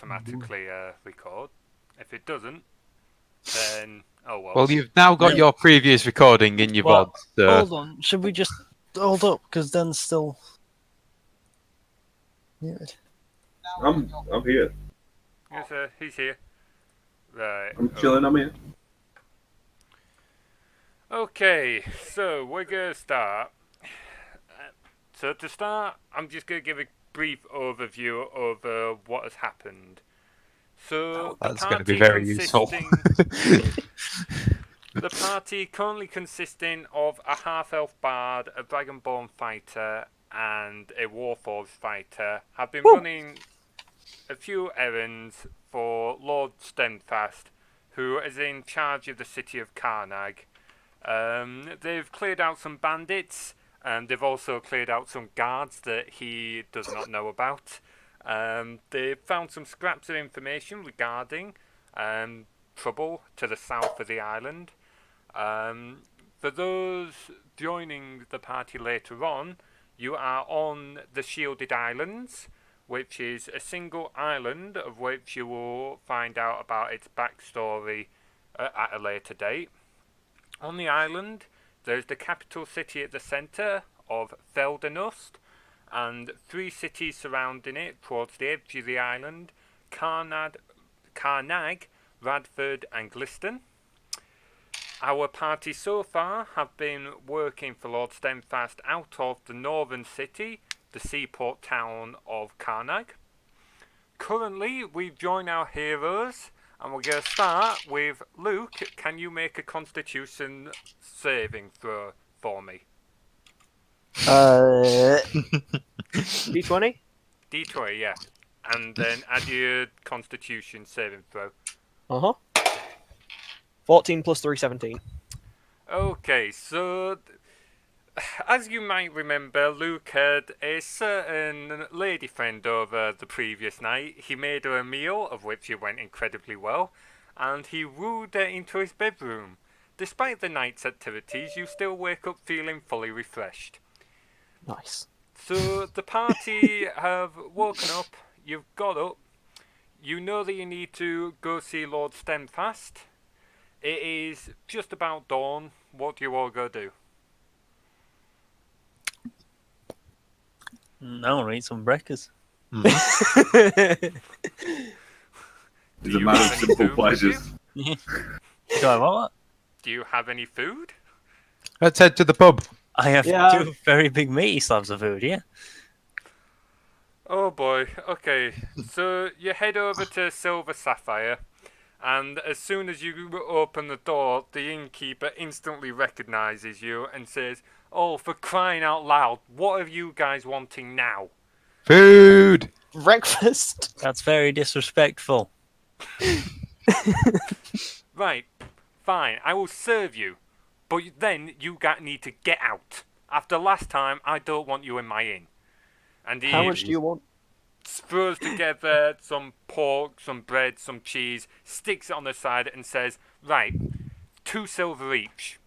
automatically record. If it doesn't, then oh well. Well, you've now got your previous recording in your VOD. So... Hold on, should we just hold up? Because Dan's still muted. I'm here. Yes, he's here. Right. I'm chilling. I'm here. Okay, so we're gonna start. So to start, I'm just gonna give a brief overview of what has happened. So that's going to be very useful. The party currently consisting of a half-elf bard, a dragonborn fighter, and a warforged fighter have been running a few errands for Lord Steadfast, who is in charge of the city of Karnag. They've cleared out some bandits, and they've also cleared out some guards that he does not know about. They've found some scraps of information regarding trouble to the south of the island. For those joining the party later on, you are on the Shielded Islands, which is a single island of which you will find out about its backstory at a later date. On the island, there's the capital city at the centre of Feldenust, and 3 cities surrounding it towards the edge of the island: Karnag, Radford and Gliston. Our party so far have been working for Lord Steadfast out of the northern city, the seaport town of Karnag. Currently, we've joined our heroes, and we're going to start with Luke. Can you make a Constitution saving throw for me? D20? D20, yeah. And then add your Constitution saving throw. 14 plus 3, 17. Okay, so as you might remember, Luke had a certain lady friend over the previous night. He made her a meal, of which it went incredibly well, and he wooed her into his bedroom. Despite the night's activities, you still wake up feeling fully refreshed. Nice. So the party have woken up, you've got up, you know that you need to go see Lord Steadfast. It is just about dawn. What do you all go do? No, eat some breakfast. It's a matter of simple pleasures. Do I what? Do you have any food? Let's head to the pub. I have 2 very big meaty slabs of food, yeah? Oh boy, okay. So you head over to Silver Sapphire, and as soon as you open the door, the innkeeper instantly recognises you and says, "Oh, for crying out loud, what are you guys wanting now?" Food! Breakfast? That's very disrespectful. Right, fine, I will serve you, but then you need to get out. After last time, I don't want you in my inn. And How much do you want? throws together some pork, some bread, some cheese, sticks it on the side and says, "Right, 2 silver each."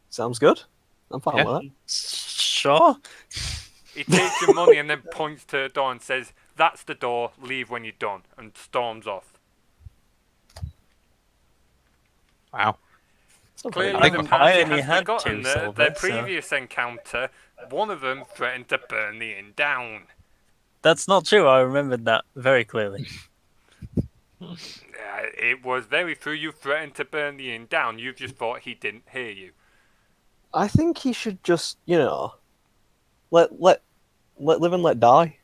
Sounds good. I'm fine with that. Sure. He takes your money and then points to the door and says, "That's the door, leave when you're done," and storms off. Wow. Clearly the I party only has had forgotten 2 silver, their so- previous encounter. One of them threatened to burn the inn down. That's not true. I remembered that very clearly. It was very true. You threatened to burn the inn down. You just thought he didn't hear you. I think he should just, let live and let die.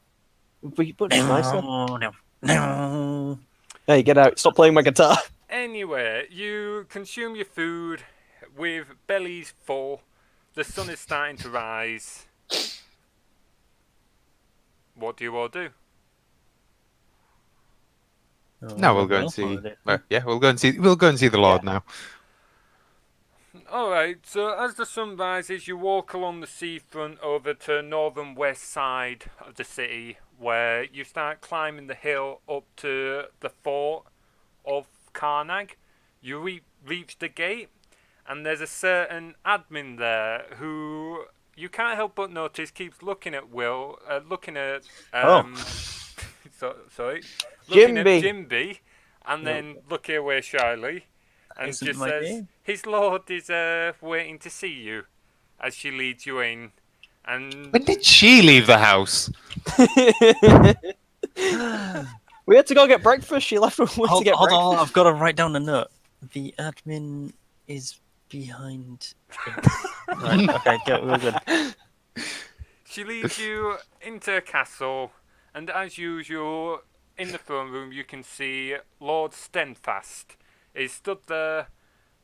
But it's nicer. No. Hey, get out. Stop playing my guitar. Anyway, you consume your food with bellies full. The sun is starting to rise. What do you all do? Now we'll go and see. We'll go and see. We'll go and see the Lord now. Alright, so as the sun rises, you walk along the seafront over to northern west side of the city, where you start climbing the hill up to the fort of Karnag. You reach the gate, and there's a certain admin there who you can't help but notice keeps looking at Will, sorry, looking at Jimby. Jimby, and then looking away shyly, and Isn't just my says, name. "His lord is waiting to see you," as she leads you in, and When did she leave the house? We had to go get breakfast. She left when we went to Hold, get hold breakfast. on, I've got to write down a note. The admin is behind. Right, okay, we're good. she leads you into a castle, and as usual, in the throne room you can see Lord Stenfast is stood there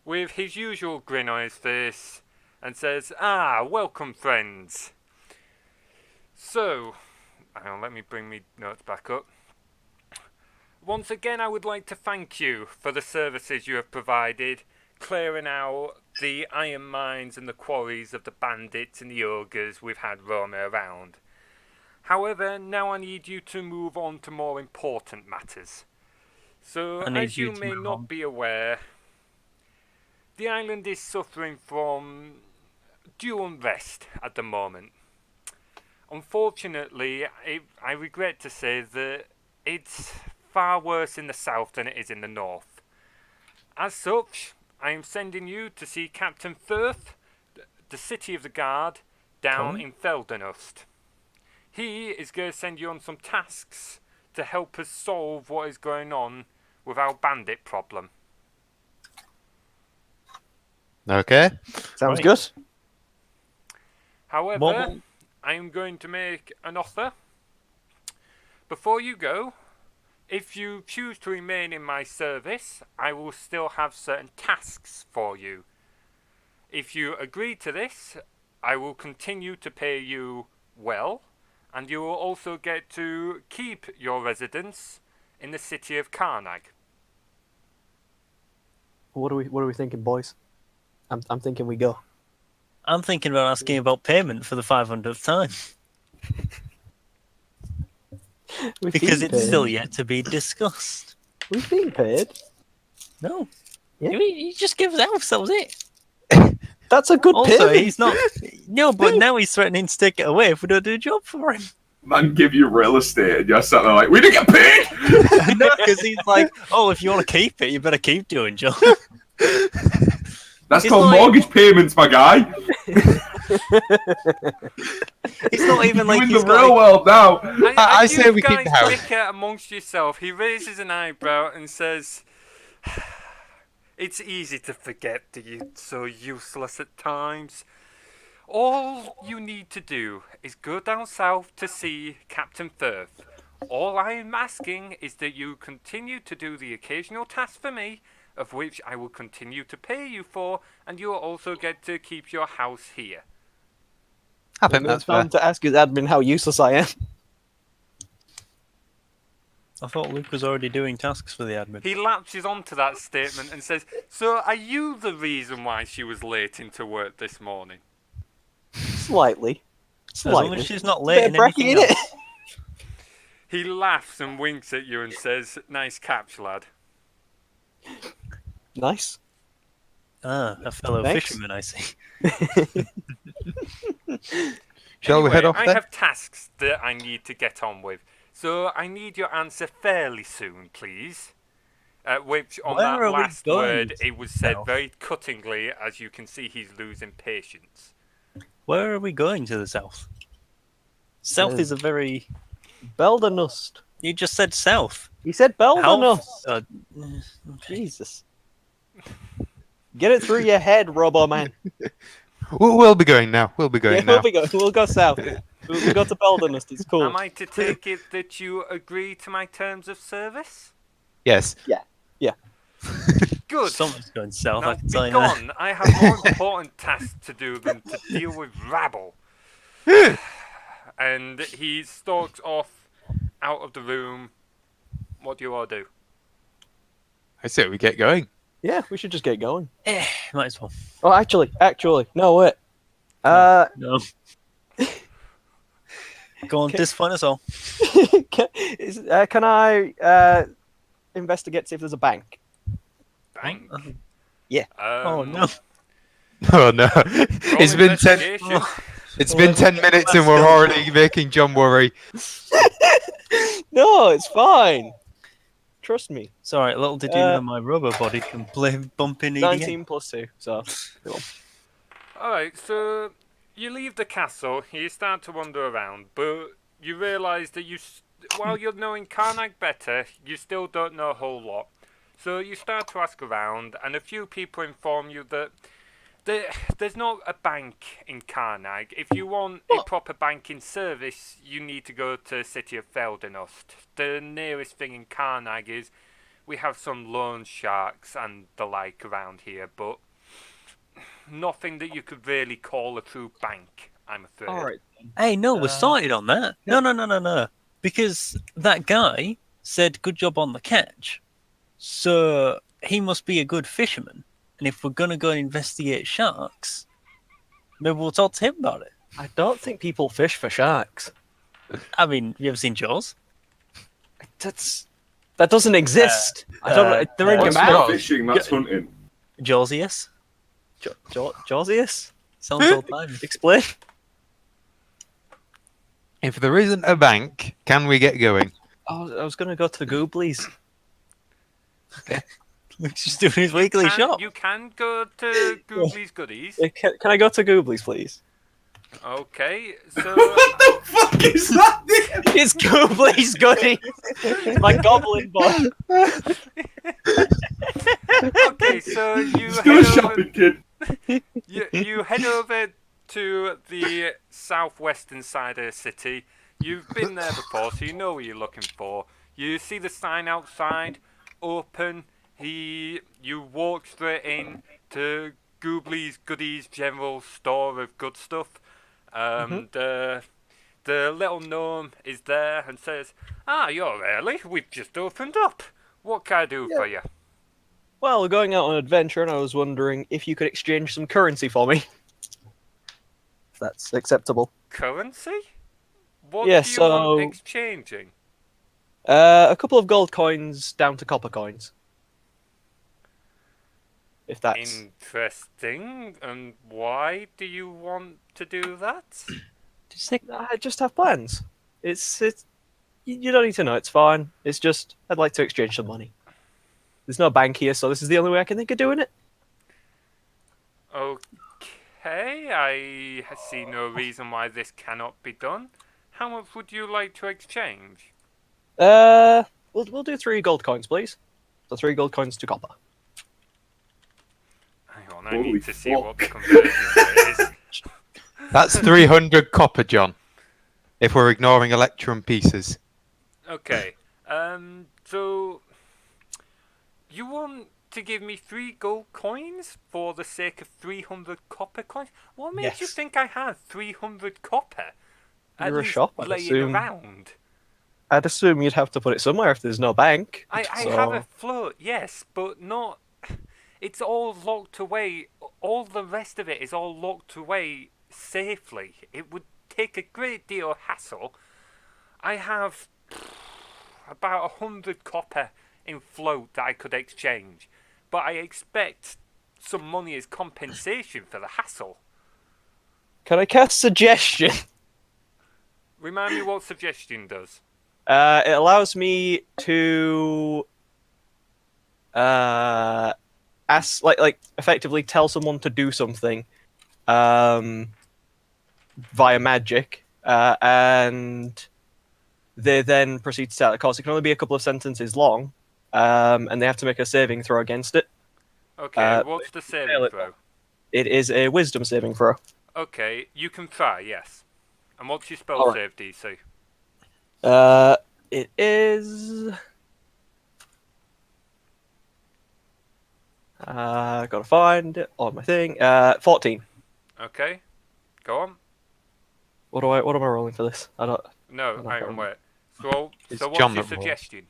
with his usual grin on his face and says, "Ah, welcome friends." So, hang on, let me bring my notes back up. Once again, I would like to thank you for the services you have provided, clearing out the iron mines and the quarries of the bandits and the ogres we've had roaming around. However, now I need you to move on to more important matters. So, I need as you you to may move not on. be aware, the island is suffering from due unrest at the moment. Unfortunately, I regret to say that it's far worse in the south than it is in the north. As such, I am sending you to see Captain Firth, the city of the guard, down in Feldenust. He is going to send you on some tasks to help us solve what is going on with our bandit problem. Okay. Sounds Right. good. However, What- I am going to make an offer. Before you go, if you choose to remain in my service, I will still have certain tasks for you. If you agree to this, I will continue to pay you well, and you will also get to keep your residence in the city of Karnag. What are we thinking, boys? I'm thinking we go. I'm thinking about asking about payment for the 500th time We've because been it's paid. still yet to be discussed. We've been paid. No, Yeah. he just gives out. That was it. That's a good Also, payment. he's not. No, but now he's threatening to take it away if we don't do a job for him. Man, give you real estate, and you're sat there like, we didn't get paid. No, because he's like, oh, if you want to keep it, you better keep doing job. That's It's called like- mortgage payments, my guy. It's not even like You're in he's the got. real world now. I As say you we keep guys the house. bicker amongst yourself, he raises an eyebrow and says, "It's easy to forget that you're so useless at times. All you need to do is go down south to see Captain Firth. All I am asking is that you continue to do the occasional task for me, of which I will continue to pay you for, and you will also get to keep your house here." I think that's It's fair. time to ask his admin how useless I am. I thought Luke was already doing tasks for the admin. He latches onto that statement and says, "So are you the reason why she was late into work this morning?" Slightly. As long Slightly. as she's not Bit late of in brekkie anything in it. else. He laughs and winks at you and says, "Nice catch, lad." Nice. Ah, a fellow Thanks. fisherman, I see. Shall we Anyway, head off I then? have tasks that I need to get on with, so I need your answer fairly soon, please. Which, on Where that are we last going word, it was said south? very cuttingly, as you can see he's losing patience. Where are we going to the south? South is a very. Beldenust. You just said south. He said Beldenust. Uh, Jesus. Get it through your head, Robo Man. We'll be going now. We'll be going now. We'll go south. We'll go to Beldenust. It's cool. Am I to take it that you agree to my terms of service? Yes. Good. Something's going south, Now I can be tell you that. gone. I have more important tasks to do than to deal with rabble. And he stalks off out of the room. What do you all do? I say we get going. Yeah, we should just get going. Might as well. Oh, actually, no, wait. No. Go on, Okay. disappoint us all. can I investigate see if there's a bank? Bang. Yeah. Oh no. Oh no! roll It's been 10. investigation. It's been 10 minutes and we're already making John worry. No, it's fine. Trust me. Sorry, little did you know my rubber body can play bumping EDM. 19 plus 2, so. Alright, so you leave the castle, you start to wander around, but you realise that while you're knowing Karnak better, you still don't know a whole lot. So you start to ask around, and a few people inform you that there's not a bank in Karnag. If you want a proper banking service, you need to go to the city of Feldenost. The nearest thing in Karnag is we have some loan sharks and the like around here, but nothing that you could really call a true bank, I'm afraid. Alright. Hey, no, we're sorted on that. No. Because that guy said good job on the catch. So he must be a good fisherman. And if we're going to go and investigate sharks, maybe we'll talk to him about it. I don't think people fish for sharks. I mean, have you ever seen Jaws? That doesn't exist. I don't know. They're in your That's not mouth. fishing, that's hunting. Jawsius? Jawsius? Sounds old time. Explain. If there isn't a bank, can we get going? I was going to go to the Gooblies. He's just doing his weekly shop. You can go to Googly's Goodies. Can I go to Gooblies, please? Okay, so What the fuck is that? It's Gooblies Goodies. It's my goblin boy. okay, so you Just go head over, shopping, kid. you head over to the southwestern side of the city. You've been there before, so you know what you're looking for. You see the sign outside, open. You walk straight in to Goobly's Goodies general store of good stuff. The little gnome is there and says, "Ah, you're early. We've just opened up. What can I do for you?" Well, we're going out on an adventure, and I was wondering if you could exchange some currency for me. If that's acceptable. Currency? What Yeah, do you want so- exchanging? A couple of gold coins down to copper coins. If that's... Interesting. And why do you want to do that? I just have plans. It's you don't need to know. It's fine. It's just I'd like to exchange some money. There's no bank here, so this is the only way I can think of doing it. Okay, I see no reason why this cannot be done. How much would you like to exchange? We'll do 3 gold coins, please. So 3 gold coins to copper. Hang on, I Holy need to see what the fuck. conversion rate is. That's 300 copper, John. If we're ignoring electrum pieces. Okay, so you want to give me 3 gold coins for the sake of 300 copper coins? What makes you Yes. think I have 300 copper? At You're a least shop, I'd laying assume. around. I'd assume you'd have to put it somewhere if there's no bank. I so... have a float, yes, but not. It's all locked away. All the rest of it is all locked away safely. It would take a great deal of hassle. I have about 100 copper in float that I could exchange, but I expect some money as compensation for the hassle. Can I cast suggestion? Remind me what suggestion does. It allows me to ask, like effectively tell someone to do something, via magic, and they then proceed to tell. Of course, it can only be a couple of sentences long, and they have to make a saving throw against it. Okay, what's the saving throw? It is a wisdom saving throw. Okay, you can try, yes. And what's your spell Alright. save DC? It is. Gotta find it on my thing. 14. Okay, go on. What am I rolling for this? I don't. No, don't hang on, remember. wait. So It's what's John your that rolled. suggestion?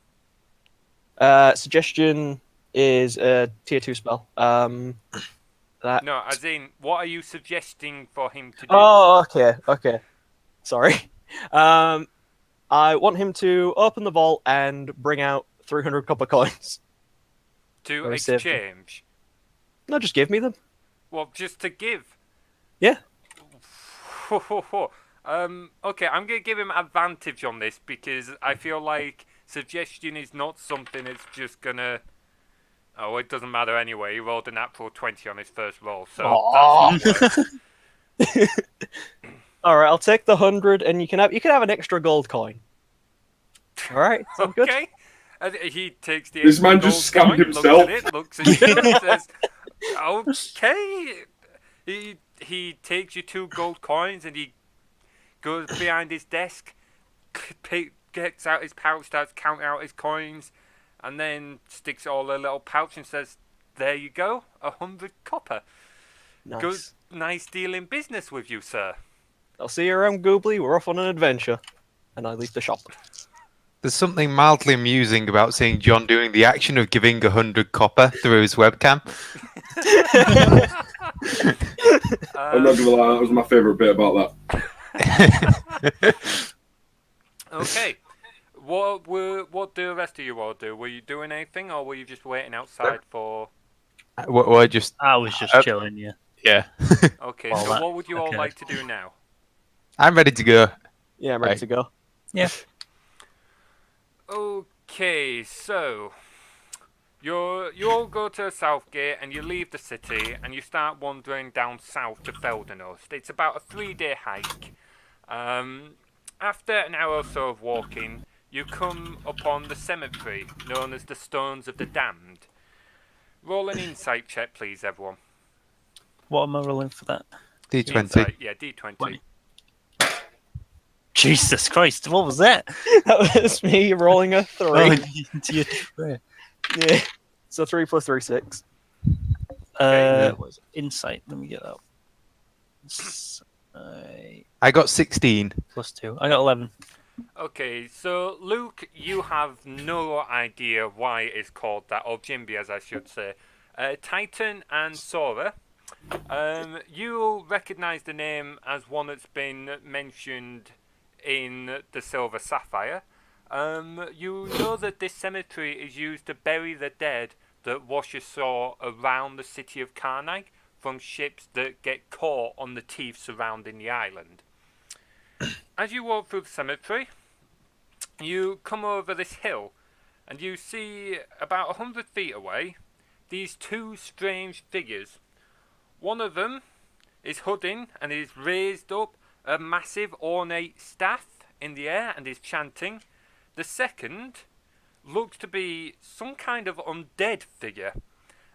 Suggestion is a tier 2 spell. That. No, as in, what are you suggesting for him to do? Oh, okay. Sorry. I want him to open the vault and bring out 300 copper coins. To Very safe. exchange? No, just give me them. Well, just to give. Yeah. Okay, I'm gonna give him advantage on this because I feel like suggestion is not something that's just gonna. Oh, it doesn't matter anyway. He rolled a natural 20 on his first roll, so Aw. that's not worth. All right, I'll take the 100, and you can have an extra gold coin. All right, sound good? Okay. And he takes the This man extra just gold scammed coin, himself. looks at you, and says, "Okay." He takes your 2 gold coins and he goes behind his desk, gets out his pouch, starts counting out his coins, and then sticks it all in a little pouch and says, "There you go, 100 copper. Nice. Good, nice deal in business with you, sir." I'll see you around, Goobly. We're off on an adventure. And I leave the shop. There's something mildly amusing about seeing John doing the action of giving 100 copper through his webcam. I'm not gonna lie, that was my favourite bit about that. Okay. What do the rest of you all do? Were you doing anything, or were you just waiting outside for? We're just, I was just chilling, yeah. yeah. Okay, Well, so that what would you all occurred. like to do now? I'm ready to go. Yeah, I'm ready Right. to go. Yeah. Okay, so you all go to Southgate and you leave the city and you start wandering down south to Feldenost. It's about a 3-day hike. After an hour or so of walking, you come upon the cemetery known as the Stones of the Damned. Roll an insight check, please, everyone. What am I rolling for that? D20. Insight, yeah, D20. 20. Jesus Christ, what was that? That was me rolling a 3. Oh, into your tray. Yeah. So 3 plus 3, 6. Okay. What was it? Insight, let me get that. I got 16. Plus 2. I got 11. Okay, so Luke, you have no idea why it's called that, or Jimby as I should say. Titan and Sora, you'll recognise the name as one that's been mentioned in the Silver Sapphire. You know that this cemetery is used to bury the dead that wash ashore around the city of Karnak from ships that get caught on the teeth surrounding the island. As you walk through the cemetery, you come over this hill and you see about 100 feet away these 2 strange figures. One of them is hooding and is raised up a massive ornate staff in the air and is chanting. The second looks to be some kind of undead figure.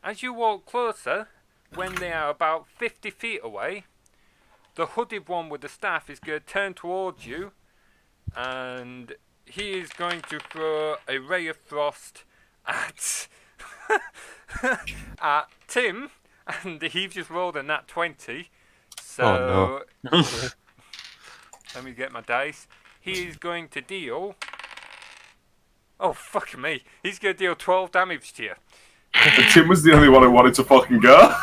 As you walk closer, when they are about 50 feet away, the hooded one with the staff is going to turn towards you and he is going to throw a ray of frost at at Tim, and he just rolled a nat 20. So Oh, no. let me get my dice. He is going to deal. Oh fuck me! He's going to deal 12 damage to you. Tim was the only one who wanted to fucking go.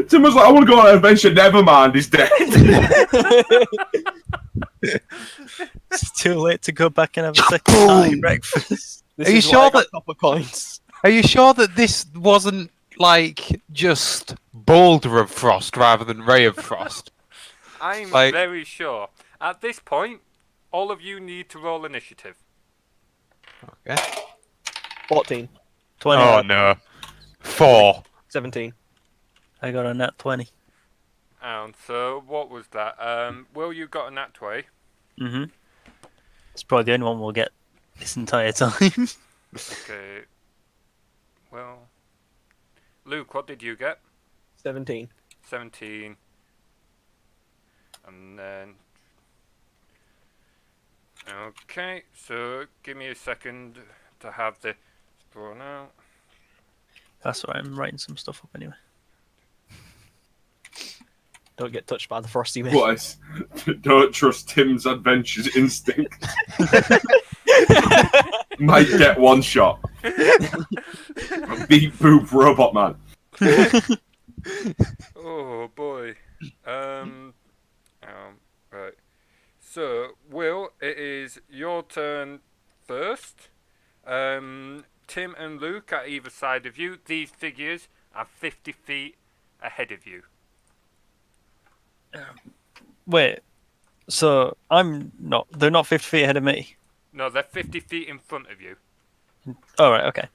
Tim was like, I want to go on an adventure. Never mind, he's dead. It's too late to go back and have a second party breakfast. This Are you is why sure I got that- copper coins? Are you sure that this wasn't like just Boulder of Frost rather than Ray of Frost? I'm Like- very sure. At this point, all of you need to roll initiative. Okay. 14. 20. Oh no. 4. 17. I got a nat 20. And so, what was that? Will, you got a nat 20. Mm-hmm. It's probably the only one we'll get this entire time. Okay. Well, Luke, what did you get? 17. 17. And then. Okay, so give me a second to have the drawn out. That's all right, I'm writing some stuff up anyway. Don't get touched by the frosty mist. Twice. Don't trust Tim's adventures instinct. Might get one shot. Beat boop robot man. Oh boy. Right. So, Will, it is your turn first. Tim and Luke are either side of you. These figures are 50 feet ahead of you. Wait. So I'm not. They're not 50 feet ahead of me. No, they're 50 feet in front of you. All right. Okay.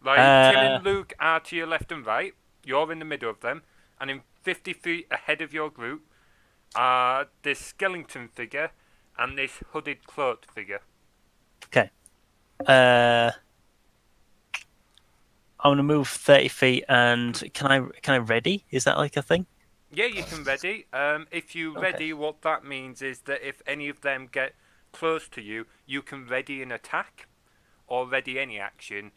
Like, Tim and Luke are to your left and right. You're in the middle of them. And in 50 feet ahead of your group are this skeleton figure and this hooded cloaked figure. Okay. I'm gonna move 30 feet, and can I ready? Is that like a thing? Yeah, you can ready. If you Okay. ready, what that means is that if any of them get close to you, you can ready an attack or ready any action,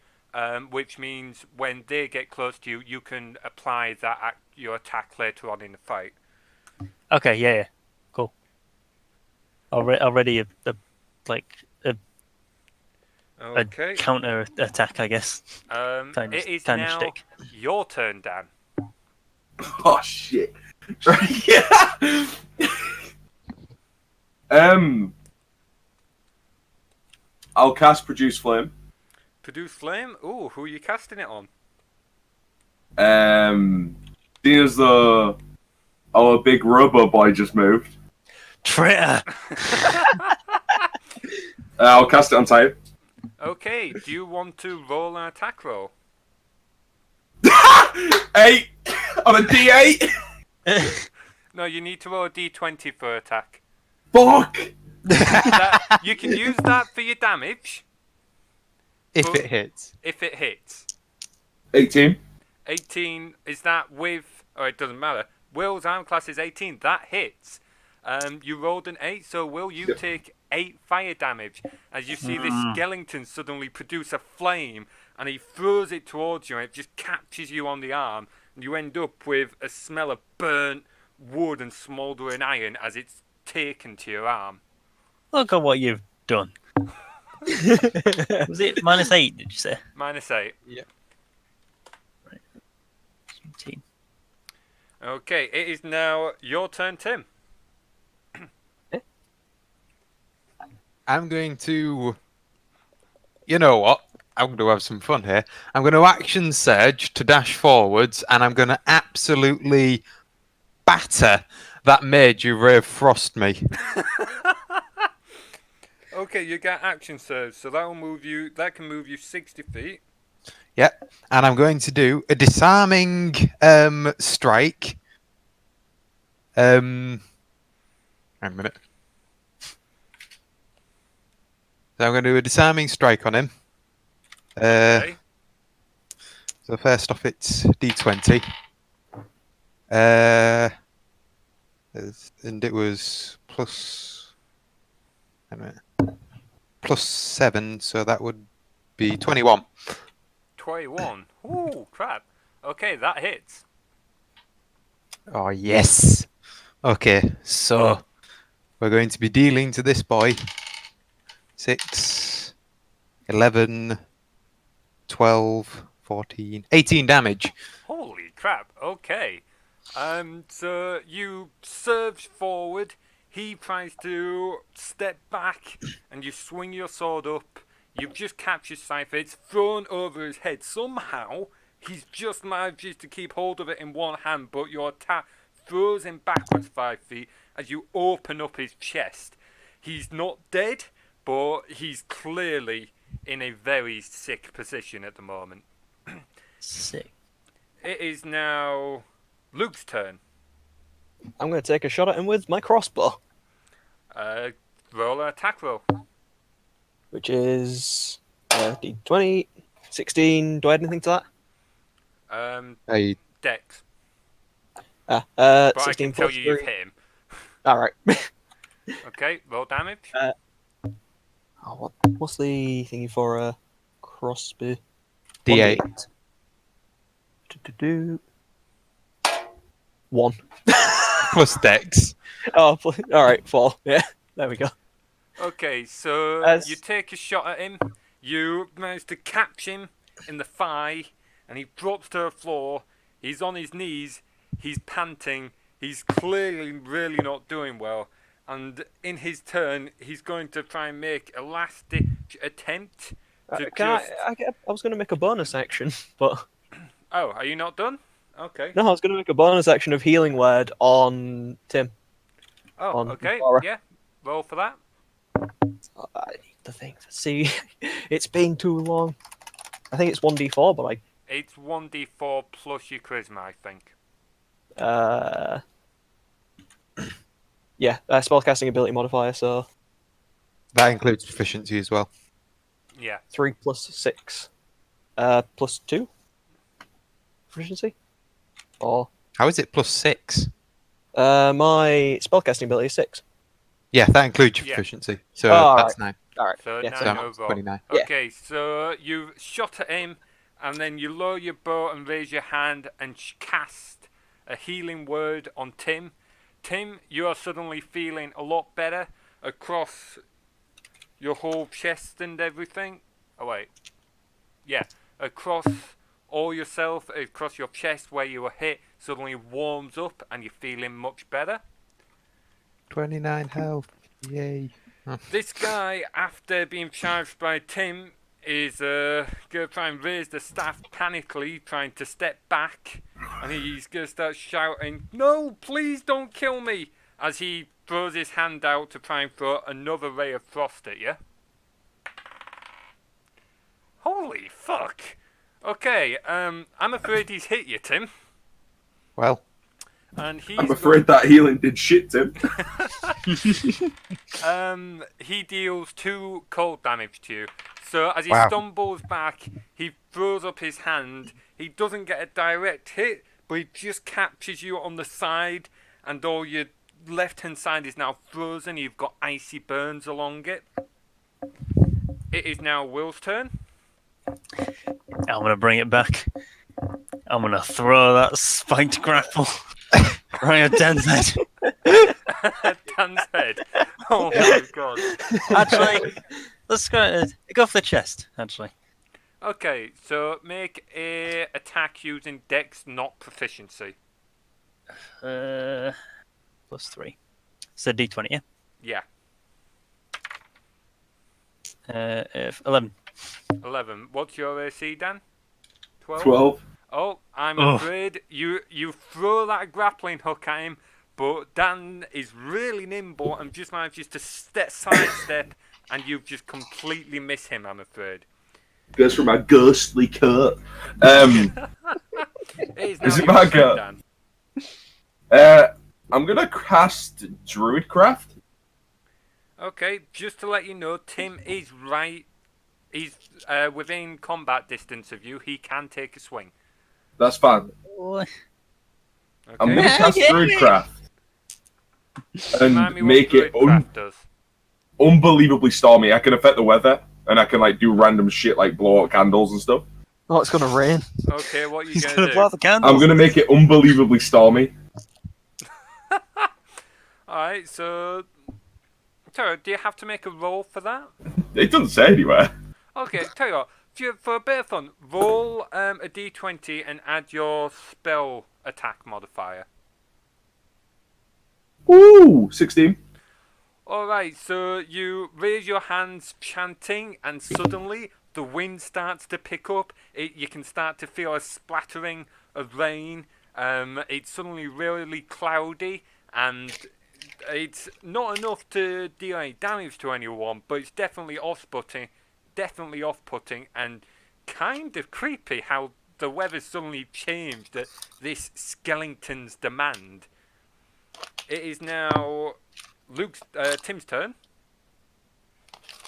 which means when they get close to you, you can apply that your attack later on in the fight. Okay. Yeah. Cool. I'll ready a Okay. counter attack, I guess. It is kind of now shtick. your turn, Dan. Oh shit. Yeah. I'll cast Produce Flame. Produce flame. Ooh, who are you casting it on? Seeing as our big rubber boy just moved, Traitor. I'll cast it on Tyre. Okay. Do you want to roll an attack roll? 8 on a D8. No, you need to roll a d20 for attack. Fuck. You can use that for your damage If it hits. if it hits. 18. 18, is that with... Oh, it doesn't matter. Will's arm class is 18. That hits. You rolled an 8, so Will, you Yep. take 8 fire damage as you see this skeleton suddenly produce a flame and he throws it towards you and it just catches you on the arm and you end up with a smell of burnt wood and smouldering iron as it's taken to your arm. Look at what you've done. Was it -8? Did you say? -8. Yeah. 17. Okay, it is now your turn, Tim. I'm going to. You know what? I'm going to have some fun here. I'm going to action surge to dash forwards, and I'm going to absolutely batter that mage who Ray of Frost me. Okay, you get action surge, so that will move you. That can move you 60 feet. Yep. And I'm going to do a disarming strike. Hang on a minute. So I'm going to do a disarming strike on him. Okay. So first off, it's D20. And it was plus. Hang on a minute. +7, so that would be 21. 21. Ooh, crap. Okay, that hits. Oh, yes. Okay, so we're going to be dealing to this boy 6, 11, 12, 14, 18 damage. Holy crap. Okay. So you surge forward. He tries to step back, and you swing your sword up. You've just captured Cypher. It's thrown over his head. Somehow, he's just managed to keep hold of it in one hand, but your attack throws him backwards 5 feet as you open up his chest. He's not dead, but he's clearly in a very sick position at the moment. Sick. It is now Luke's turn. I'm going to take a shot at him with my crossbow, Roll an attack roll. which is D20, 16. Do I add anything to that? I Dex. But I 16 can tell plus you you've 3. hit him. All right. Okay, roll damage. What's the thingy for a crossbow? D8. 1. Plus Dex. Oh, all right, 4. Yeah, there we go. Okay, so As- you take a shot at him. You manage to catch him in the thigh, and he drops to the floor. He's on his knees. He's panting. He's clearly really not doing well. And in his turn, he's going to try and make a last-ditch attempt to Can just... I was going to make a bonus action, but Oh, are you not done? Okay. No, I was going to make a bonus action of healing word on Tim. Oh, on okay. Laura. Yeah. Roll for that. I need the thing to see. It's been too long. I think it's 1d4, but It's 1d4 plus your charisma, I think. yeah, spellcasting ability modifier, so That includes proficiency as well. Yeah. 3 plus 6. Plus 2? Proficiency? Or How is it +6? my spellcasting ability is 6. Yeah, that includes your Yeah. proficiency. So Oh, that's 9. Alright. So Yeah, 9 so So overall. 29. Yeah. Okay, so you shot at him, and then you lower your bow and raise your hand and cast a healing word on Tim. Tim, you are suddenly feeling a lot better across your whole chest and everything. Oh wait, yeah, across all yourself, across your chest where you were hit, suddenly warms up, and you're feeling much better. 29 health. Yay. This guy, after being charged by Tim, is gonna try and raise the staff panically, trying to step back, and he's gonna start shouting, "No, please don't kill me!" as he throws his hand out to try and throw another ray of frost at you. Holy fuck! Okay, I'm afraid he's hit you, Tim, Well, and he's I'm afraid that healing did shit, Tim. He deals 2 cold damage to you. So as he Wow. stumbles back, he throws up his hand. He doesn't get a direct hit, but he just captures you on the side, and all your left-hand side is now frozen. You've got icy burns along it. It is now Will's turn. I'm gonna bring it back. I'm gonna throw that spiked grapple right at Dan's head. Dan's head. Oh my god. Actually, let's go for the chest. Actually, Okay, so make a attack using Dex, not proficiency. +3. So D20, yeah. Yeah, 11. 11. What's your AC, Dan? 12. Oh, I'm Oh. afraid you throw that grappling hook at him, but Dan is really nimble and just manages to sidestep, and you just completely miss him, I'm afraid. Goes for my ghostly cut. It is now Is it your my turn, go? Dan. I'm gonna cast Druidcraft. Okay, just to let you know, Tim is right. He's within combat distance of you. He can take a swing. That's fine. Okay. I'm gonna cast Yeah. Druidcraft Remind me and what make it Druidcraft does. unbelievably stormy. I can affect the weather, and I can like do random shit like blow out candles and stuff. Oh, it's going to rain. Okay, what are you He's gonna gonna do? blow out the candles. I'm gonna make it unbelievably stormy. Alright, so Tara, do you have to make a roll for that? It doesn't say anywhere. Okay, tell you what, for a bit of fun, roll a d20 and add your spell attack modifier. Ooh, 16. Alright, so you raise your hands chanting, and suddenly the wind starts to pick up. You can start to feel a splattering of rain. It's suddenly really cloudy, and it's not enough to deal any damage to anyone, but it's definitely off-putting, and kind of creepy how the weather suddenly changed at this skeleton's demand. It is now Tim's turn.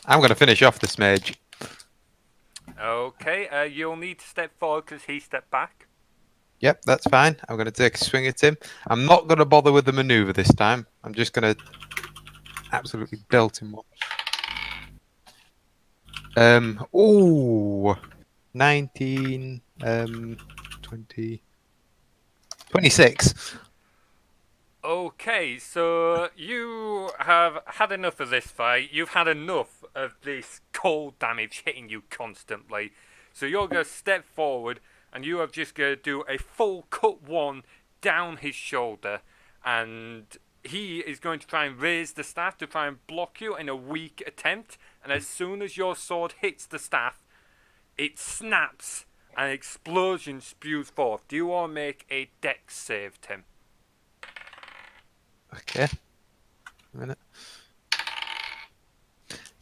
I'm going to finish off this mage. Okay, you'll need to step forward because he stepped back. Yep, that's fine. I'm going to take a swing at him. I'm not going to bother with the maneuver this time. I'm just going to absolutely belt him one. Ooh, 19, 20, 26. Okay, so you have had enough of this fight. You've had enough of this cold damage hitting you constantly. So you're going to step forward, and you are just going to do a full cut one down his shoulder. And he is going to try and raise the staff to try and block you in a weak attempt. And as soon as your sword hits the staff, it snaps, An explosion spews forth. Do you want to make a dex save, Tim? Okay. A minute.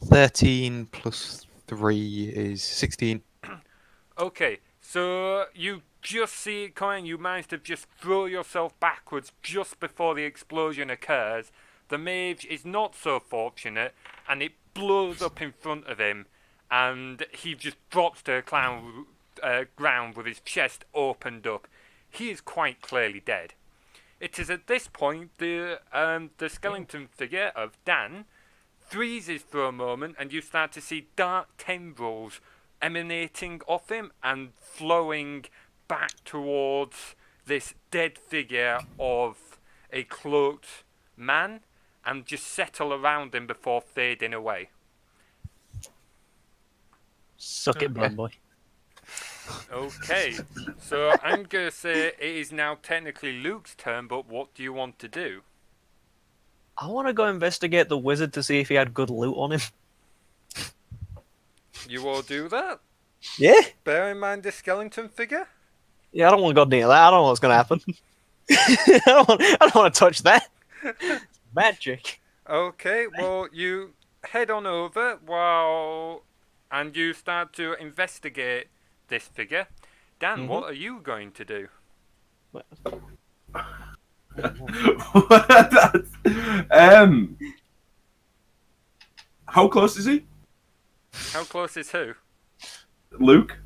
13 plus 3 is 16. Okay, so you just see it coming. You manage to just throw yourself backwards just before the explosion occurs. The mage is not so fortunate, and it blows up in front of him, and he just drops to the ground with his chest opened up. He is quite clearly dead. It is at this point the skeleton figure of Dan freezes for a moment, and you start to see dark tendrils emanating off him and flowing back towards this dead figure of a cloaked man, and just settle around him before fading away. Suck it, blind boy. Okay, so I'm going to say it is now technically Luke's turn, but what do you want to do? I want to go investigate the wizard to see if he had good loot on him. You all do that? Yeah? Bear in mind the skeleton figure? Yeah, I don't want to go near that. I don't know what's going to happen. I don't want to touch that. It's magic. Okay, well, you head on over and you start to investigate this figure. Dan, what are you going to do? How close is he? How close is who? Luke?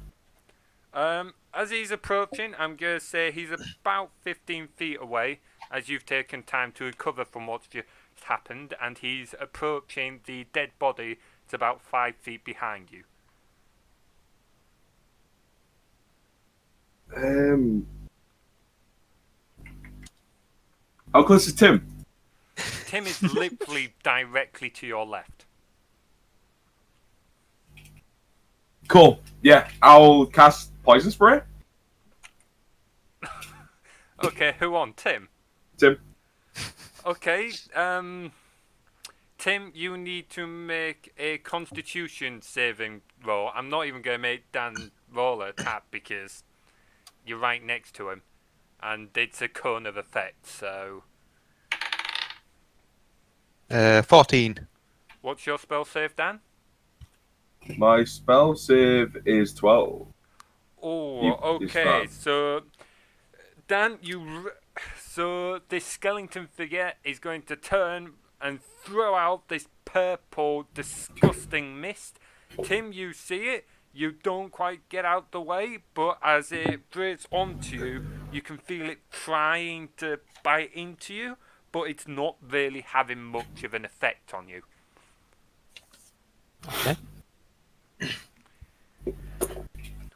As he's approaching, I'm going to say he's about 15 feet away, as you've taken time to recover from what's just happened, and he's approaching the dead body. It's about 5 feet behind you. How close is Tim? Tim is literally directly to your left. Cool. Yeah, I'll cast poison spray. Okay, who on? Tim? Tim. Okay, Tim, you need to make a constitution saving roll. I'm not even going to make Dan roll a tap because you're right next to him. And it's a cone of effect, so... 14. What's your spell save, Dan? My spell save is 12. Oh, You- okay. it's So, Dan, so this skeleton figure is going to turn and throw out this purple, disgusting mist. Tim, you see it. You don't quite get out the way, but as it breaks onto you, you can feel it trying to bite into you, but it's not really having much of an effect on you. Okay.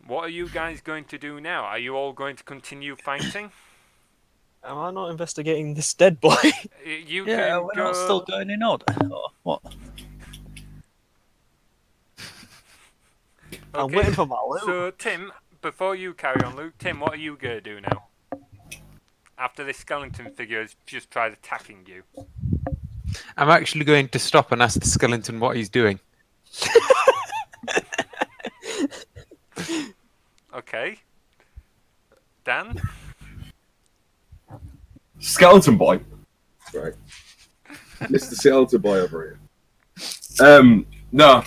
What are you guys going to do now? Are you all going to continue fighting? Am I not investigating this dead boy? You Yeah, can we're go... not still going in order. Or what? I'm Okay, waiting for my loot. So, Tim, before you carry on, Luke, Tim, what are you going to do now? After this skeleton figure has just tried attacking you. I'm actually going to stop and ask the skeleton what he's doing. Okay. Dan? Skeleton boy. Right. Mr. Skeleton boy over here. No.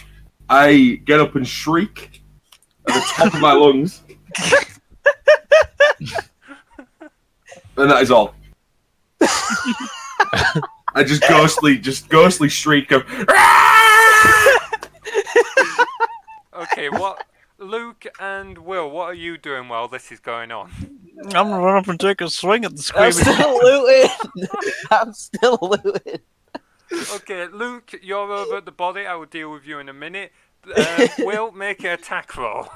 I get up and shriek at the top of my lungs. And that is all. I just ghostly shriek of Okay, what... Luke and Will, what are you doing while this is going on? I'm gonna run up and take a swing at the I'm screaming. still looting. I'm still looting. Okay, Luke, you're over at the body. I will deal with you in a minute. Will, make an attack roll.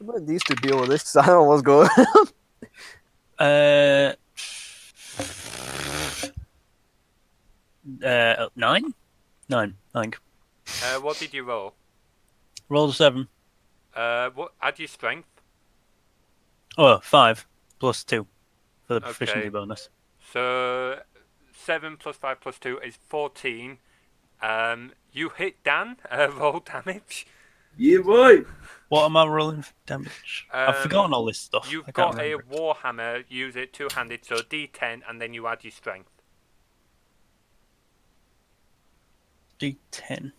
Let these two deal with this. I don't know what's going on. 9? 9, I think. What did you roll? Roll a 7. What? Add your strength. Oh, 5 plus 2 for the Okay. proficiency bonus. So 7 plus 5 plus 2 is 14. You hit Dan. Roll damage. Yeah, boy. What am I rolling for damage? I've Um, forgotten all this stuff. You've I can't got a remember. warhammer. Use it two-handed, so D10, and then you add your strength. D10.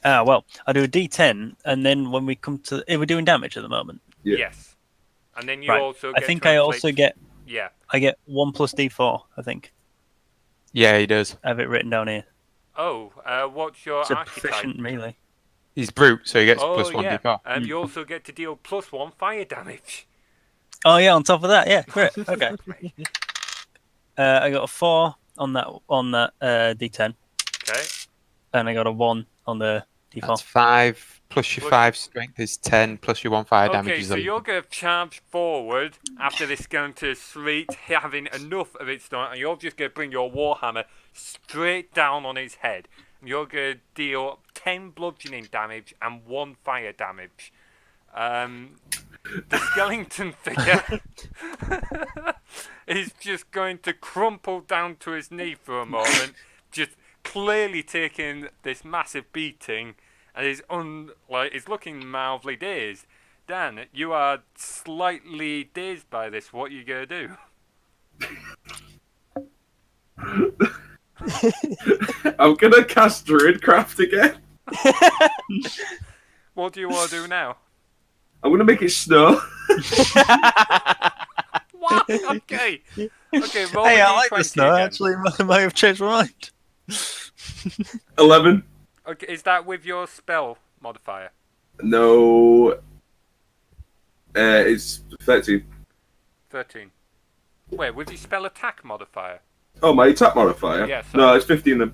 Ah, well, I do a D10, and then when we come to, we're doing damage at the moment. Yeah. Yes. And then you Right. also I get. think to I inflict- also get. Yeah. I get 1 plus D4. I think Yeah, he does. I have it written down here. Oh, what's your It's a archetype? proficient melee. He's brute, so he gets Oh, plus 1 yeah. d4. You also get to deal +1 fire damage. Oh yeah, on top of that, yeah, great. Okay. I got a 4 on that D10, Okay. and I got a 1 on the D4. That's 5 plus your Plus- 5 strength is 10 plus your 1 fire damage Okay, is so 11. you're going to charge forward after this going to Sleet having enough of its done, and you're just going to bring your warhammer straight down on his head. And you're going to deal 10 bludgeoning damage and 1 fire damage. The skeleton figure is just going to crumple down to his knee for a moment, just clearly taking this massive beating, and is looking mildly dazed. Dan, you are slightly dazed by this. What are you gonna do? I'm gonna cast Druidcraft again. What do you want to do now? I'm gonna make it snow. What? Okay. Okay, roll Hey, a I like d20 the snow. again. Actually, I might have changed my mind. 11. Okay, is that with your spell modifier? No. It's 13. 13. Wait, with your spell attack modifier? Oh, my attack modifier? Yeah, No, it's 15 then.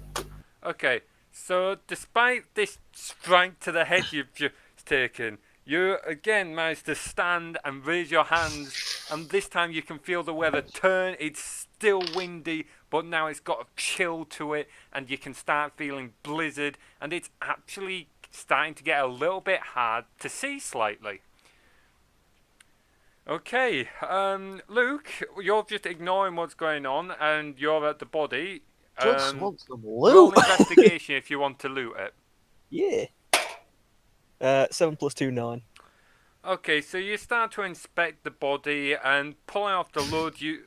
Okay, so despite this strike to the head you've just taken, you again manage to stand and raise your hands, and this time you can feel the weather turn. It's still windy, but now it's got a chill to it, and you can start feeling blizzard, and it's actually starting to get a little bit hard to see slightly. Okay, Luke, you're just ignoring what's going on, and you're at the body. Just want some Roll loot. investigation if you want to loot it. Yeah. 7 plus 2, 9. Okay, so you start to inspect the body, and pulling off the hood, you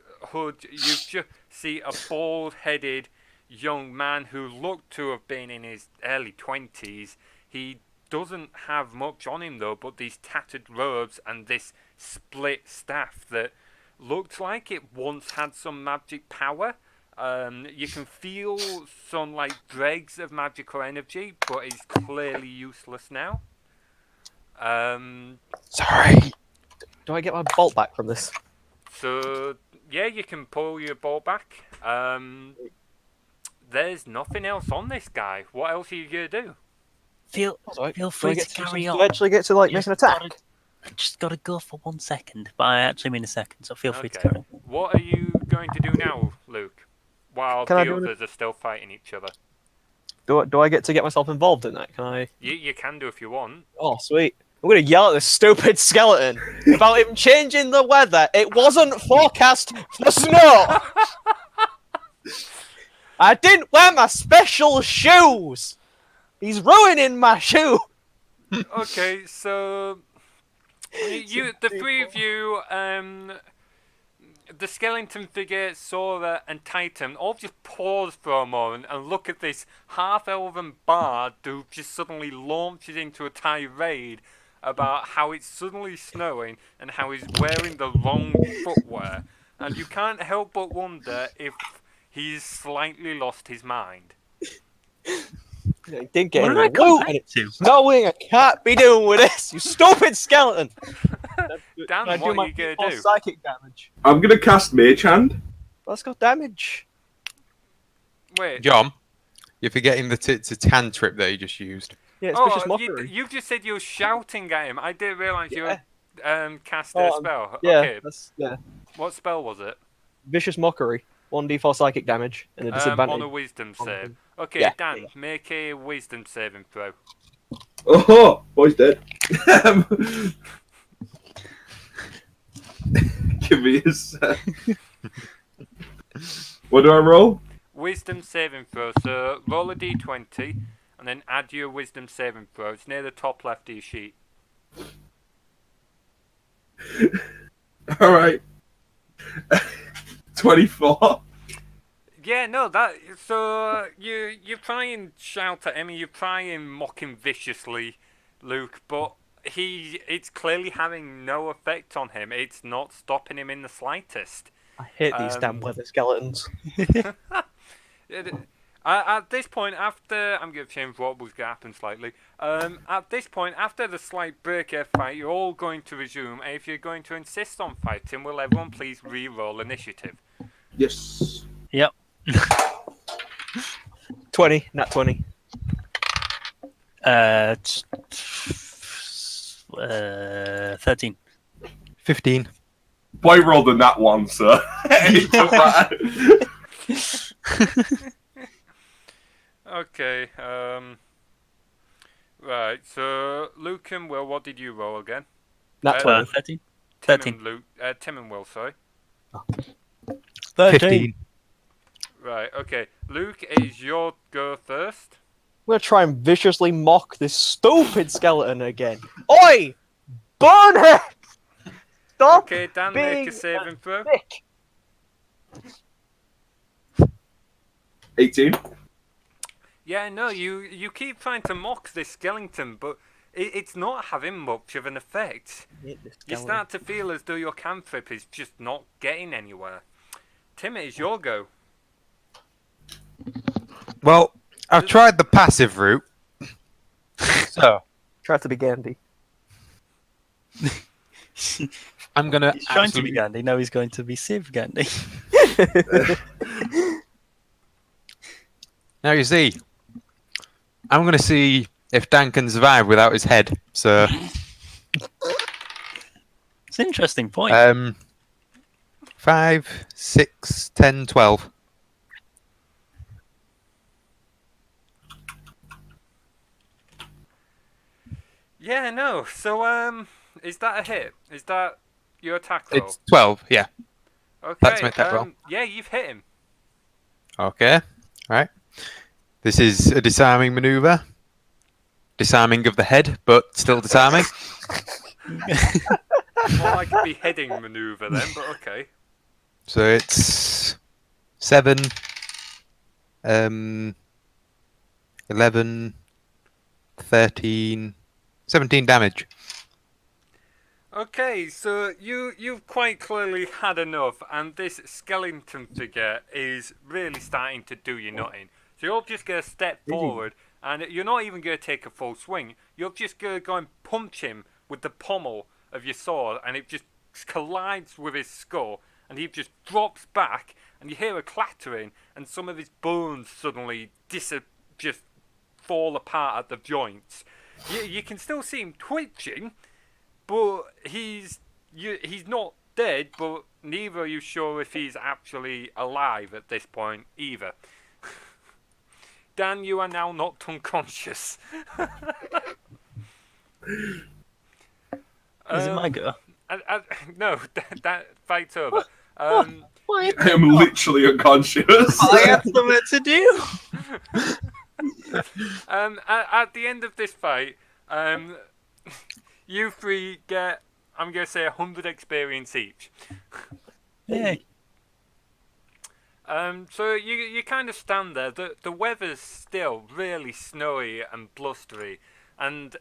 just see a bald-headed young man who looked to have been in his early 20s. He doesn't have much on him though, but these tattered robes and this split staff that looked like it once had some magic power. You can feel some like dregs of magical energy, but it's clearly useless now. Sorry. Do I get my bolt back from this? So yeah, you can pull your bolt back. There's nothing else on this guy. What else are you gonna do? Feel Sorry, feel do I free get to carry do on. I actually get to like make Just an attack? Just gotta go for 1 second, but I actually mean a second, so feel free to Okay. carry on. What are you going to do now, Luke? While Can I the do an- others are still fighting each other. Do I get to get myself involved in that? Can I? You can do if you want. Oh, sweet. I'm gonna yell at this stupid skeleton about him changing the weather. It wasn't forecast for snow. I didn't wear my special shoes. He's ruining my shoe. Okay, so the three of you, the skeleton figure, Sora, and Titan all just pause for a moment and look at this half-elven bard who just suddenly launches into a tirade about how it's suddenly snowing and how he's wearing the wrong footwear, and you can't help but wonder if he's slightly lost his mind. I didn't get What any did I come loot, back and it's to? snowing. I can't be doing with this. You stupid skeleton. Dan, Can I what do are my you gonna D4 do? psychic damage? I'm gonna cast Mage Hand. Let's go damage. Wait. John, you're forgetting the it's a cantrip that he just used. Yeah, it's Oh, vicious mockery. you just said you were shouting at him. I didn't realise you Yeah. had cast a Oh, spell. Yeah, Okay, yeah. what spell was it? Vicious mockery. 1d4 psychic damage and a disadvantage. On a wisdom save. Okay, Yeah. Dan, make a wisdom saving throw. Oh, boy's dead. Give me a sec. What do I roll? wisdom saving throw. So roll a d20 and then add your wisdom saving throw. It's near the top left of your sheet. All right. 24. Yeah, no, that. So you try and shout at him, you try and mock him viciously, Luke, but it's clearly having no effect on him. It's not stopping him in the slightest. I hate these damn Um, weather skeletons. At this point, after I'm going to change what was going to happen slightly. At this point, after the slight break fight, you're all going to resume. And if you're going to insist on fighting, will everyone please re-roll initiative? Yes. Yep. 20, not 20. 13. 15. Boy rolled a nat one, sir. It doesn't matter. Okay. Right. So Luke and Will, what did you roll again? Not 20. 13. Tim 13. and Luke. Tim and Will. Sorry. 13. 15. Right. Okay. Luke, it is your go first. I'm gonna try and viciously mock this stupid skeleton again. Oi! Bonehead! Stop Okay, Dan, being make a saving throw. thick. 18. Yeah, no, you keep trying to mock this skeleton, but it's not having much of an effect. You start to feel as though your cantrip is just not getting anywhere. Tim, it is your go. Well, I've tried the passive route. So, Try to be Gandhi. I'm going to He's trying to be Gandhi. Now he's going to be Civ Gandhi. Now, you see, I'm going to see if Dan can survive without his head. So, It's an interesting point. 5, 6, 10, 12. Yeah, no. So, is that a hit? Is that your attack roll? It's 12, yeah. Okay. that's my attack roll. Yeah, you've hit him. Okay, right. This is a disarming maneuver. Disarming of the head, but still disarming. More like a beheading maneuver then, but okay. So it's 7, 11, 13, 17 damage. Okay, so you've quite clearly had enough, and this skeleton figure is really starting to do you nothing. So you're just going to step forward, and you're not even going to take a full swing. You're just going to go and punch him with the pommel of your sword, and it just collides with his skull, and he just drops back, and you hear a clattering, and some of his bones suddenly just fall apart at the joints. You can still see him twitching, but he's not dead, but neither are you sure if he's actually alive at this point either. Dan, you are now knocked unconscious. Is it my go? No, that fight's over. Why? I am literally unconscious. I have something to do. At the end of this fight, you three get, I'm going to say, 100 experience each. Yay. So you kind of stand there. The weather's still really snowy and blustery, and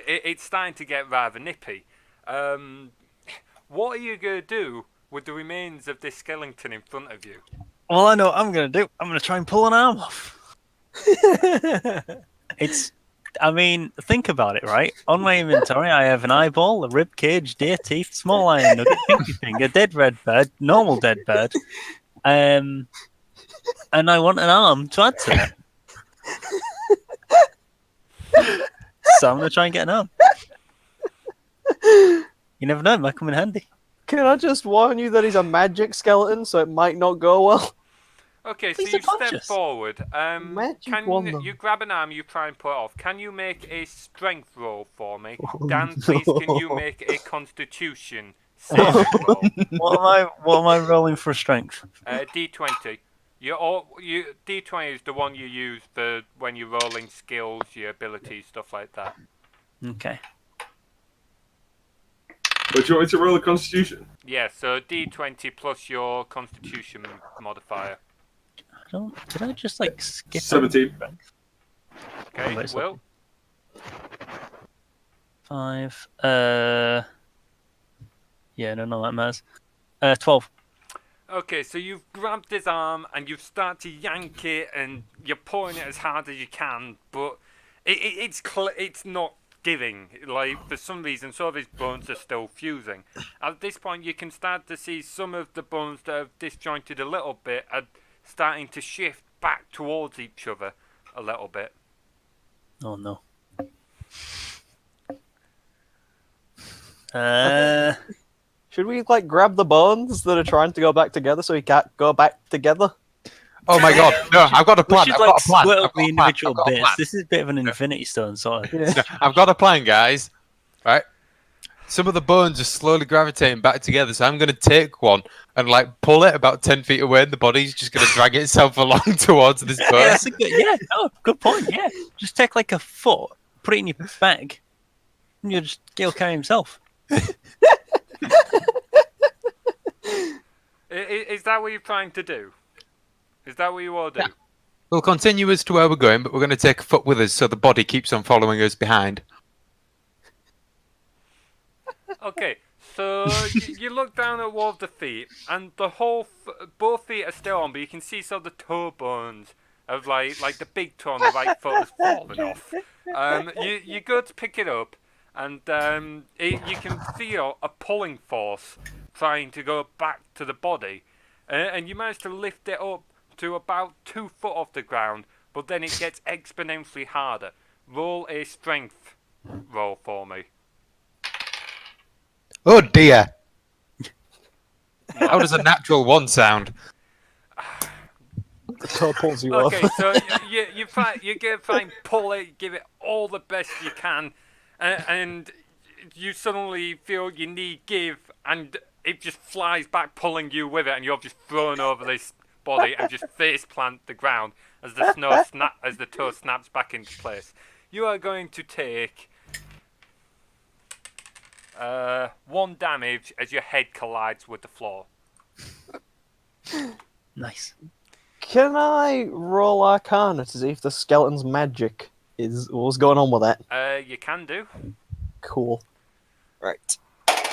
it's starting to get rather nippy. What are you going to do with the remains of this skeleton in front of you? Well, I know what I'm going to do. I'm going to try and pull an arm off. I mean, think about it, right? On my inventory, I have an eyeball, a rib cage, deer teeth, small iron nugget, pinky finger, dead red bird, normal dead bird, and I want an arm to add to that. So I'm going to try and get an arm. You never know, it might come in handy. Can I just warn you that he's a magic skeleton, so it might not go well? Okay, so He's you step unconscious. forward. Magic Can wand them. you grab an arm? You try and pull it off. Can you make a strength roll for me, Dan? Please, can you make a Constitution saving roll? What am I rolling for strength? D20. You D20 is the one you use for when you're rolling skills, your abilities, stuff like that. Okay. But you want me to roll a Constitution? Yeah, so D20 plus your Constitution modifier. Did I just like skip? 17. Okay, wait, Will. 5. Yeah, no, that matters. 12. Okay, so you've grabbed his arm and you've started to yank it, and you're pulling it as hard as you can, but it's not giving. Like, for some reason, some of his bones are still fusing. At this point, you can start to see some of the bones that have disjointed a little bit are starting to shift back towards each other a little bit. Oh no. Should we like grab the bones that are trying to go back together so he can't go back together? Oh my god! No, I've got a We plan. should I've like got a plan. split I've up got the a plan. individual I've got a bits. plan. This is a bit of an Infinity Stone sort of. Yeah. No, I've got a plan, guys. Right? Some of the bones are slowly gravitating back together, so I'm going to take one and like pull it about 10 feet away, and the body's just going to drag itself along towards this bone. Yeah, that's a good. Yeah, no, good point. Yeah, just take like a foot, put it in your bag, and he'll carry himself. Is that what you're trying to do? Is that what you want to do? Yeah. We'll continue as to where we're going, but we're going to take a foot with us so the body keeps on following us behind. Okay, so you look down at one of the feet, and the whole both feet are still on, but you can see some of the toe bones of like the big toe on the right foot has fallen off. You go to pick it up, and you can feel a pulling force trying to go back to the body, and you manage to lift it up to about 2 foot off the ground, but then it gets exponentially harder. Roll a strength roll for me. Oh dear! How does a natural 1 sound? The toe pulls you off. Okay, so you try and pull it, give it all the best you can, and you suddenly feel you need give, and it just flies back, pulling you with it, and you're just thrown over this body and just face plant the ground as the toe snaps back into place. You are going to take 1 damage as your head collides with the floor. Nice. Can I roll Arcana to see if the skeleton's magic is what's going on with that? You can do. Cool. Right.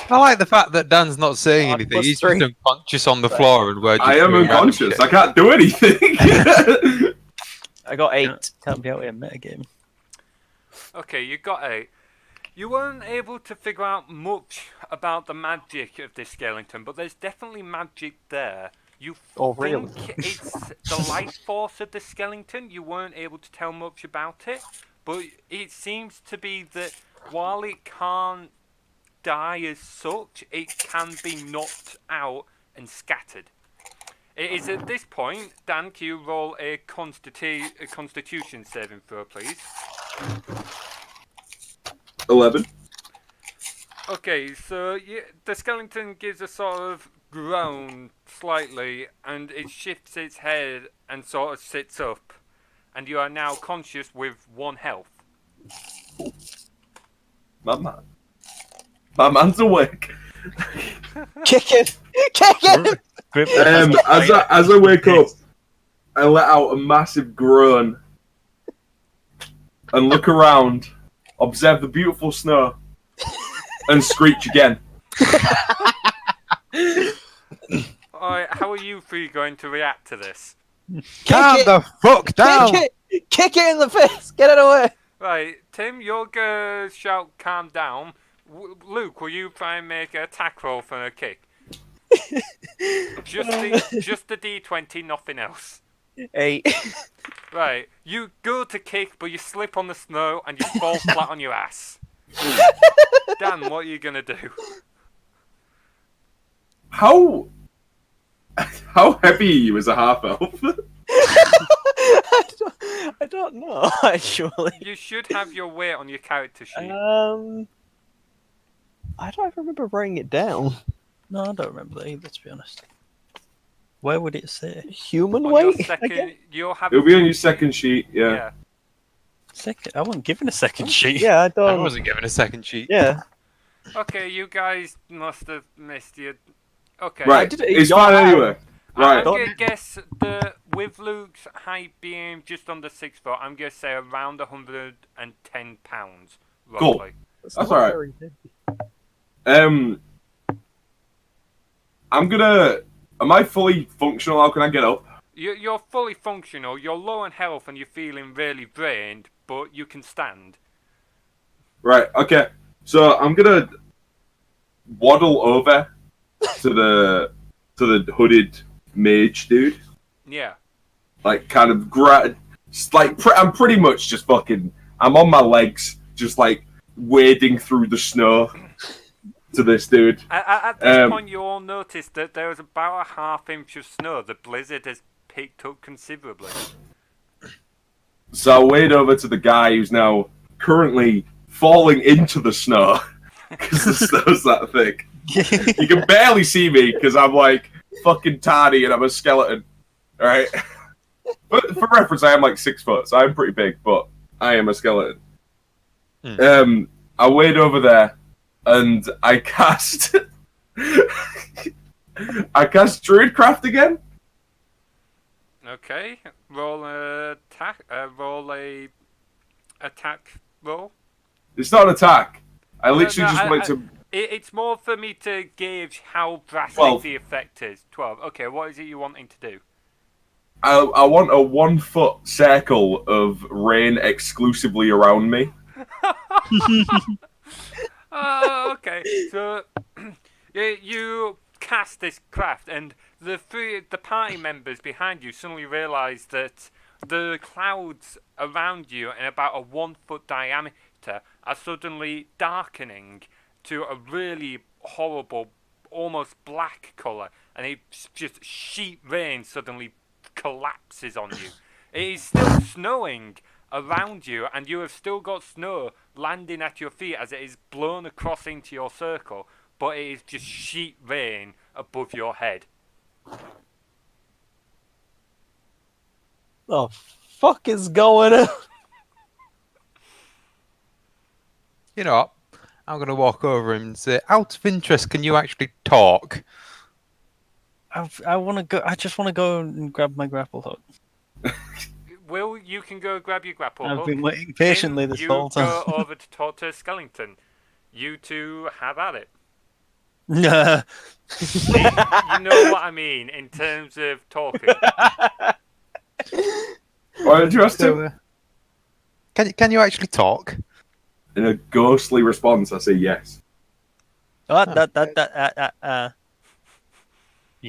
I like the fact that Dan's not saying anything. plus He's 3. just unconscious on the floor, and we're just I am doing random unconscious. shit. I can't do anything. I got 8. Can't be out with a metagame. Okay, you got 8. You weren't able to figure out much about the magic of this skeleton, but there's definitely magic there. You Oh, really? think it's the life force of the skeleton. You weren't able to tell much about it, but it seems to be that while it can't die as such, it can be knocked out and scattered. It is at this point, Dan, can you roll a constitution saving throw, please? 11. Okay, so the skeleton gives a sort of groan slightly, and it shifts its head and sort of sits up, and you are now conscious with 1 health. My man. My man's awake. Kick it! Kick it! As I wake up, I let out a massive groan and look around, observe the beautiful snow, and screech again. Alright, how are you three going to react to this? Calm it! the fuck down! Kick it! Kick it in the face! Get it away! Right, Tim, you're going to shout calm down. Luke, will you try and make an attack roll for a kick? Just the D20, nothing else. 8. Right, you go to kick, but you slip on the snow and you fall flat on your ass. Dan, what are you going to do? How heavy are you as a half elf? I don't know, actually. You should have your weight on your character sheet. I don't remember writing it down. No, I don't remember that either, to be honest. Where would it say? Human On your weight. I second, guess? you'll have. It'll be on your second sheet. Yeah. Yeah. Second? I wasn't given a second sheet. Yeah, I I don't. wasn't given a second sheet. Yeah, Okay, you guys must have missed your. Okay. I Right. did it in It's your fine hand. anyway. Right. I'm Don't- gonna guess with Luke's height being just under 6 foot, I'm gonna say around 110 pounds, Cool. roughly. That's not alright. very big. I'm gonna. Am I fully functional? How can I get up? You're fully functional. You're low on health and you're feeling really drained, but you can stand. Right. Okay. So I'm gonna waddle over to the hooded mage dude. Yeah. Like, kind of I'm pretty much just fucking. I'm on my legs, just like wading through the snow to this dude. At this point, you all noticed that there was about a half-inch of snow. The blizzard has picked up considerably. So I wade over to the guy who's now currently falling into the snow because the snow's that thick. You can barely see me because I'm like fucking tiny and I'm a skeleton. All right. But for reference, I am like 6 foot, so I'm pretty big, but I am a skeleton. I wade over there and I cast Druidcraft again. Okay. Roll a attack roll. It's not an attack. I literally No, just wanted to. It's more for me to gauge how drastic 12. the effect is. 12. Okay, what is it you're wanting to do? I want a 1 foot circle of rain exclusively around me. Oh, okay. So you cast this craft, and the party members behind you suddenly realise that the clouds around you in about a 1 foot diameter are suddenly darkening to a really horrible, almost black colour, and it's just sheet rain suddenly collapses on you. It is still snowing around you, and you have still got snow landing at your feet as it is blown across into your circle, but it is just sheet rain above your head. The fuck is going on? You know what? I'm going to walk over and say, out of interest, can you actually talk? I want to go. I just want to go and grab my grapple hook. Will, you can go grab your grapple I've hook. been waiting patiently Finn, this whole time. You go over to talk to Skellington. You two have at it. Nah. You know what I mean in terms of talking. Why did you ask So, to? can you actually talk? In a ghostly response, I say yes. You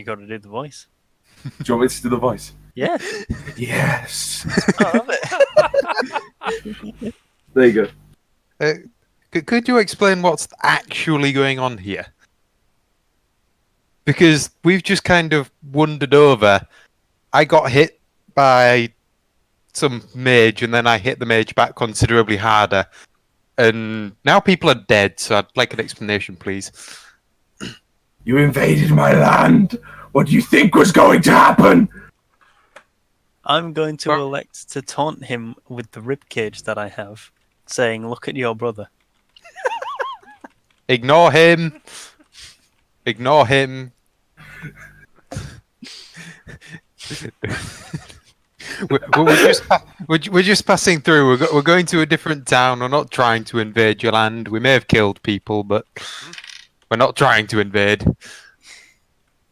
got to do the voice. Do you want me to do the voice? Yeah. Yes. I love it. There you go. Could you explain what's actually going on here? Because we've just kind of wandered over. I got hit by some mage, and then I hit the mage back considerably harder. And now people are dead, so I'd like an explanation, please. You invaded my land. What do you think was going to happen? I'm going to Well- elect to taunt him with the ribcage that I have, saying, "Look at your brother." Ignore him. Ignore him. we're just passing through. We're going to a different town. We're not trying to invade your land. We may have killed people, but we're not trying to invade.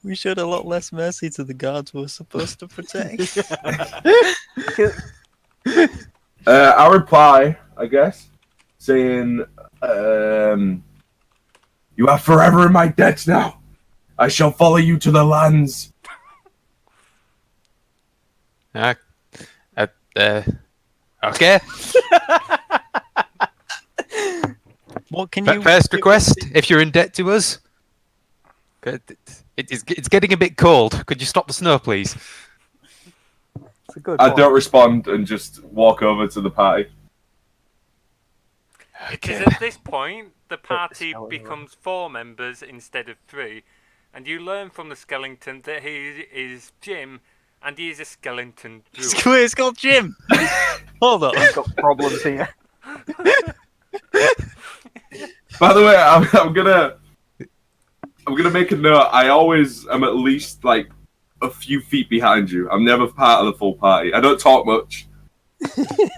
We showed a lot less mercy to the guards we're supposed to protect. I reply, I guess, saying, "You are forever in my debt now. I shall follow you to the lands." Okay. What can you? First request: if you're in debt to us, it's getting a bit cold. Could you stop the snow, please? It's a good I point. don't respond and just walk over to the party. Because at this point, the party skeleton becomes 4 members instead of 3. and you learn from the skeleton that he is Jim, and he is a skeleton druid. It's called Jim. Hold on. I've got problems here. By the way, I'm gonna make a note. I always am at least like a few feet behind you. I'm never part of the full party. I don't talk much.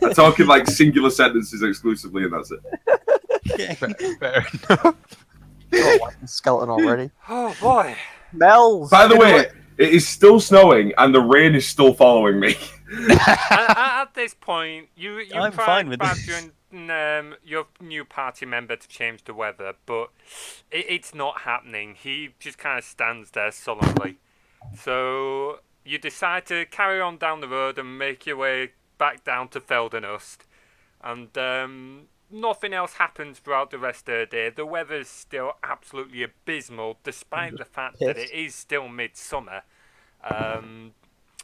I talk in like singular sentences exclusively, and that's it. Okay. Fair enough. Oh, like a skeleton already. Oh boy! Mel's. By the way, it is still snowing, and the rain is still following me. At this point, you I'm try fine with badgering your new party member to change the weather, but it's not happening. He just kind of stands there sullenly. So you decide to carry on down the road and make your way back down to Feldenust. And nothing else happens throughout the rest of the day. The weather is still absolutely abysmal, despite the fact that it is still midsummer.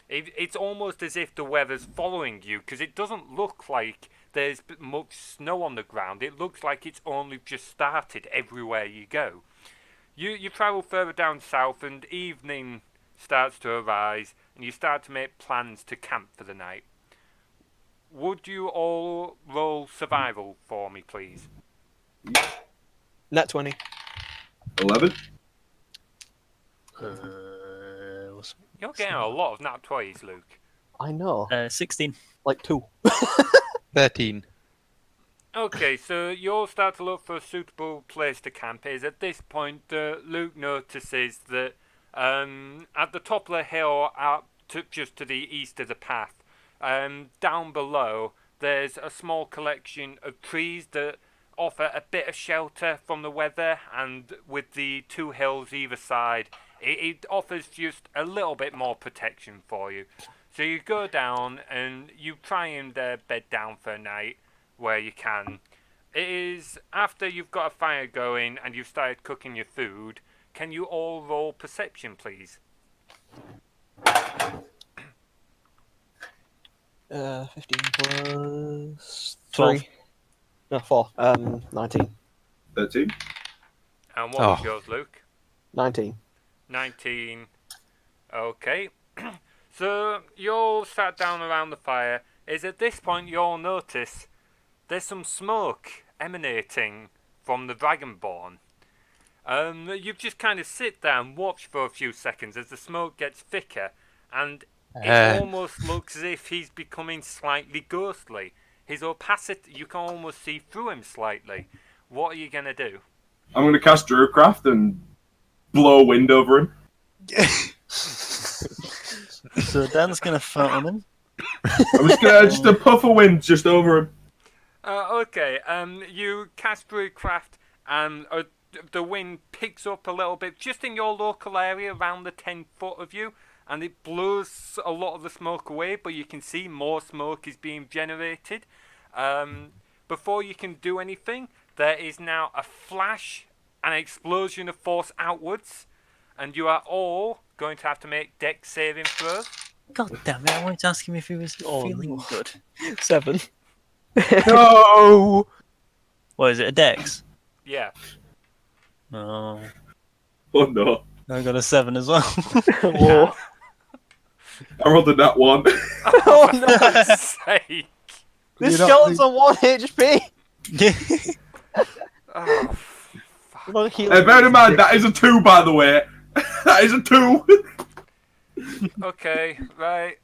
It's almost as if the weather's following you, because it doesn't look like there's much snow on the ground. It looks like it's only just started everywhere you go. You travel further down south, and evening starts to arise, and you start to make plans to camp for the night. Would you all roll survival for me, please? Nat 20. 11. You're getting a lot of nat 20s, Luke. I know. 16. Like 2. 13. Okay, so you all start to look for a suitable place to camp. Is at this point Luke notices that at the top of the hill, just to the east of the path, down below, there's a small collection of trees that offer a bit of shelter from the weather, and with the 2 hills either side, it offers just a little bit more protection for you. So you go down and you try and bed down for a night where you can. It is after you've got a fire going and you've started cooking your food. Can you all roll perception, please? 15 plus 12. 3. No, 4. 19. 13. And what was Oh. yours, Luke? 19. 19. Okay. So you all sat down around the fire. Is at this point you all notice there's some smoke emanating from the Dragonborn. You just kind of sit there and watch for a few seconds as the smoke gets thicker, and it almost looks as if he's becoming slightly ghostly. His opacity, you can almost see through him slightly. What are you going to do? I'm going to cast Druidcraft and blow wind over him. So Dan's going to fart on him. I'm just going to just a puff of wind just over him. Okay, you cast Brewcraft, and the wind picks up a little bit just in your local area around the 10 foot of you, and it blows a lot of the smoke away, but you can see more smoke is being generated. Before you can do anything, there is now a flash, an explosion of force outwards, and you are all going to have to make dex saving throws. God damn it, I wanted to ask him if he was feeling no. good. 7. No! What is it, a dex? Yeah. Oh, Oh no. I got a 7 as well. Whoa. I rolled a nat 1. Oh no! For God's sake. This You're not skeleton's on 1 HP! Oh, Not healing. Hey, bear in mind, that is a 2, by the way. That is a 2. okay, right.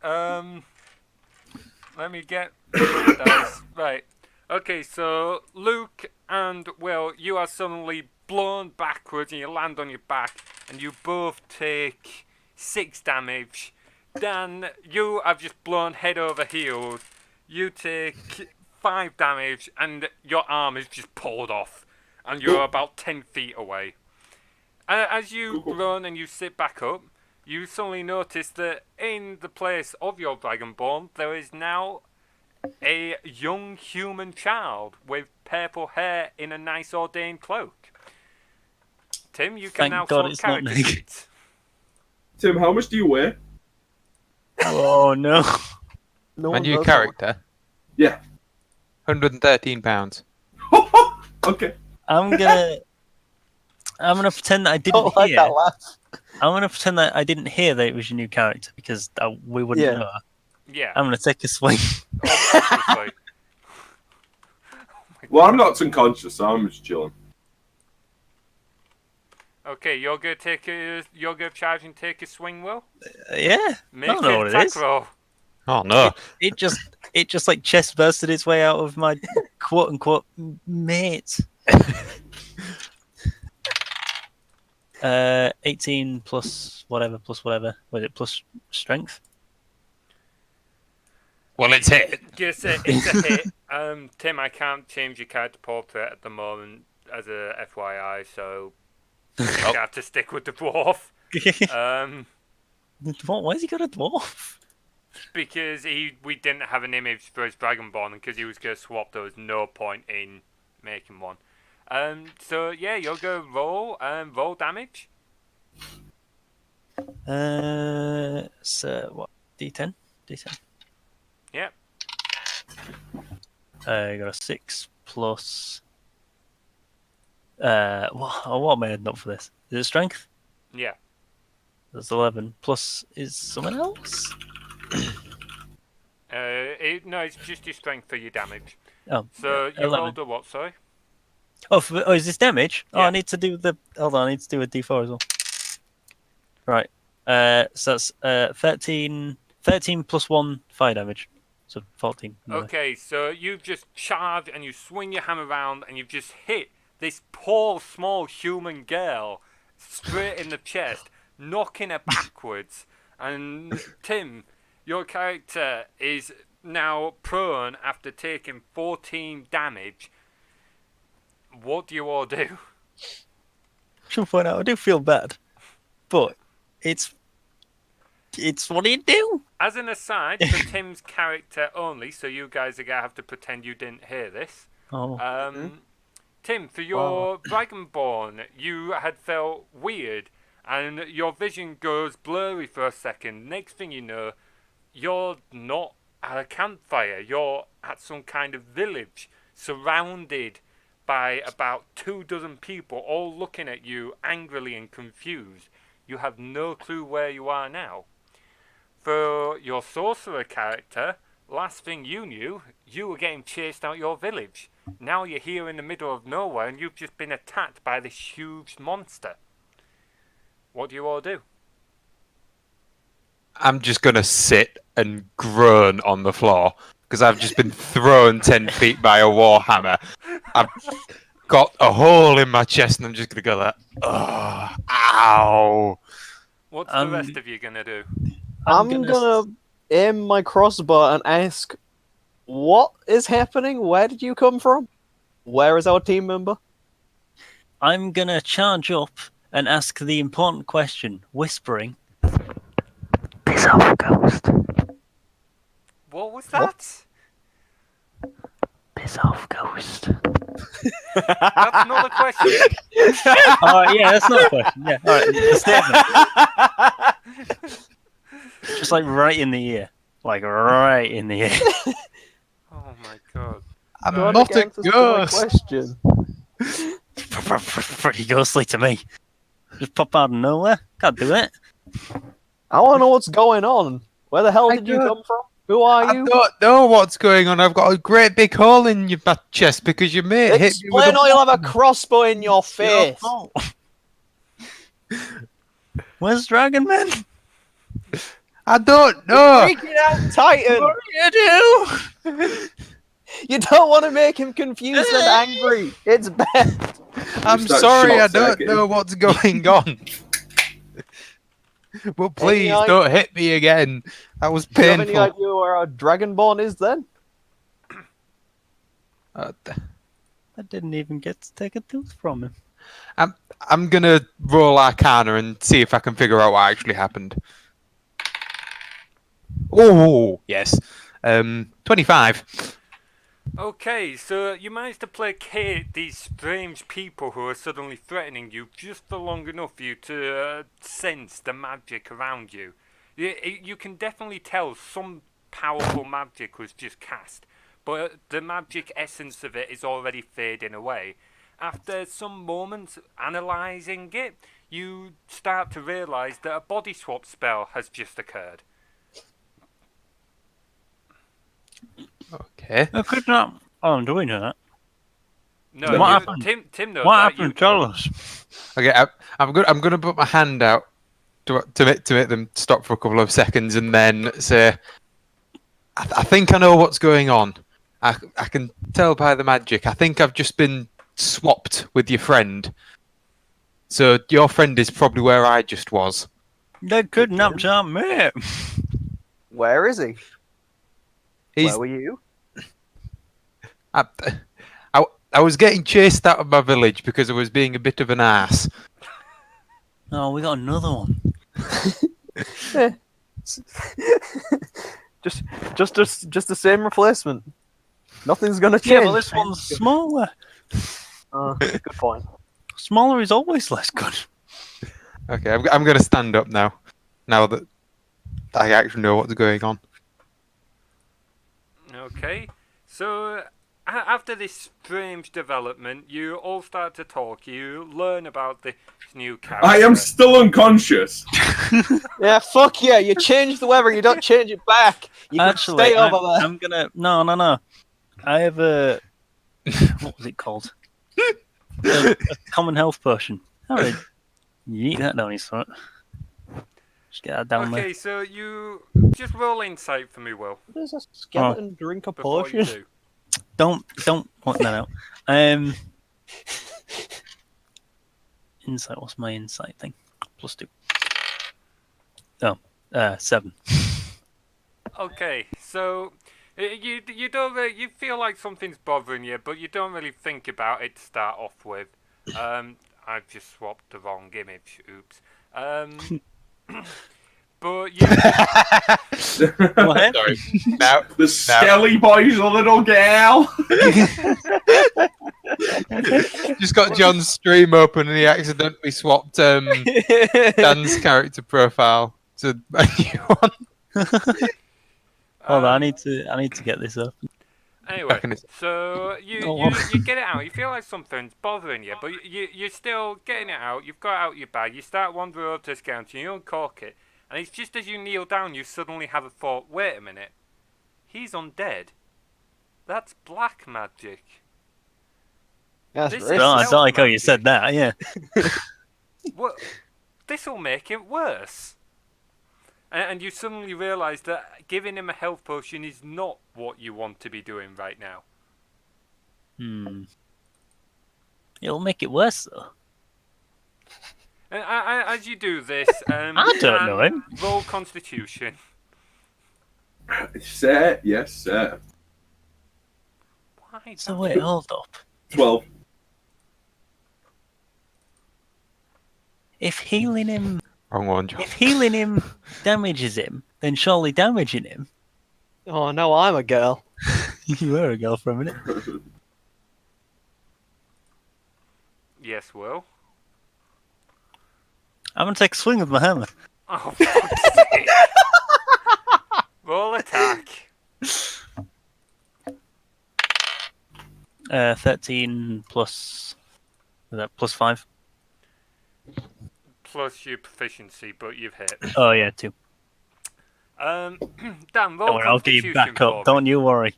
Let me get dice. Right. Okay, so Luke and Will, you are suddenly blown backwards and you land on your back, and you both take 6 damage. Dan, you have just blown head over heels. You take 5 damage, and your arm is just pulled off, and you're about 10 feet away. As you run and you sit back up, you suddenly notice that in the place of your Dragonborn, there is now a young human child with purple hair in a nice ordained cloak. Tim, you can Thank now God sort it's character not Nick. sheets. Tim, how much do you weigh? Oh no. No My one new knows character, Yeah. £113. Okay. I'm gonna I'm gonna pretend that I didn't Don't like hear. that laugh. I'm gonna pretend that I didn't hear that it was your new character because we wouldn't Yeah. know. Yeah, I'm gonna take a swing. obviously. Well, I'm not unconscious, so I'm just chilling. Okay, you're gonna charge and take a swing, Will? Yeah. Make I don't know an what it attack is. roll. Oh no. It just like chest bursted its way out of my quote unquote mate. 18 plus whatever. Was it plus strength? Well, it's hit. It's a hit. Tim, I can't change your character portrait at the moment as a FYI, so you have to stick with the dwarf. Why has he got a dwarf? Because we didn't have an image for his Dragonborn, and because he was going to swap, there was no point in making one. So yeah, you'll go roll damage. So what? D10. Yep. I got a 6 plus. What am I adding up for this? Is it strength? Yeah. That's 11 plus. Is someone else? No, it's just your strength for your damage. Oh, So you 11. rolled a what? Sorry. Oh, is this damage? Oh, Yeah. I need to do the. Hold on, I need to do a D4 as well. Right. So that's 13 plus 1 fire damage. So 14. Okay, so you've just charged and you swing your hammer around and you've just hit this poor small human girl straight in the chest, knocking her backwards. And Tim, your character is now prone after taking 14 damage. What do you all do? Should point out, I do feel bad, but it's what do you do? As an aside, for Tim's character only, so you guys are going to have to pretend you didn't hear this. Oh, Tim, for your Dragonborn, you had felt weird, and your vision goes blurry for a second. Next thing you know, you're not at a campfire. You're at some kind of village, surrounded by about 24 people, all looking at you angrily and confused. You have no clue where you are now. For your sorcerer character, last thing you knew, you were getting chased out your village. Now you're here in the middle of nowhere and you've just been attacked by this huge monster. What do you all do? I'm just gonna sit and groan on the floor because I've just been thrown 10 feet by a warhammer. I've got a hole in my chest and I'm just gonna go like, oh, ow. What's the rest of you gonna do? I'm gonna aim my crossbow and ask, what is happening? Where did you come from? Where is our team member? I'm gonna charge up and ask the important question, whispering. This elf ghost. What was that? This elf ghost. That's not a question. Oh yeah, that's not a question. Yeah, all right. The statement. Just like right in the ear, like right in the ear. Oh my god. I'm What not a answers to my ghost. question? Pretty ghostly to me. Just pop out of nowhere. Can't do it. I want to know what's going on. Where the hell I did you don't- come from? Who are I you? don't know what's going on. I've got a great big hole in your chest because your mate hit me with Explain or you'll have a crossbow in your face. Where's Dragon Man? I don't know. Freaking out, Titan! What do you do? You don't want to make him confused and angry. It's bad. I'm start sorry, I short don't circuiting. know what's going on. But please idea? don't hit me again. That was Do you have any painful. idea where our Dragonborn is then? I didn't even get to take a tooth from him. I'm gonna roll Arcana and see if I can figure out what actually happened. Oh yes, 25. Okay, so you managed to placate these strange people who are suddenly threatening you just for long enough for you to sense the magic around you. You can definitely tell some powerful magic was just cast, but the magic essence of it is already fading away. after some moments analysing it, you start to realise that a body swap spell has just occurred. Okay. I could not. Oh, do we know that? No, What you, happened? Tim knows What that. happened? You Tell don't. us. Okay, I'm gonna put my hand out to make them stop for a couple of seconds, and then say, I think I know what's going on. I can tell by the magic. I think I've just been swapped with your friend. So your friend is probably where I just was. They kidnapped our mate. Where is he? He's Where were you? I, I was getting chased out of my village because I was being a bit of an ass. Oh, we got another one. Just the same replacement. Nothing's gonna change. Yeah, but this one's smaller. Good point. Smaller is always less good. Okay, I'm going to stand up now. Now that I actually know what's going on. Okay, so after this strange development, you all start to talk. You learn about this new character. I am still unconscious. Yeah, fuck yeah! You change the weather, you don't change it back. You can Actually, stay over there. I'm gonna. No. I have a. What was it called? a common health potion. Alright. You eat that down his throat. Just get that down there. Okay, so you just roll insight for me, Will, What does a skeleton drink a before you potion? do. Don't point that out. Insight. What's my insight thing? +2. Oh, 7. Okay, so you don't really, you feel like something's bothering you, but you don't really think about it to start off with. I've just swapped the wrong image. Oops. But you Go ahead. Sorry. Now, The Skelly boy's a little gal. just got John's stream open and he accidentally swapped Dan's character profile to a new one. Hold on, I need to get this up. Anyway, Reckon it's- so you get it out. You feel like something's bothering you, but you're still getting it out. You've got it out your bag. You start wandering over to the skeleton. You uncork it, and it's just as you kneel down, you suddenly have a thought. Wait a minute, he's undead. That's black magic. That's This racist. is- I don't like how you said that. Yeah. What? This will make it worse. And you suddenly realise that giving him a health potion is not what you want to be doing right now. It'll make it worse though. And as you do this, I don't know him. Roll Constitution. Sir, yes, sir. Why? So wait, hold up. 12. If healing him Wrong one, John. If healing him damages him, then surely damaging him. Oh no, I'm a girl. You were a girl for a minute. Yes, Will. I'm gonna take a swing with my hammer. Oh, fuck's sake. Roll attack. 13 plus. Was that +5? Plus your proficiency, but you've hit. Oh yeah, 2. Dan, Don't roll worry, I'll get you Constitution back for up. me. Don't you worry.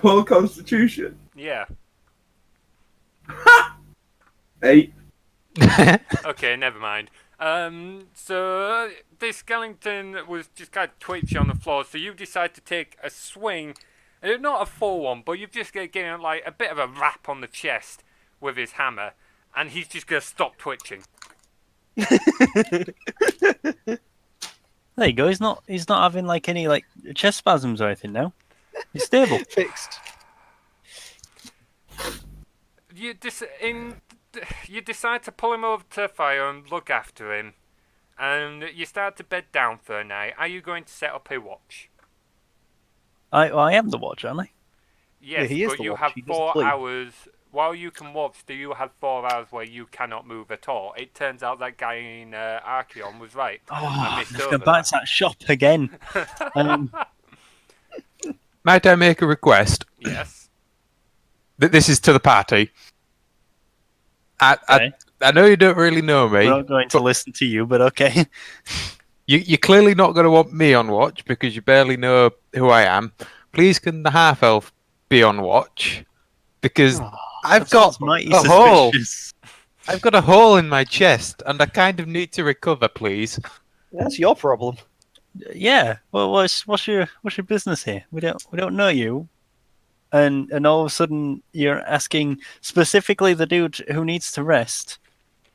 Roll Constitution. Yeah. 8. Okay, never mind. So this skeleton was just kind of twitchy on the floor, so you decide to take a swing. Not a full one, but you've just getting like a bit of a rap on the chest with his hammer, and he's just gonna stop twitching. There you go. He's not having like any like chest spasms or anything now. He's stable. Fixed. You decide to pull him over to the fire and look after him, and you start to bed down for a night. Are you going to set up a watch? I am the watch, aren't I? Yes, he is but the you watch, have he doesn't 4 sleep. hours. While you can watch, do you have 4 hours where you cannot move at all? It turns out that guy in Archeon was right. I missed Let's over go back to that shop again. Might I make a request? Yes. This is to the party. Okay. I know you don't really know me. We're not going to listen to you, but okay. You're clearly not going to want me on watch because you barely know who I am. Please, can the half elf be on watch? Because Oh, I've That got sounds mighty a hole. suspicious. I've got a hole in my chest, and I kind of need to recover, please. that's your problem. Yeah. Well, what's your business here? We don't know you, and all of a sudden you're asking specifically the dude who needs to rest,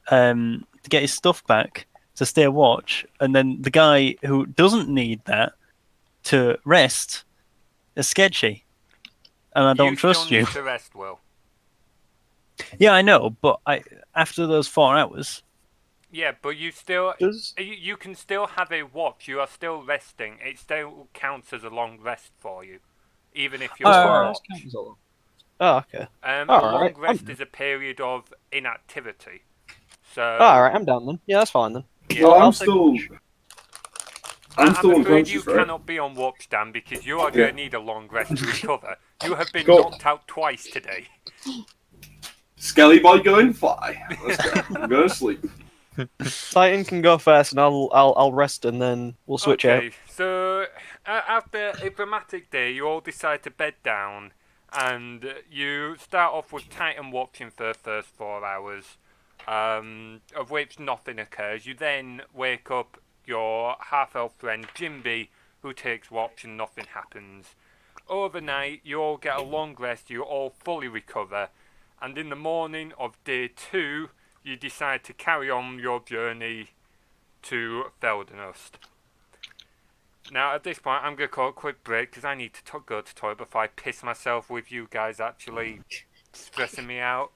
to get his stuff back to stay watch, and then the guy who doesn't need that to rest is sketchy, and I don't trust still you. need to rest, Will. Yeah, I know, but after those 4 hours, Yeah, but you still Does you can still have a watch. You are still resting. It still counts as a long rest for you, even if you're Oh, on far watch. as count as a long? Oh, okay. A Alright, long I'm rest down. is a period of inactivity. So All right, I'm down then. Yeah, that's fine then. yeah, No, I'll I'm take still. watch. I'm still I'm afraid you unconscious, right? cannot be on watch, Dan, because you are Yeah. going to need a long rest to recover. You have been Cool. knocked out twice today. Skelly boy going fly. Let's go. I'm going to sleep. Titan can go first, and I'll rest, and then we'll switch out. Okay, so after a dramatic day, you all decide to bed down, and you start off with Titan watching for the first 4 hours, of which nothing occurs. You then wake up your half-elf friend Jimby, who takes watch, and nothing happens. Overnight, you all get a long rest, you all fully recover, and in the morning of day 2, you decide to carry on your journey to Feldenust. Now, at this point, I'm going to call a quick break because I need to go to the toilet before I piss myself with you guys actually stressing me out.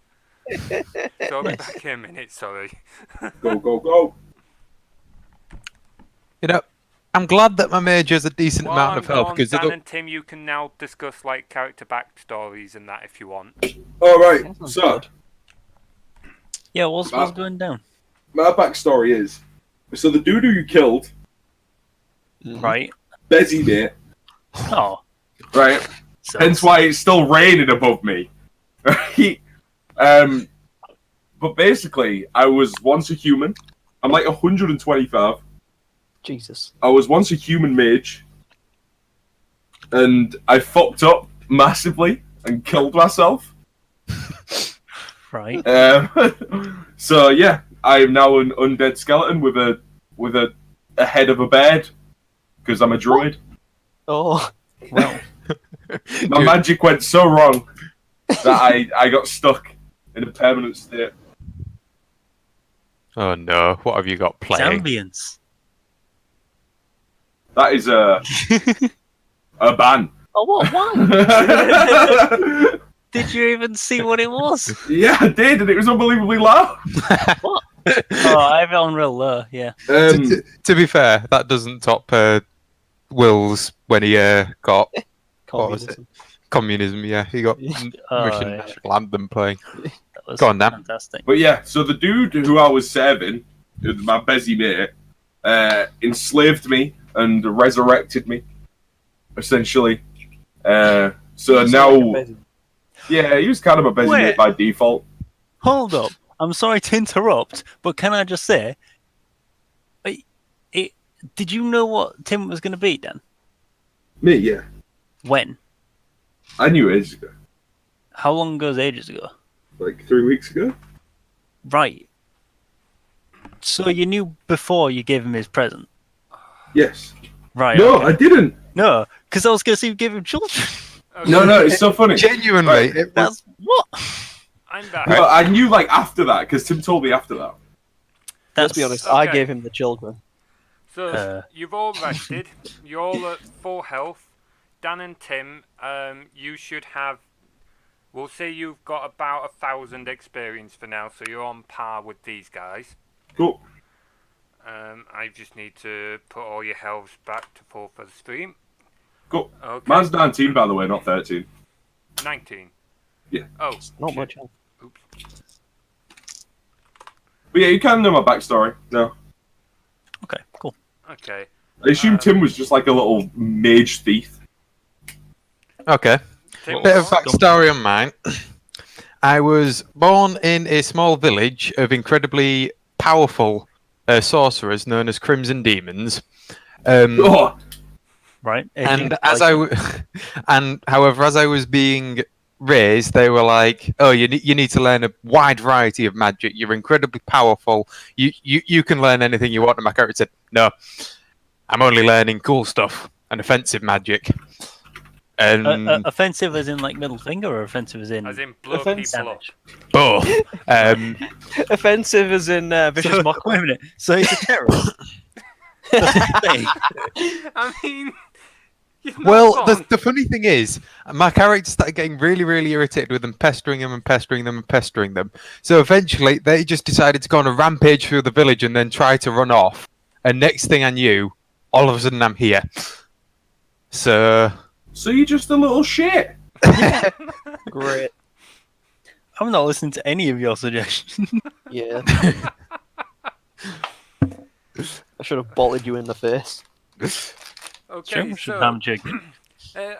So I'll be back in a minute, sorry. Go, go, go. You know, I'm glad that my mage has a decent While amount I'm of health gone, because Dan and Tim, you can now discuss like character backstories and that if you want. All right. That sounds So good. yeah, what's going down? my backstory is: so the dude who you killed, Right. Bezzy mate, Oh. right? So, Hence why it's still raining above me. Right? But basically, I was once a human. I'm like 125. Jesus. I was once a human mage, and I fucked up massively and killed myself. right. So yeah, I am now an undead skeleton with a head of a bed because I'm a druid. Oh, Well, My magic went so wrong that I got stuck in a permanent state. Oh no, what have you got it's playing? ambience. That is a ban. oh, what? Why? Did you even see what it was? Yeah, I did, and it was unbelievably loud. Oh, I have it on real low. Yeah. To be fair, that doesn't top Will's when he got what was it? Communism. Yeah, he got Russian yeah. national anthem playing. That was Go on, Dan. fantastic. But yeah, so the dude who I was serving, my Bezzy mate, enslaved me and resurrected me, essentially. So now, yeah, he was kind of a Bezzy Wait. mate by default. Hold up. I'm sorry to interrupt, but can I just say, did you know what Tim was going to be, Dan? Me, yeah. When? I knew ages ago. How long ago? Ages ago. Like 3 weeks ago? Right. So you knew before you gave him his present? Yes. Right. No, okay. I didn't. No, because I was going to say you gave him children. Okay, No, it's so funny. Genuinely, Right. it was, That's what? I'm back. No, I knew like after that because Tim told me after that. Let's be honest. I Okay. gave him the children. So you've all rested. You're all at full health. Dan and Tim, you should have. We'll say you've got about 1,000 experience for now, so you're on par with these guys. Cool. I just need to put all your healths back to full for the stream. Cool. Okay. Mine's 19, by the way, not 13. 19. Yeah. Oh. Not shit. much. Help. Oops. But yeah, you can know my backstory. No. Okay, cool. Okay. I assume Tim was just like a little mage thief. okay. Tim, Bit of what? backstory on mine. I was born in a small village of incredibly powerful sorcerers known as Crimson Demons. Oh, Right. And Like and however, as I was being raised, they were like, "Oh, you need to learn a wide variety of magic. You're incredibly powerful. You can learn anything you want." And my character said, "No, I'm only learning cool stuff and offensive magic." And offensive as in like middle finger, or offensive as in As in blow Offensive. people up. both. Offensive as in vicious So, mockery. wait a minute. So he's a terrorist. That's what you're saying. I mean, you're not Well, wrong. the funny thing is, my character started getting really, really irritated with them, pestering them and pestering them and pestering them. So eventually, they just decided to go on a rampage through the village and then try to run off. And next thing I knew, all of a sudden I'm here. So you're just a little shit. Great. I'm not listening to any of your suggestions. Yeah. I should have bolted you in the face. Okay, Sure, so damn jig.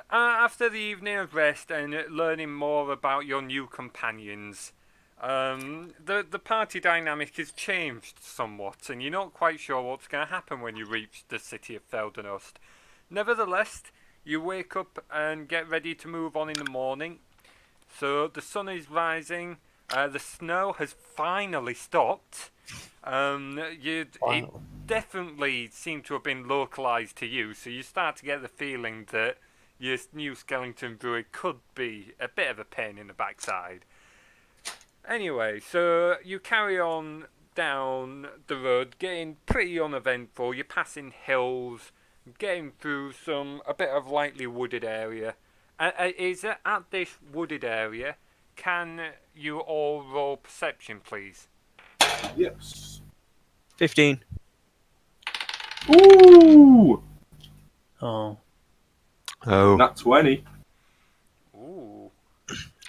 after the evening of rest and learning more about your new companions, the party dynamic has changed somewhat, and you're not quite sure what's going to happen when you reach the city of Feldenost. Nevertheless, you wake up and get ready to move on in the morning. So the sun is rising. The snow has finally stopped. It Wow. definitely seemed to have been localized to you, so you start to get the feeling that your new skeleton druid could be a bit of a pain in the backside. Anyway, so you carry on down the road, getting pretty uneventful. You're passing hills, getting through a bit of lightly wooded area. Is it at this wooded area? Can you all roll perception, please? Yes. 15. Ooh! Oh. oh, Not 20. Ooh.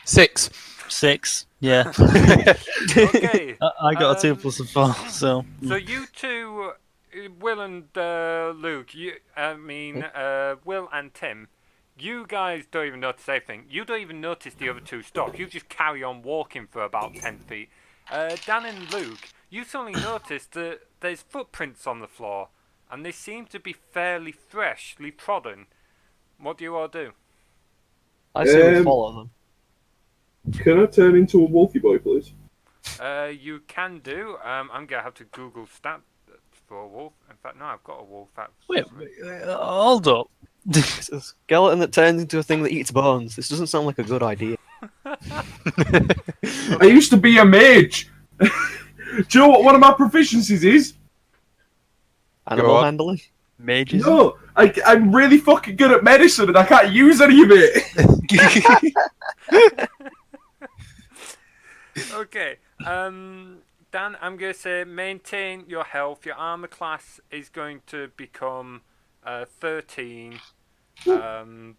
6. 6. Yeah. Okay. I got a 2 Um, plus a 4, so. So you two, Will and Luke, Will and Tim, you guys don't even notice anything. You don't even notice the other two stop. You just carry on walking for about 10 feet. Dan and Luke, you suddenly notice that there's footprints on the floor, and they seem to be fairly freshly trodden. What do you all do? I say we Um, follow them. Can I turn into a wolfie boy, please? You can do. I'm going to have to Google stats for a wolf. In fact, no, I've got a wolf. Wait, hold up. It's a skeleton that turns into a thing that eats bones. This doesn't sound like a good idea. I used to be a mage. Do you know what one of my proficiencies is? Animal on. handling. Mages? No, I'm really fucking good at medicine and I can't use any of it. Okay. Dan, I'm going to say maintain your health. Your armor class is going to become 13. And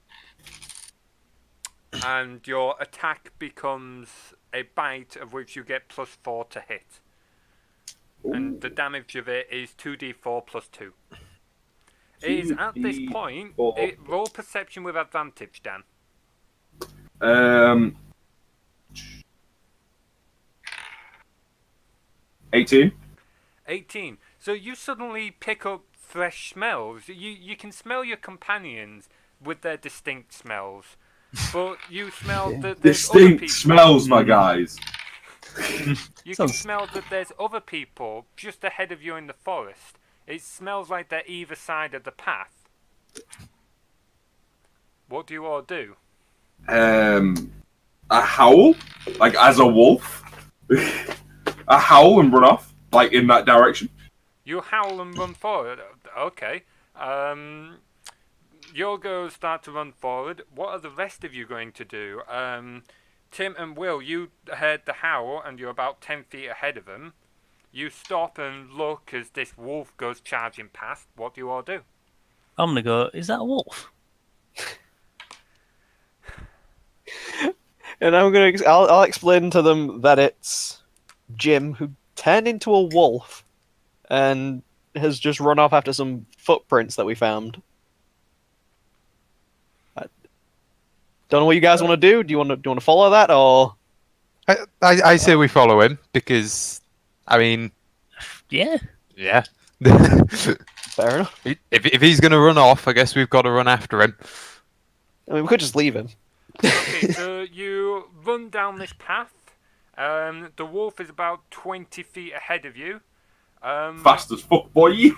your attack becomes a bite, of which you get +4 to hit. And the damage of it is 2d4 plus 2. It is at this point, roll perception with advantage, Dan. 18. 18. So you suddenly pick up fresh smells. You can smell your companions with their distinct smells. But you smell that there's other Distinct people. smells, my guys. You can smell that there's other people just ahead of you in the forest. It smells like they're either side of the path. What do you all do? A howl, like as a wolf. A howl and run off, like in that direction. You howl and run forward. Okay. You'll go start to run forward. What are the rest of you going to do? Tim and Will, you heard the howl and you're about 10 feet ahead of them. You stop and look as this wolf goes charging past. What do you all do? I'm gonna go, is that a wolf? And I'll explain to them that it's Jim who turned into a wolf and has just run off after some footprints that we found. I don't know what you guys want to do. Do you want to follow that, or I say we follow him because, I mean, Yeah. yeah. Fair enough. If he's going to run off, I guess we've got to run after him. I mean, we could just leave him. Okay, so you run down this path. The wolf is about 20 feet ahead of you. Fast as fuck, boy.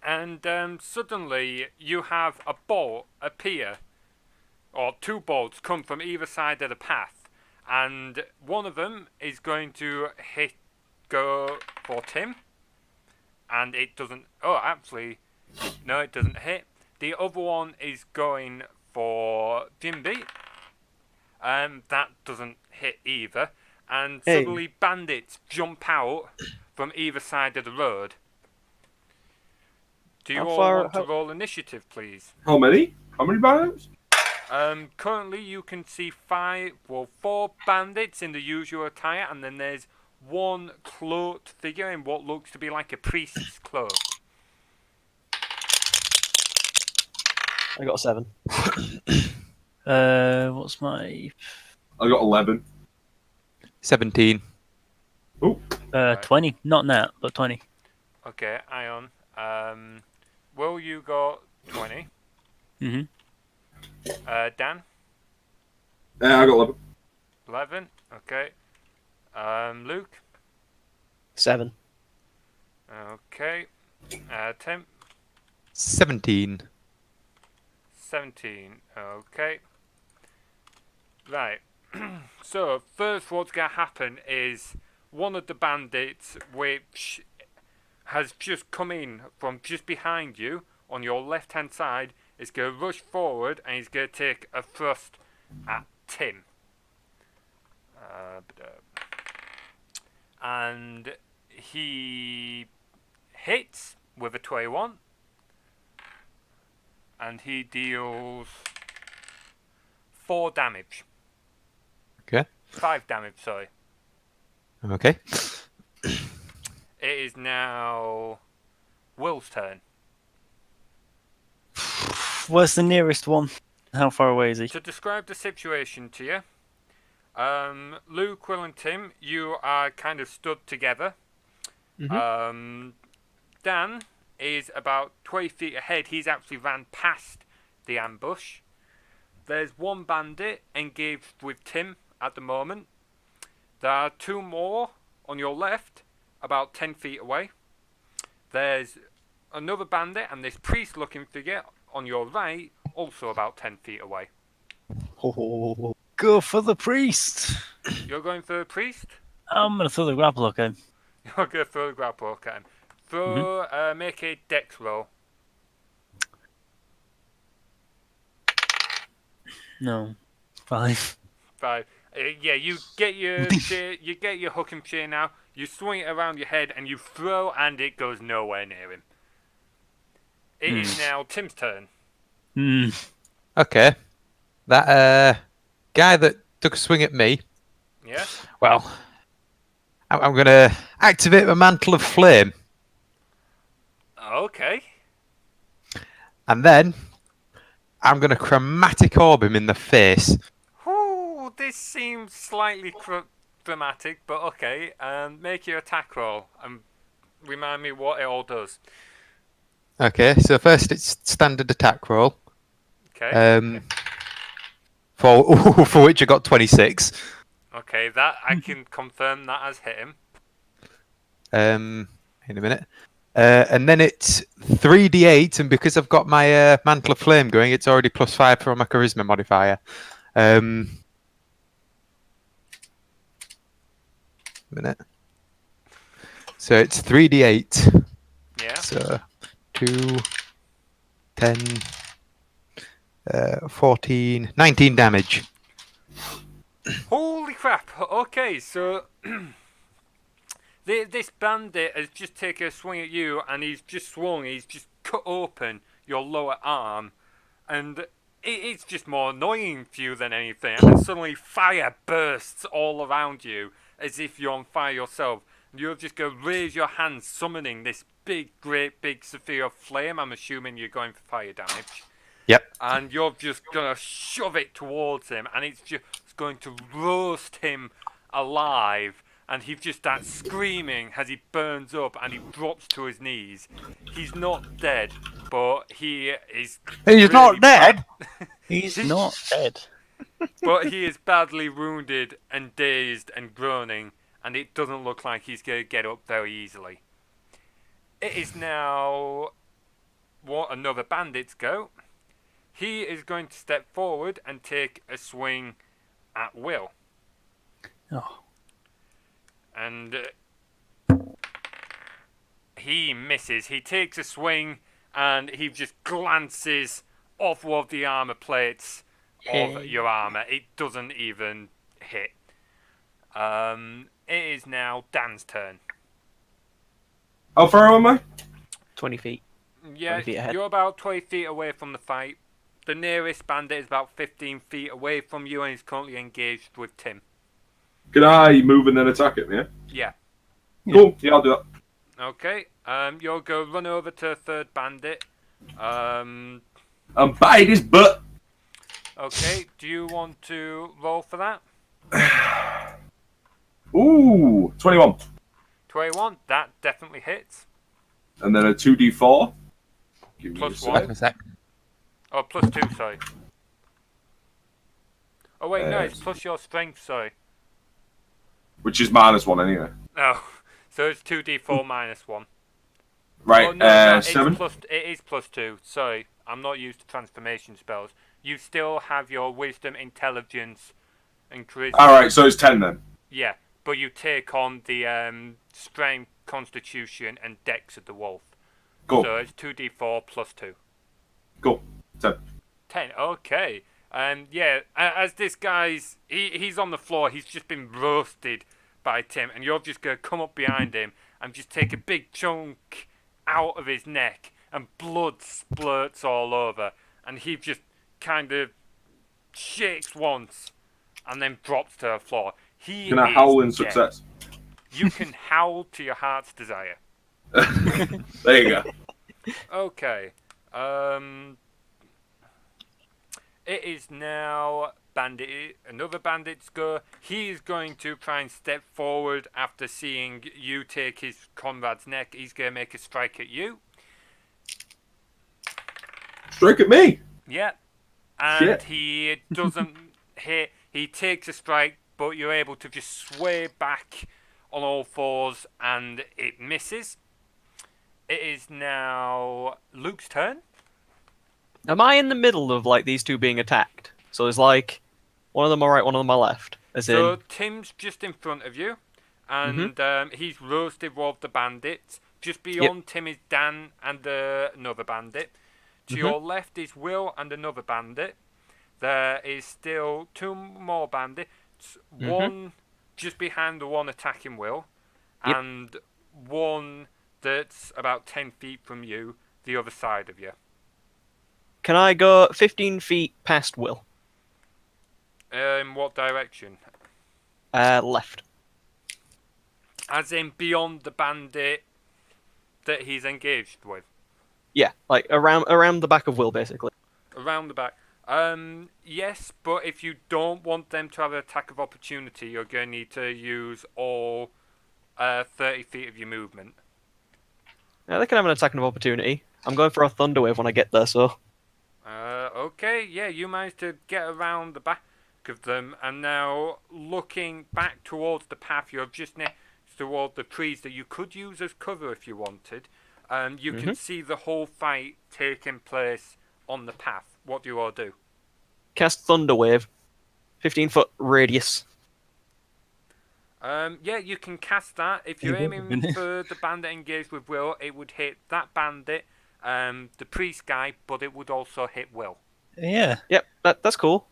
And suddenly you have a bolt appear, or two bolts come from either side of the path, and one of them is going to go for Tim, and it doesn't. Oh, actually, no, it doesn't hit. The other one is going for Jimby, that doesn't hit either. And Hey. suddenly bandits jump out from either side of the road. Do you How all far- want to how- roll initiative, please? How many? How many bandits? Currently you can see four bandits in the usual attire, and then there's one cloaked figure in what looks to be like a priest's cloak. I got a 7. What's my I got 11. 17. Oh, Right. 20? Not Nat, but 20. Okay, Ion. Will, you got 20. Mhm. Dan, yeah, I got 11. 11. Okay. Luke. 7. Okay. Tim, 17. 17. Okay. Right. So, first what's going to happen is one of the bandits, which has just come in from just behind you on your left-hand side, is going to rush forward and he's going to take a thrust at Tim. And he hits with a 21. And he deals 4 damage. Okay. 5 damage, sorry. Okay. It is now Will's turn. Where's the nearest one? How far away is he? To describe the situation to you, Luke, Will, and Tim, you are kind of stood together. Dan is about 20 feet ahead. He's actually ran past the ambush. There's one bandit engaged with Tim at the moment. There are 2 more on your left, about 10 feet away. There's another bandit and this priest-looking figure on your right, also about 10 feet away. Go for the priest. You're going for the priest? I'm gonna throw the grapple hook at him. You're going for the grapple hook at him. Make a dex roll. No. 5. 5. Yeah, you get your spear, you get your hook and spear now. You swing it around your head and you throw, and it goes nowhere near him. It is now Tim's turn. Hmm. Okay. That guy that took a swing at me, Yeah. well, I'm going to activate my mantle of flame, Okay. and then I'm going to chromatic orb him in the face. Whew, this seems slightly dramatic, but okay. Make your attack roll and remind me what it all does. Okay, so first it's standard attack roll. Okay. For which I got 26. Okay, that I can confirm that has hit him. In a minute. And then it's 3d8, and because I've got my mantle of flame going, it's already +5 for my charisma modifier. Minute. So it's 3d8. Yeah. So 2, 10, 14, 19 damage. Holy crap! Okay, so this bandit has just taken a swing at you, and he's just swung. He's just cut open your lower arm, and it's just more annoying for you than anything. And suddenly, fire bursts all around you as if you're on fire yourself. And you're just going to raise your hands, summoning this great big sphere of flame. I'm assuming you're going for fire damage. Yep. And you're just gonna shove it towards him, and it's just going to roast him alive. And he just starts screaming as he burns up, and he drops to his knees. He's not dead, but he is. He's not really dead. He's not dead. But he is badly wounded and dazed and groaning, and it doesn't look like he's going to get up very easily. It is now another bandit's go. He is going to step forward and take a swing at Will. Oh. And he misses. He takes a swing and he just glances off one of the armor plates of your armor. It doesn't even hit. It is now Dan's turn. How far am I? 20 feet. Yeah, 20 feet ahead. you're about 20 feet away from the fight. The nearest bandit is about 15 feet away from you and is currently engaged with Tim. Can I move and then attack him, yeah? Yeah. Cool, yeah, I'll do that. Okay. You'll go run over to the third bandit. I'm bite his butt! Okay. Do you want to roll for that? Ooh, 21. 21. That definitely hits. And then a 2d4. Give me Plus a one. sec. Oh, plus 2, sorry. Oh, wait, no, it's Uh, plus your strength, sorry. Which is -1 anyway. Oh, so it's 2d4 minus 1. Right, Oh, no, it's 7. it is plus 2. Sorry, I'm not used to transformation spells. You still have your wisdom, intelligence, and charisma. Alright, so it's 10 then. Yeah, but you take on the strength, constitution, and dex of the wolf. Cool, So it's 2d4 plus 2. cool. 10. 10, okay. Yeah, as this guy's... He's on the floor, he's just been roasted by Tim, and you're just going to come up behind him and just take a big chunk out of his neck, and blood splurts all over, and he just kind of shakes once, and then drops to the floor. He Can I is howl in dead. success? You can howl to your heart's desire. There you go. Okay. It is now another bandit's go. He is going to try and step forward after seeing you take his comrade's neck. He's going to make a strike at you. Strike at me! Yeah. And Shit. he doesn't hit. He takes a strike, but you're able to just sway back on all fours and it misses. It is now Luke's turn. Am I in the middle of like these two being attacked? So there's like one of them on my right, one of them on my left. As So in, Tim's just in front of you, and he's roasted one of the bandits. Just beyond Tim is Dan and another bandit. To your left is Will and another bandit. There is still 2 more bandits. One just behind the one attacking Will, Yep. and one that's about 10 feet from you, the other side of you. can I go 15 feet past Will? In what direction? Left. As in beyond the bandit that he's engaged with. Yeah, like around the back of Will, basically. Around the back. Yes, but if you don't want them to have an attack of opportunity, you're going to need to use all 30 feet of your movement. Yeah, they can have an attack of opportunity. I'm going for a thunder wave when I get there, so. Okay, yeah, you managed to get around the back of them, and now looking back towards the path, you're just next toward the trees that you could use as cover if you wanted. You can see the whole fight taking place on the path. What do you all do? Cast thunder wave. 15-foot radius. Yeah, you can cast that. If you're aiming for the bandit engaged with Will, it would hit that bandit, the priest guy, but it would also hit Will. Yeah. Yep, that's cool.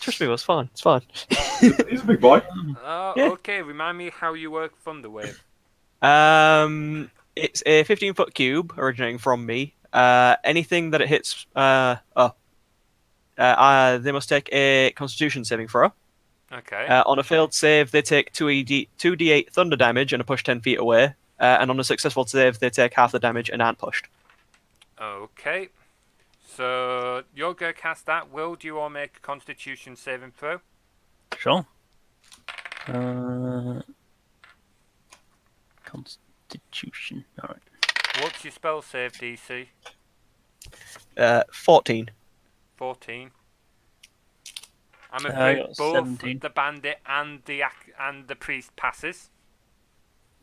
Trust me, it's fine. It's fine. He's a big boy. Yeah. Okay, remind me how you work Thunder Wave. It's a 15-foot cube originating from me. Anything that it hits, they must take a Constitution saving throw. Okay. On a failed save, they take 2d8 thunder damage and are pushed 10 feet away. And on a successful save, they take half the damage and aren't pushed. Okay. So you're you're going to cast that. Will, do you want to make a Constitution saving throw? Sure. Constitution. All right. What's your spell save DC? 14. 14. I'm I afraid got both 17. the bandit and the priest passes.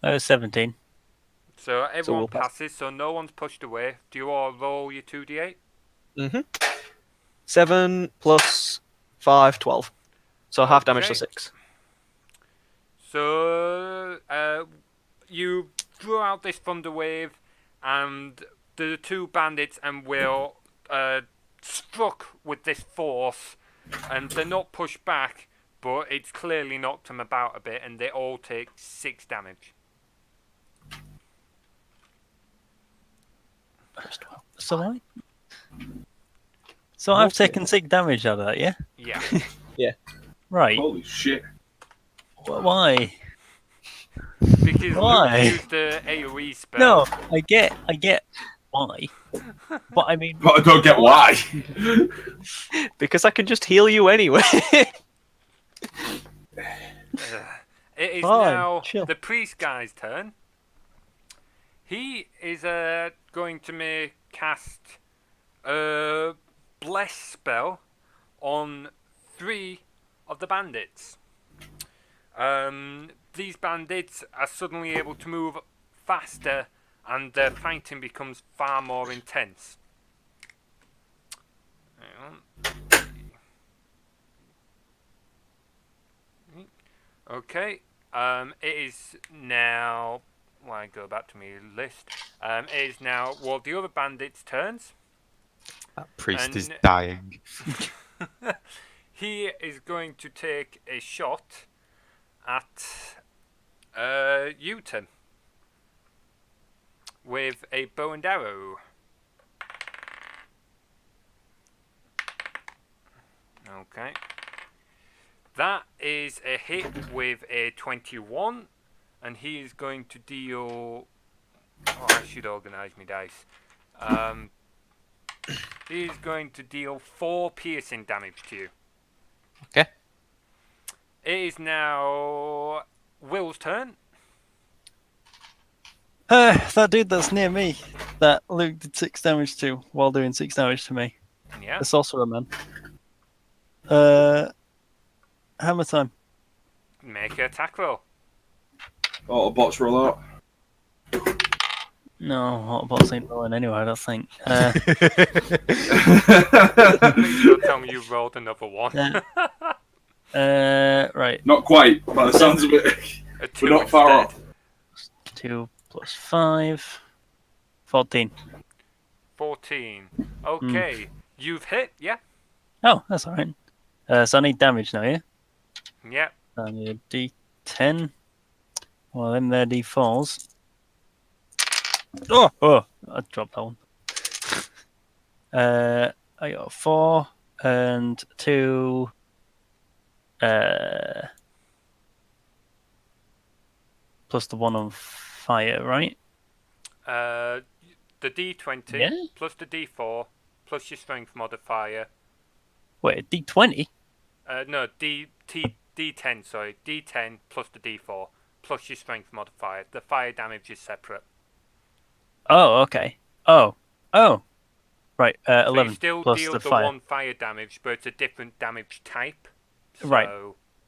I was 17. So everyone we'll pass. passes, so no one's pushed away. Do you all roll your 2d8? 7 plus 5, 12. So half damage to Okay. 6. So you throw out this thunder wave, and the two bandits and Will struck with this force, and they're not pushed back, but it's clearly knocked them about a bit, and they all take 6 damage. So I've taken 6 damage out of that, yeah? Yeah, Right. Holy shit. Why? because Why? Luke used the AoE spell. No, I get why. But I mean, But I don't get why. Because I can just heal you anyway. It is Fine, now chill. the priest guy's turn. He is going to cast a bless spell on 3 of the bandits. These bandits are suddenly able to move faster, and their fighting becomes far more intense. Hang on. Okay. It is now. Well, I go back to my list. It is now the other bandits' turns. That priest is And- dying. He is going to take a shot at you, Tim, with a bow and arrow. Okay. That is a hit with a 21, and he is going to deal. Oh, I should organise my dice. He is going to deal 4 piercing damage to you. Okay. It is now Will's turn. that dude that's near me, that Luke did 6 damage to while doing 6 damage to me. Yeah. The sorcerer man. Hammer time. Make an attack roll. Autobots roll out. No, Autobots ain't rolling anyway, I don't think. Please don't tell me you rolled another one. Right. Not quite, by the sounds of it. A 2 We're not far instead. off. 2 plus 5. 14. 14. Okay. You've hit, yeah? Oh, that's alright. So I need damage now, yeah? Yeah. I need a D10. Well, then they're D4s. Oh! I dropped that one. I got 4 and 2. Plus the one on fire, right? The D20 Yeah? plus the D4 plus your strength modifier. Wait, D20? No, D10, sorry. D10 plus the D4 plus your strength modifier. The fire damage is separate. Oh, okay. Oh. Right, So 11 you still plus deal the the fire. 1 fire damage, but it's a different damage type. So, Right.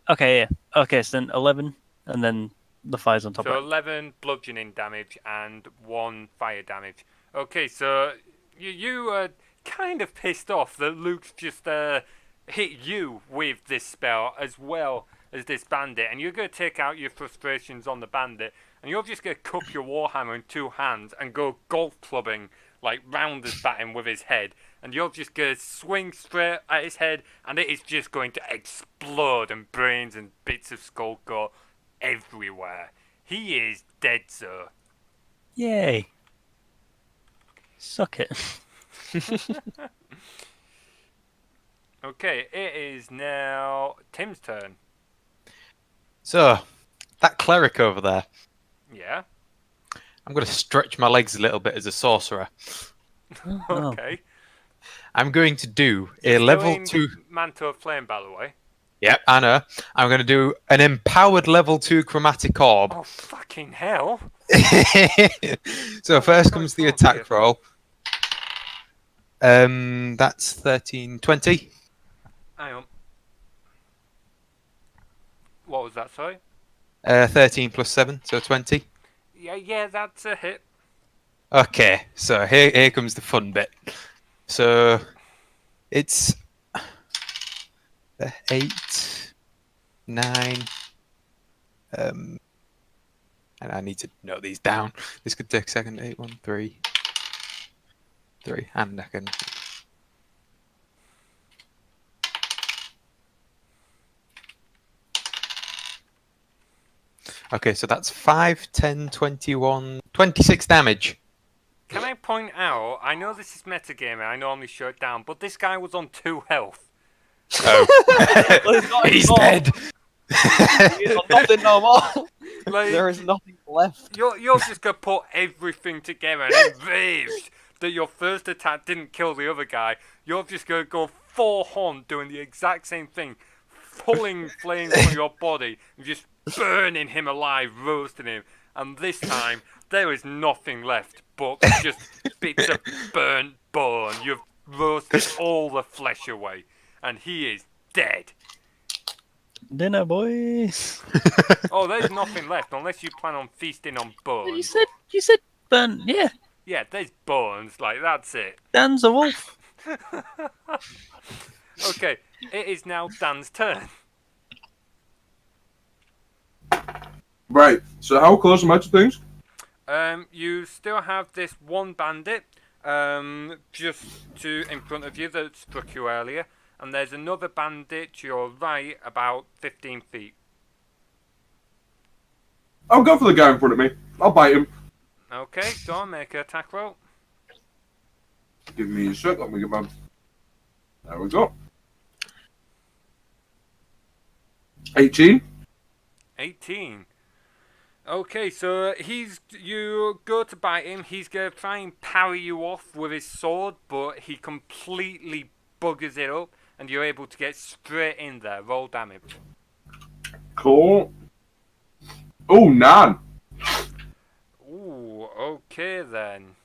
Okay, yeah. Okay, so then 11, and then the fire's on top So of it. 11 bludgeoning damage and 1 fire damage. Okay, so you are kind of pissed off that Luke's just hit you with this spell as well as this bandit, and you're going to take out your frustrations on the bandit, and you're just going to cup your warhammer in 2 hands and go golf clubbing like rounders at him with his head, and you're just going to swing straight at his head, and it is just going to explode, and brains and bits of skull go everywhere. He is dead, sir. Yay. Suck it. Okay, it is now Tim's turn. So, that cleric over there, Yeah. I'm going to stretch my legs a little bit as a sorcerer. Oh. Okay. I'm going to do You're a still level in 2. Mantle of Flame, by the way. Yep, I know. I'm going to do an empowered level 2 chromatic orb. Oh, fucking hell. So Oh, first my comes the God, attack dear. roll. That's 13, 20. Hang on. What was that, sorry? 13 plus 7, so 20. Yeah, that's a hit. Okay, so here comes the fun bit. So it's 8, 9. And I need to note these down. This could take a second. 8, 1, 3, 3, and I can. Okay, so that's 5, 10, 21, 26 damage. Can I point out, I know this is metagaming, I normally shut it down, but this guy was on 2 health. Oh, Well, he's not he's anymore. dead. He's got nothing no more. Like, There is nothing left. You're just gonna put everything together and enraged that your first attack didn't kill the other guy. You're just gonna go full on doing the exact same thing, pulling flames from your body and just burning him alive, roasting him. And this time there is nothing left but just bits of burnt bone. You've roasted all the flesh away, and he is dead. Dinner, boys. Oh, there's nothing left unless you plan on feasting on You bones. said burn. Yeah, Yeah, there's bones. Like, that's it. Dan's a wolf. Okay, it is now Dan's turn. Right. So how close am I to things? You still have this one bandit, just in front of you that struck you earlier, and there's another bandit to your right, about 15 feet. I'll go for the guy in front of me. I'll bite him. Okay, go on, make an attack roll. Give me a sec. Let me get my. There we go. 18. 18. Okay, so you go to bite him, he's going to try and parry you off with his sword, but he completely buggers it up, and you're able to get straight in there. Roll damage. Cool. Oh, 9. Ooh, okay then.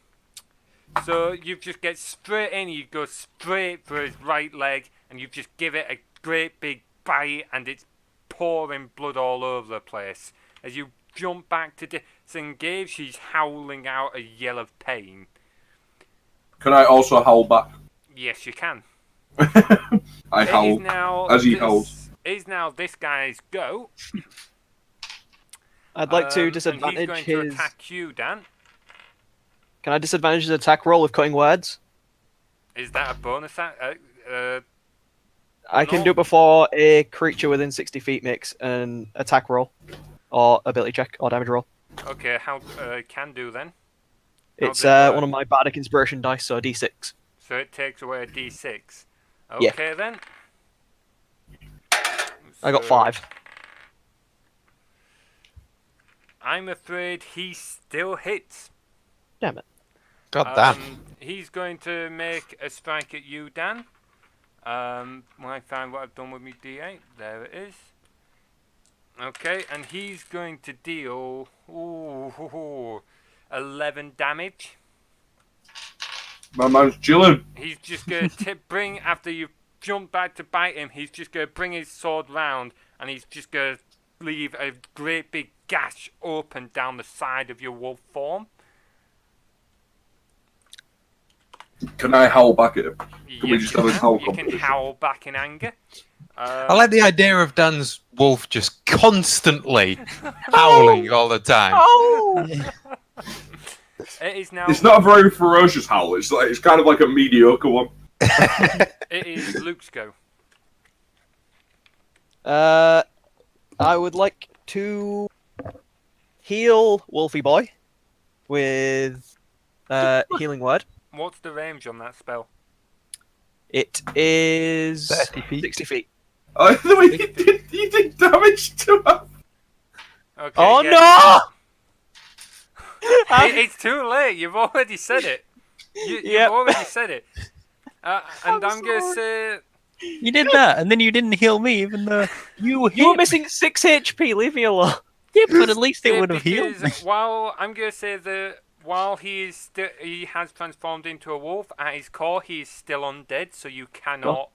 So you just get straight in, you go straight for his right leg, and you just give it a great big bite, and it's pouring blood all over the place. As you jump back to disengage, she's howling out a yell of pain. Can I also howl back? Yes, you can. I howl as he howls. It is now this guy's go. I'd like to And disadvantage he's going to his. attack you, Dan. Can I disadvantage his attack roll with cutting words? Is that a bonus? I can No. do it before a creature within 60 feet makes an attack roll, or ability check, or damage roll. Okay, how can do then? How It's does it work? one of my bardic inspiration dice, so D6. So it takes away a d6. Yeah. Okay then. I got So, 5. I'm afraid he still hits. Damn it. God damn. He's going to make a strike at you, Dan. When I find what I've done with my d8, there it is. Okay, and he's going to deal 11 damage. My man's chilling. He's just going to bring, after you jump back to bite him, he's just going to bring his sword round, and he's just going to leave a great big gash open down the side of your wolf form. Can I howl back at him? Yes, we just have a you howl can. You can competition? howl back in anger. I like the idea of Dan's wolf just constantly howling all the time. Oh! It is now. It's not a very ferocious howl. It's kind of like a mediocre one. It is Luke's go. I would like to heal Wolfie Boy with healing word. What's the range on that spell? It is 30 feet. 60 feet. Oh, the way you did damage to him. Okay, Oh yeah. no! It's too late. You've already said it. You've Yep. already said it. And I'm going to say... You did that, and then you didn't heal me, even though you hit You were me. missing 6 HP. Leave me alone. Yeah, but at least it Yeah, would have healed me. because while I'm going to say that while he has transformed into a wolf, at his core he is still undead, so you cannot.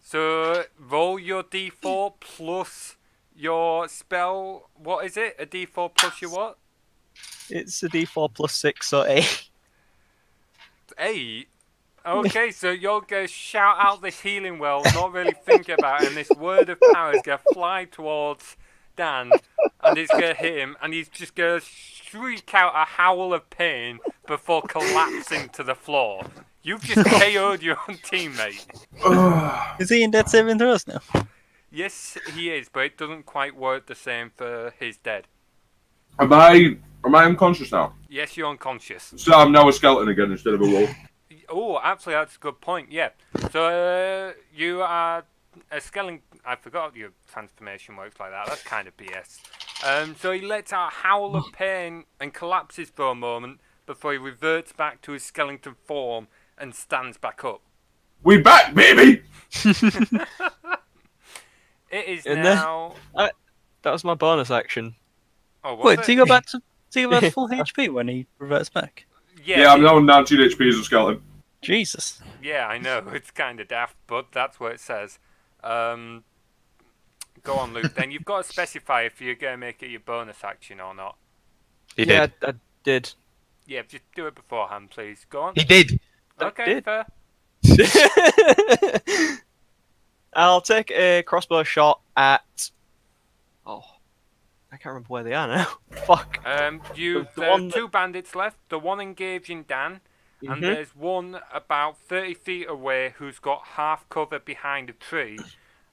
So roll your d4 plus your spell. What is it? A d4 plus your what? It's a D4 plus 6, so 8. 8. Okay, so you're going to shout out this healing well, not really think about it, and this word of power is going to fly towards Dan, and it's going to hit him, and he's just going to shriek out a howl of pain before collapsing to the floor. You've just KO'd your own teammate. Is he in dead saving throws now? Yes, he is, but it doesn't quite work the same for his dead. Am I unconscious now? Yes, you're unconscious. So I'm now a skeleton again instead of a wolf. Oh, actually, that's a good point. Yeah. So you are a skeleton. I forgot your transformation works like that. That's kind of BS. So he lets out a howl of pain and collapses for a moment before he reverts back to his skeleton form and stands back up. We back, baby. It is And then- now. That was my bonus action. Oh, was Wait, it? so you go back to full HP when he reverts back? Yeah, I'm now 19 HP as a skeleton. Jesus. Yeah, I know. It's kind of daft, but that's what it says. Go on, Luke. Then you've got to specify if you're going to make it your bonus action or not. He did. I did. Yeah, just do it beforehand, please. Go on. He did. Okay, did. fair. I'll take a crossbow shot at. Oh, I can't remember where they are now. Fuck. There The are one that- 2 bandits left. The one engaging Dan, and there's one about 30 feet away who's got half cover behind a tree,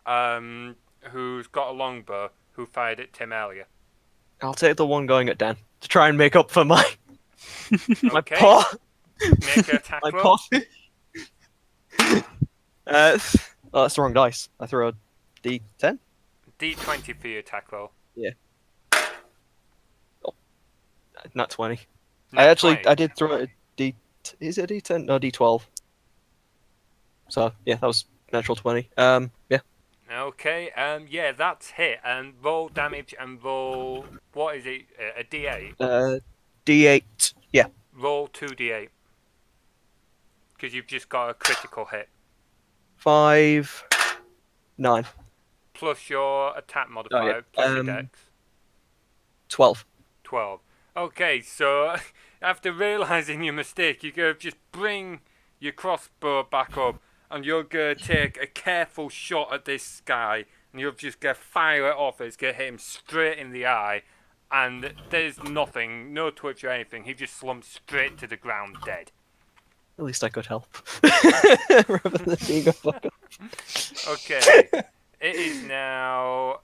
who's got a longbow, who fired at Tim earlier. I'll take the one going at Dan to try and make up for my Okay, paw. make a attack My roll. paw. Oh, that's the wrong dice. I threw a D10. D20 for your attack roll. Not 20. Nat I 20. did throw a D. Is it a D10? No, D12. So yeah, that was natural 20. Yeah. Okay, yeah, that's hit. And roll damage and roll. What is it? A D8? D8. Yeah. Roll 2d8. Because you've just got a critical hit. 5. 9. Plus your attack modifier, plus your dex. 12. 12. Okay, so after realising your mistake, you're going to just bring your crossbow back up and you're going to take a careful shot at this guy and you're just going to fire it off. It's going to hit him straight in the eye and there's nothing, no twitch or anything. He just slumps straight to the ground dead. At least I could help. Rather than being a fuck up. Okay, it is now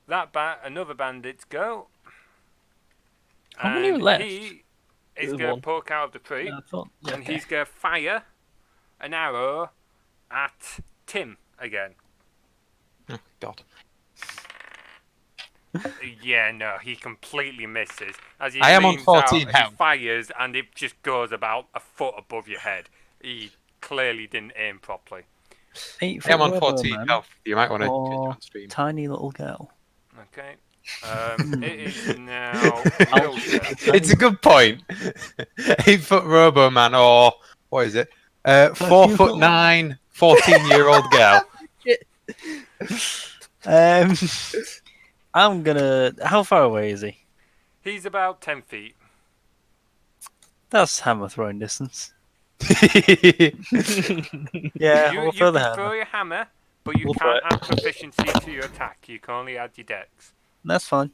another bandit's go. How many And left? He is There's going to one. poke out of the tree. Yeah, I thought. Yeah, And okay. he's going to fire an arrow at Tim again. Oh, God. Yeah, no, he completely misses. As he I am on leans 14 out, health. He fires and it just goes about a foot above your head. He clearly didn't aim properly. 8 I am on foot 14 man health. You might want to or change on stream. tiny little girl. Okay. It is now Will's turn. It's a good point. 8-foot Robo Man, or what is it? 4'9", 14-year-old girl. I'm gonna. How far away is he? He's about 10 feet. That's hammer throwing distance. He Yeah, You we'll can throw the hammer. throw your hammer, but you We'll throw can't add proficiency to your attack. You can only add your dex. That's fine.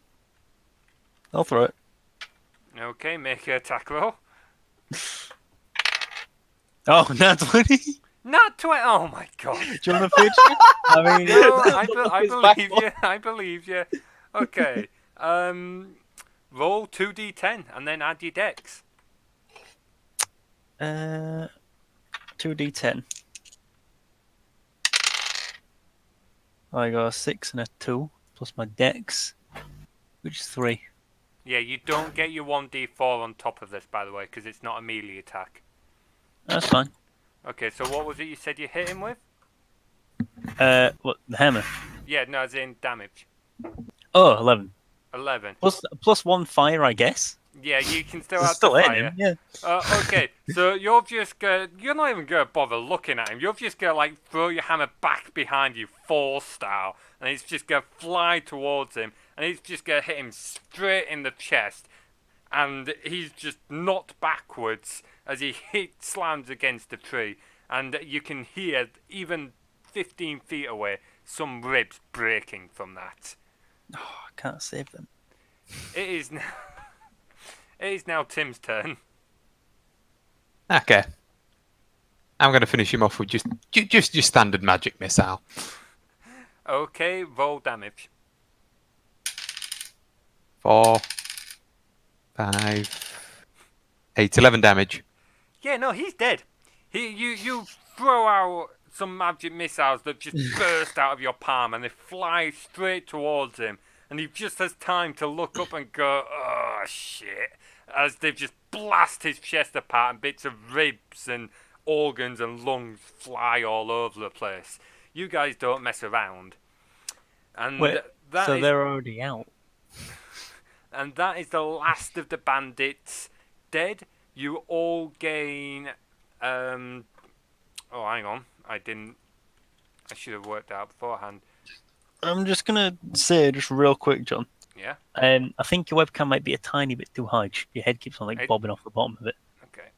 I'll throw it. Okay, make an attack roll. Oh, not 20? Not 20. Oh my god. Do you want to pitch it? I mean, No, I His believe back you. I believe you. Okay. Roll 2d10 and then add your dex. 2d10. I got a 6 and a 2, plus my dex, which is 3. Yeah, you don't get your 1d4 on top of this, by the way, because it's not a melee attack. That's fine. Okay, so what was it you said you hit him with? What, the hammer? Yeah, no, as in damage. Oh, 11. 11. Plus 1 fire, I guess. Yeah, you can still It's have still the hitting fire. him, yeah. Okay, so you're not even gonna bother looking at him. You're just gonna like throw your hammer back behind you, Force style, and it's just gonna fly towards him, and it's just gonna hit him straight in the chest, and he's just knocked backwards as he slams against the tree, and you can hear even 15 feet away some ribs breaking from that. Oh, I can't save them. It is now. It is now Tim's turn. Okay. I'm going to finish him off with just your standard magic missile. Okay, roll damage. 4, 5, 8, 11 damage. Yeah, no, he's dead. You throw out some magic missiles that just burst out of your palm and they fly straight towards him. And he just has time to look up and go, oh shit, as they just blast his chest apart and bits of ribs and organs and lungs fly all over the place. You guys don't mess around. And Wait, that so is- they're already out. and that is the last of the bandits dead. You all gain. Oh, hang on. I should have worked out beforehand. I'm just gonna say, just real quick, John. Yeah. I think your webcam might be a tiny bit too high. Your head keeps on like It- bobbing off the bottom of it. Okay.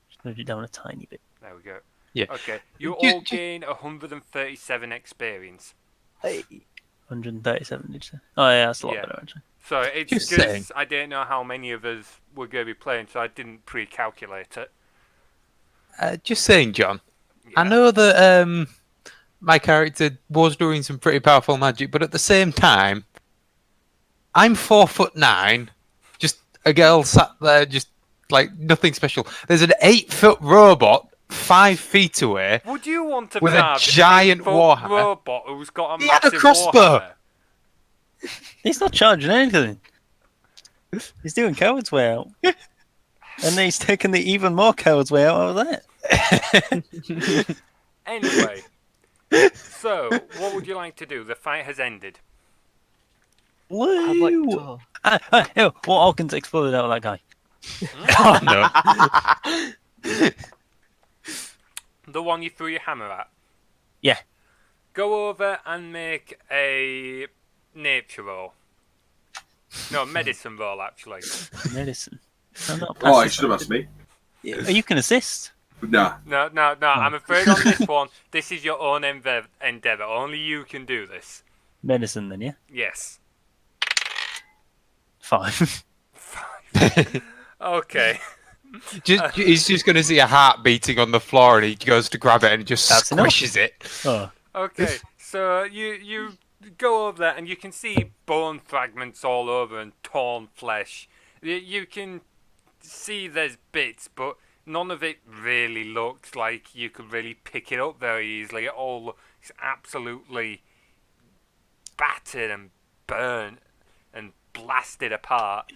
Just move it down a tiny bit. There we go. Yeah. Okay. You Ju- all ju- gain 137 experience. 137, did you say? Oh yeah, that's a lot Yeah. better actually. So it's Just because saying. I didn't know how many of us were going to be playing, so I didn't pre-calculate it. Just saying, John. I Yeah. know that my character was doing some pretty powerful magic, but at the same time, I'm 4'9", just a girl sat there, just like nothing special. There's an 8-foot robot 5 feet away. Would you want to With a guard giant 8-foot warhammer? robot who's got a He had a massive crossbow. warhammer? He's not charging anything. He's doing coward's way out. And then he's taking the even more coward's way out of that. Anyway, so what would you like to do? The fight has ended. I'd like Woo! to... What organs exploded out of that guy? Oh no! The one you threw your hammer at. Yeah. Go over and make a nature roll. No, medicine roll, actually. Medicine. I'm not Oh, I passing should have asked me. something. You can assist. Nah. No, I'm afraid on this one, this is your own endeavour. Only you can do this. Medicine then, yeah? Yes. 5. Okay. He's just going to see a heart beating on the floor, and he goes to grab it and just That's enough. squishes it. Oh. Okay, so you go over there and you can see bone fragments all over and torn flesh. You can see there's bits, but none of it really looks like you could really pick it up very easily. It all looks absolutely battered and burnt and blasted apart.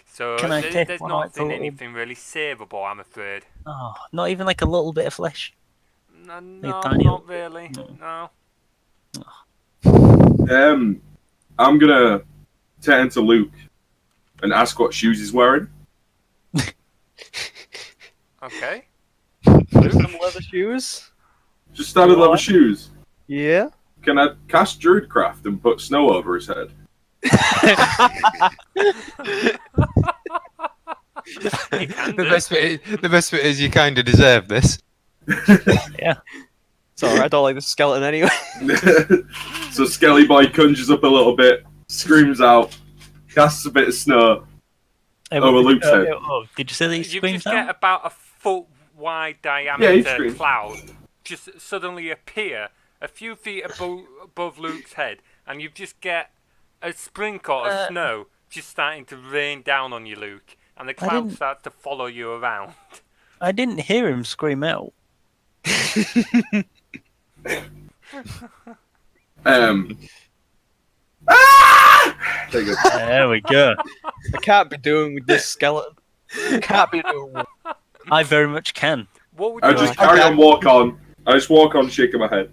So Can I take there's one not out for a little- anything really savable, I'm afraid. Oh, not even like a little bit of flesh. No, tiny not little- really. No. I'm gonna turn to Luke and ask what shoes he's wearing. Okay. Some leather shoes? Just standard leather What? shoes. Yeah. Can I cast Druidcraft and put snow over his head? You can The do. best bit is you kind of deserve this. It's alright, I don't like the skeleton anyway. So Skelly Boy conjures up a little bit, screams out, casts a bit of snow. Hey, Over Luke's head. Did you say that he You screams just get out? about a foot wide Yeah, he diameter screams. cloud just suddenly appear a few feet above Luke's head, and you just get a sprinkle of snow just starting to rain down on you, Luke, and the cloud didn't- starts to follow you around. I didn't hear him scream out. There you go. There we go. I can't be doing with this skeleton. I can't be doing with I very much can. What would I you just like? carry on, walk on. I just walk on, shaking my head.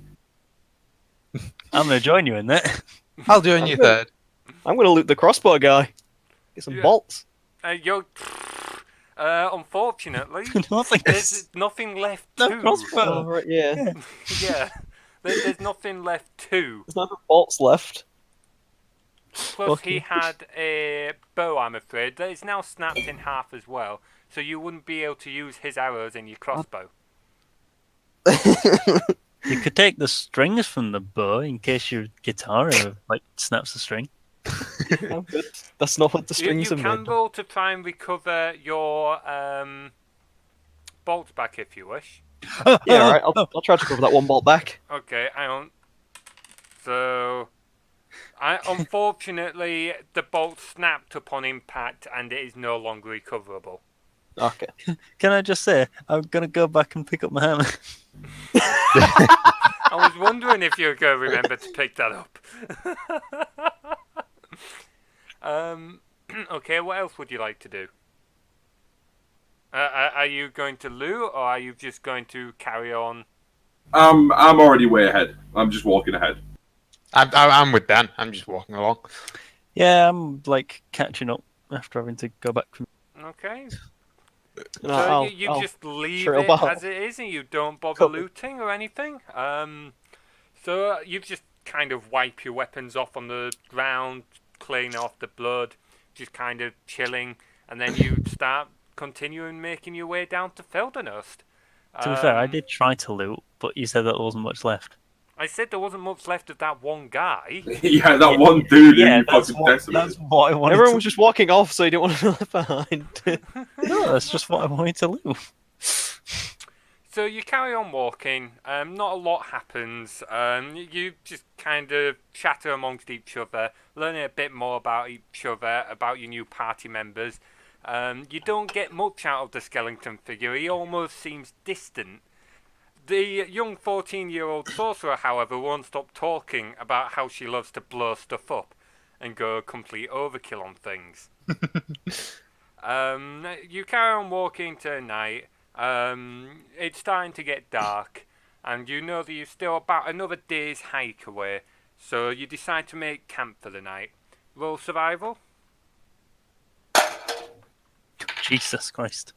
I'm going to join you in that. I'll join you third. I'm gonna loot the crossbow guy. Get some Yeah. bolts. You're. Unfortunately, Nothing. there's nothing left No to. crossbow. Oh, right, yeah. Yeah, there's nothing left to. There's no bolts left. Plus, he Fuck had a bow, I'm afraid, that is now snapped in half as well, so you wouldn't be able to use his arrows in your crossbow. You could take the strings from the bow in case your guitar ever, snaps the string. Oh, good. That's not what the strings You are can made. roll to try and recover your bolts back if you wish. Yeah, alright. I'll try to cover that one bolt back. Okay, hang on. So, unfortunately, the bolt snapped upon impact and it is no longer recoverable. Okay. Can I just say, I'm going to go back and pick up my hammer. I was wondering if you were going to remember to pick that up. Okay, what else would you like to do? Are you going to loot, or are you just going to carry on? I'm already way ahead. I'm just walking ahead. I'm with Dan. I'm just walking along. Yeah, I'm catching up after having to go back from. Okay. No, So I'll- you I'll just leave trail it back. as it is, and you don't bother Cover. looting or anything. So you just kind of wipe your weapons off on the ground, clean off the blood, just kind of chilling, and then you start continuing making your way down to Feldenhurst. To be fair, I did try to loot, but you said that there wasn't much left. I said there wasn't much left of that one guy. Yeah, that one dude who you that's fucking what, decimated. that's what I wanted Everyone to was just walking off, so you didn't want to be left behind. No, that's just what I wanted to loot. So you carry on walking. Not a lot happens. You just kind of chatter amongst each other, learning a bit more about each other, about your new party members. You don't get much out of the skeleton figure. He almost seems distant. The young 14-year-old sorcerer, however, won't stop talking about how she loves to blow stuff up and go complete overkill on things. You carry on walking to night. It's starting to get dark, and you know that you're still about another day's hike away, so you decide to make camp for the night. Roll survival. Jesus Christ.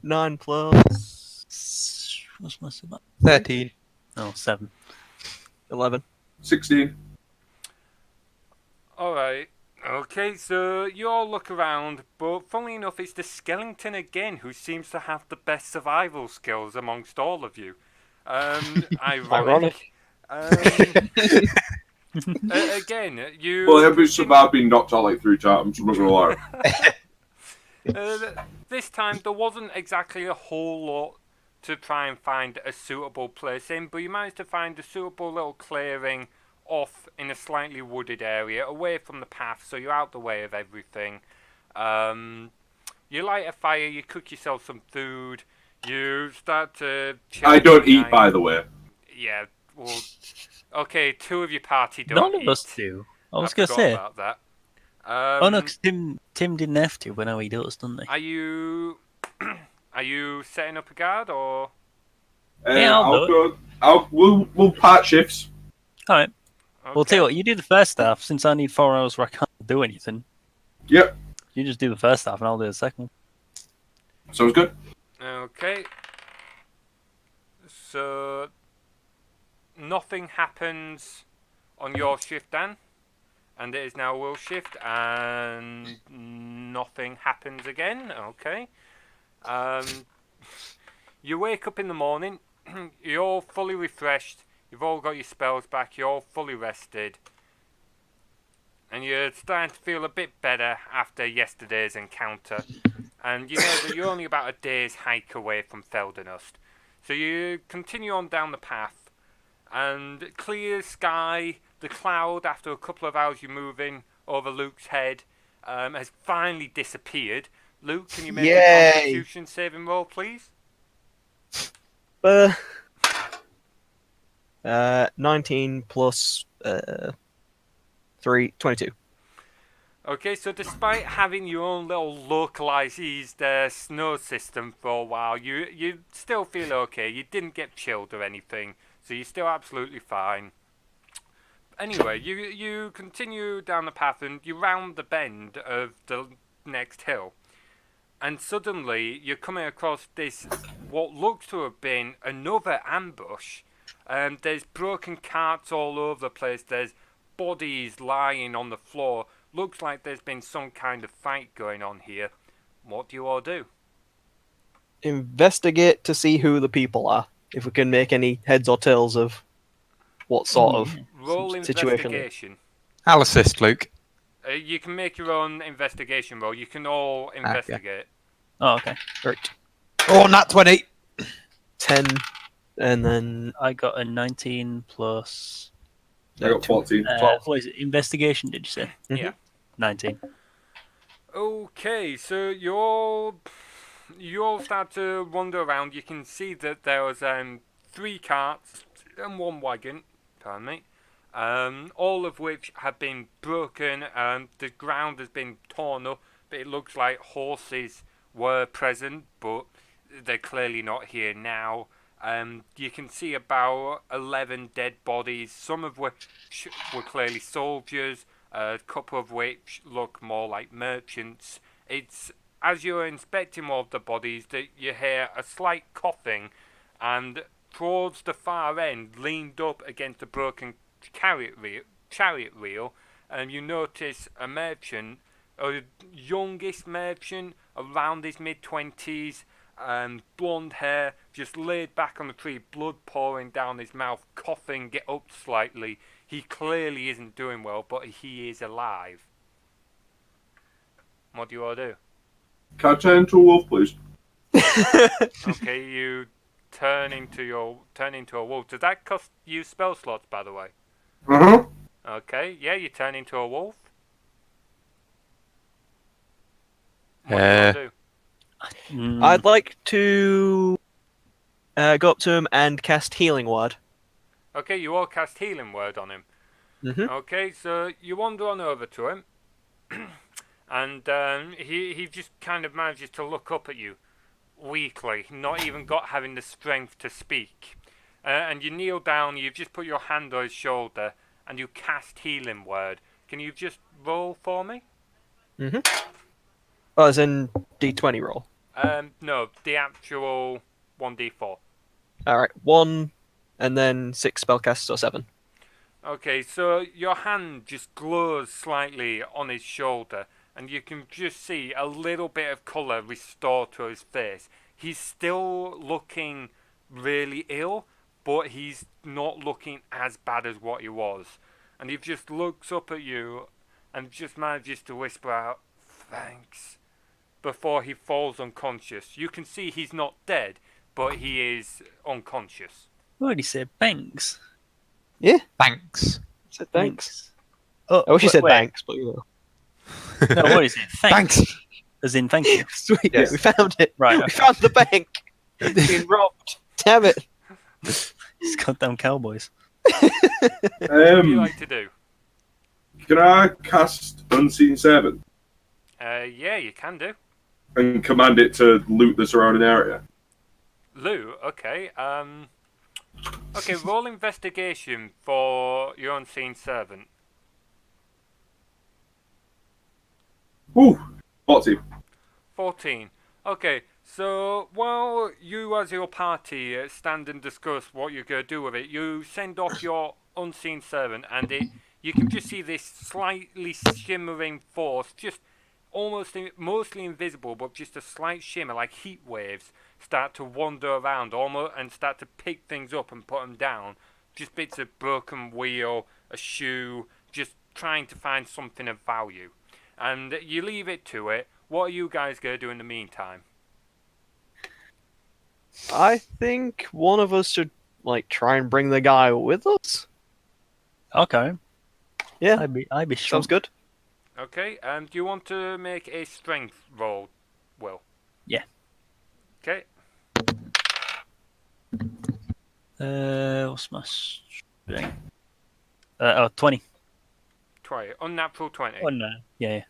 9 plus What's my survival? 13. Oh, 7. 11. 16. Alright, okay, so you all look around, but funnily enough, it's the skeleton again who seems to have the best survival skills amongst all of you. Ironic. Again, you. Well, every survived being knocked out like 3 times, I'm not gonna lie. This time there wasn't exactly a whole lot to try and find a suitable place in, but you managed to find a suitable little clearing off in a slightly wooded area, away from the path, so you're out the way of everything. You light a fire, you cook yourself some food, you start to chill I don't for the eat, night. by the way. Yeah, well, okay, 2 of your party don't None eat. of us do. I was I going to forgot say. about that. Oh no, because Tim didn't have to, but now he does, doesn't he? Are you setting up a guard, or? Yeah, I'll do We'll part shifts. Alright. Okay. Well, tell you what, you do the first half, since I need 4 hours where I can't do anything. Yep, You just do the first half and I'll do the second. sounds good. Okay. So nothing happens on your shift, Dan, and it is now Will's shift, and nothing happens again. Okay. You wake up in the morning. You're all fully refreshed. You've all got your spells back. You're all fully rested. And you're starting to feel a bit better after yesterday's encounter. And you know that you're only about a day's hike away from Feldenhurst. So you continue on down the path. And clear sky, the cloud, after a couple of hours you're moving over Luke's head, has finally disappeared. Luke, can you make Yay. a Constitution saving roll, please? 19 plus 3, 22. Okay, so despite having your own little localized snow system for a while, you still feel okay. You didn't get chilled or anything, so you're still absolutely fine. Anyway, you continue down the path and you round the bend of the next hill, and suddenly you're coming across this what looks to have been another ambush. There's broken carts all over the place. There's bodies lying on the floor. Looks like there's been some kind of fight going on here. What do you all do? Investigate to see who the people are. If we can make any heads or tails of what sort of Roll situation. investigation. I'll assist Luke. You can make your own investigation roll. You can all investigate. Oh, okay. Right. Oh, nat 20. 10, and then I got a 19 plus. I got 14. What is it? Investigation, did you say? Yeah. 19. Okay, so you all start to wander around. You can see that there was 3 carts and 1 wagon, pardon me, all of which have been broken. The ground has been torn up, but it looks like horses were present, but they're clearly not here now. You can see about 11 dead bodies, some of which were clearly soldiers, a couple of which look more like merchants. It's as you're inspecting more of the bodies that you hear a slight coughing, and towards the far end, leaned up against a broken chariot wheel, you notice a merchant, a youngest merchant, around his mid-20s, blonde hair, just laid back on the tree, blood pouring down his mouth, coughing, get up slightly. He clearly isn't doing well, but he is alive. What do you all do? Can I turn into a wolf, please? Okay, you turn into a wolf. Does that cost you spell slots, by the way? Uh-huh. Okay, yeah, you turn into a wolf. What do you all do? I'd like to go up to him and cast Healing Word. Okay, you all cast Healing Word on him. Mhm. Okay, so you wander on over to him, and he just kind of manages to look up at you weakly, not even having the strength to speak. And you kneel down, you've just put your hand on his shoulder, and you cast Healing Word. Can you just roll for me? Oh, as in D20 roll. No, the actual 1d4. Alright, 1, and then 6 spellcasts, so 7. Okay, so your hand just glows slightly on his shoulder, and you can just see a little bit of colour restore to his face. He's still looking really ill, but he's not looking as bad as what he was. And he just looks up at you and just manages to whisper out, "Thanks," before he falls unconscious. You can see he's not dead, but he is unconscious. What did he say? Banks? Yeah, Thanks. said thanks. Oh, I wish you said wait. thanks, but you know. No, what is it? Thanks. Thanks. As in thank you. Sweet, Yes. we found it. Right. We found the bank. It's been robbed. Damn it. These goddamn cowboys. What do you like to do? Can I cast Unseen Servant Yeah, you can do. and command it to loot the surrounding area? Lou, okay. Okay, roll investigation for your unseen servant. Ooh, 14. 14. Okay, so while you as your party stand and discuss what you're going to do with it, you send off your unseen servant, and you can just see this slightly shimmering force, just mostly invisible, but just a slight shimmer, like heat waves, start to wander around almost and start to pick things up and put them down. Just bits of broken wheel, a shoe, just trying to find something of value. And you leave it to it. What are you guys going to do in the meantime? I think one of us should, try and bring the guy with us. Okay. Yeah, I'd be sure. sounds good. Okay, do you want to make a strength roll, Will? Yeah. Okay. What's my strength? 20. Try it. Unnatural 20. Oh no. Yeah.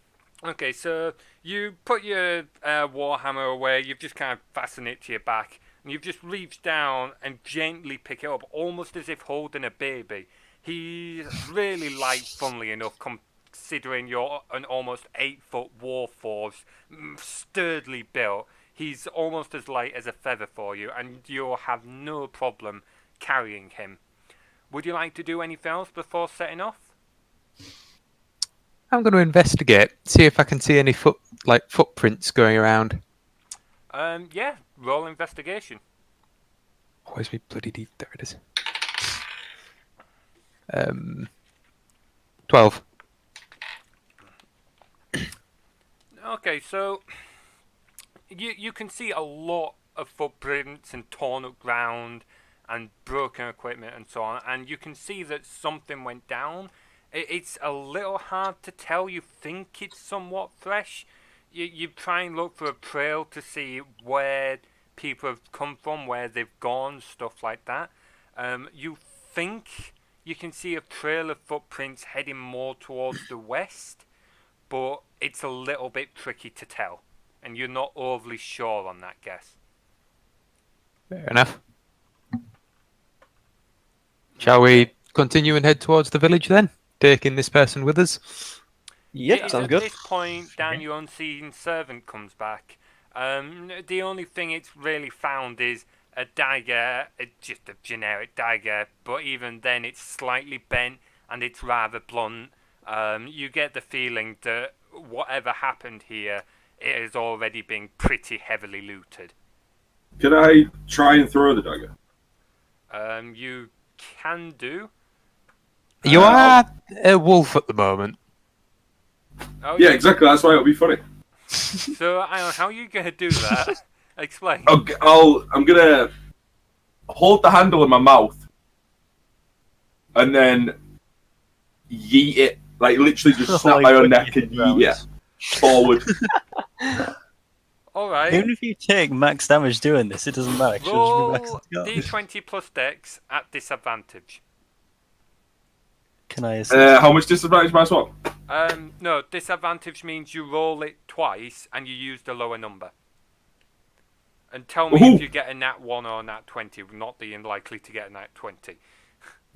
Okay, so you put your warhammer away. You've just kind of fastened it to your back, and you've just reached down and gently pick it up, almost as if holding a baby. He's really light, funnily enough, considering you're an almost 8-foot warforged, sturdily built. He's almost as light as a feather for you, and you'll have no problem carrying him. Would you like to do anything else before setting off? I'm going to investigate, see if I can see any footprints going around. Yeah, roll investigation. Where's me bloody deep? There it is. 12. Okay, so you can see a lot of footprints and torn up ground and broken equipment and so on, and you can see that something went down. It's a little hard to tell. You think it's somewhat fresh. You try and look for a trail to see where people have come from, where they've gone, stuff like that. You think you can see a trail of footprints heading more towards the west, but it's a little bit tricky to tell, and you're not overly sure on that guess. Fair enough. Shall we continue and head towards the village then? Taking this person with us? Yep, sounds good. At this point, Dan, your unseen servant comes back. The only thing it's really found is a dagger, just a generic dagger, but even then it's slightly bent and it's rather blunt. You get the feeling that whatever happened here, it has already been pretty heavily looted. Can I try and throw the dagger? You can do. You are a wolf at the moment. Oh, Yeah, exactly. That's why it'll be funny. So, how are you going to do that? Explain. I'm gonna hold the handle in my mouth and then yeet it, like literally just snap my own neck and yeet it forward. Alright. Even if you take max damage doing this, it doesn't matter. 'Cause Roll it'll just be max D20 plus dex at disadvantage. Can I assist? How much disadvantage minus what? No, disadvantage means you roll it twice and you use the lower number. And tell me Ooh. if you get a nat 1 or a nat 20, not the unlikely to get a nat 20.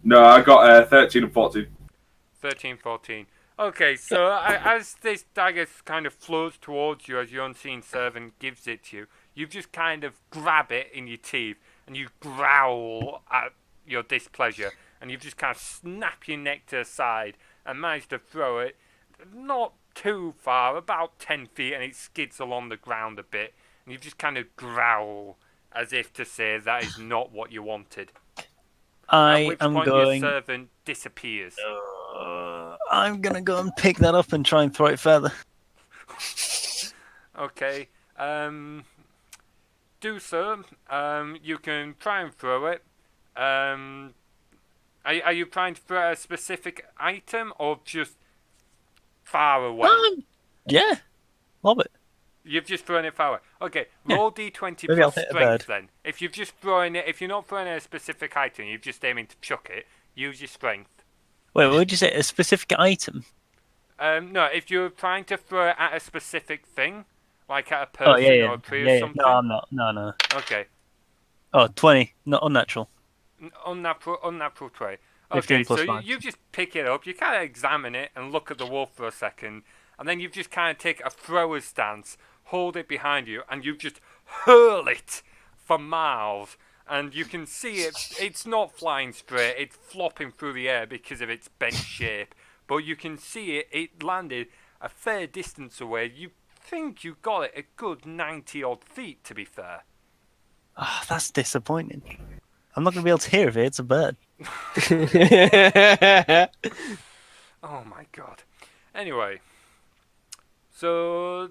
No, I got 13 and 14. 13, 14. Okay, so as this dagger kind of floats towards you as your unseen servant gives it to you, you just kind of grab it in your teeth and you growl at your displeasure, and you just kind of snap your neck to the side and manage to throw it not too far, about 10 feet, and it skids along the ground a bit, and you just kind of growl as if to say that is not what you wanted. At I which am point going. your servant disappears. I'm gonna go and pick that up and try and throw it further. Okay. Do so. You can try and throw it. Are you trying to throw a specific item or just far away? Yeah, love it. You've just thrown it far away. Okay, Yeah. roll d20 Maybe I'll plus hit a bird. strength then. If you've just throwing it, if you're not throwing a specific item, you're just aiming to chuck it. Use your strength. Wait, what would you say? A specific item? No, if you're trying to throw it at a specific thing, like at a person Oh yeah. or a tree or something. No, I'm not. No. Okay. Oh, 20. Not unnatural. Unnatural trait. 15 Okay, plus so 5. you just pick it up, you kind of examine it and look at the wolf for a second, and then you just kind of take a thrower's stance, hold it behind you, and you just hurl it for miles. And you can see it's not flying straight, it's flopping through the air because of its bent shape. But you can see it landed a fair distance away. You think you got it a good 90 odd feet, to be fair. Oh, that's disappointing. I'm not gonna be able to hear if it's a bird. Oh my god. Anyway, so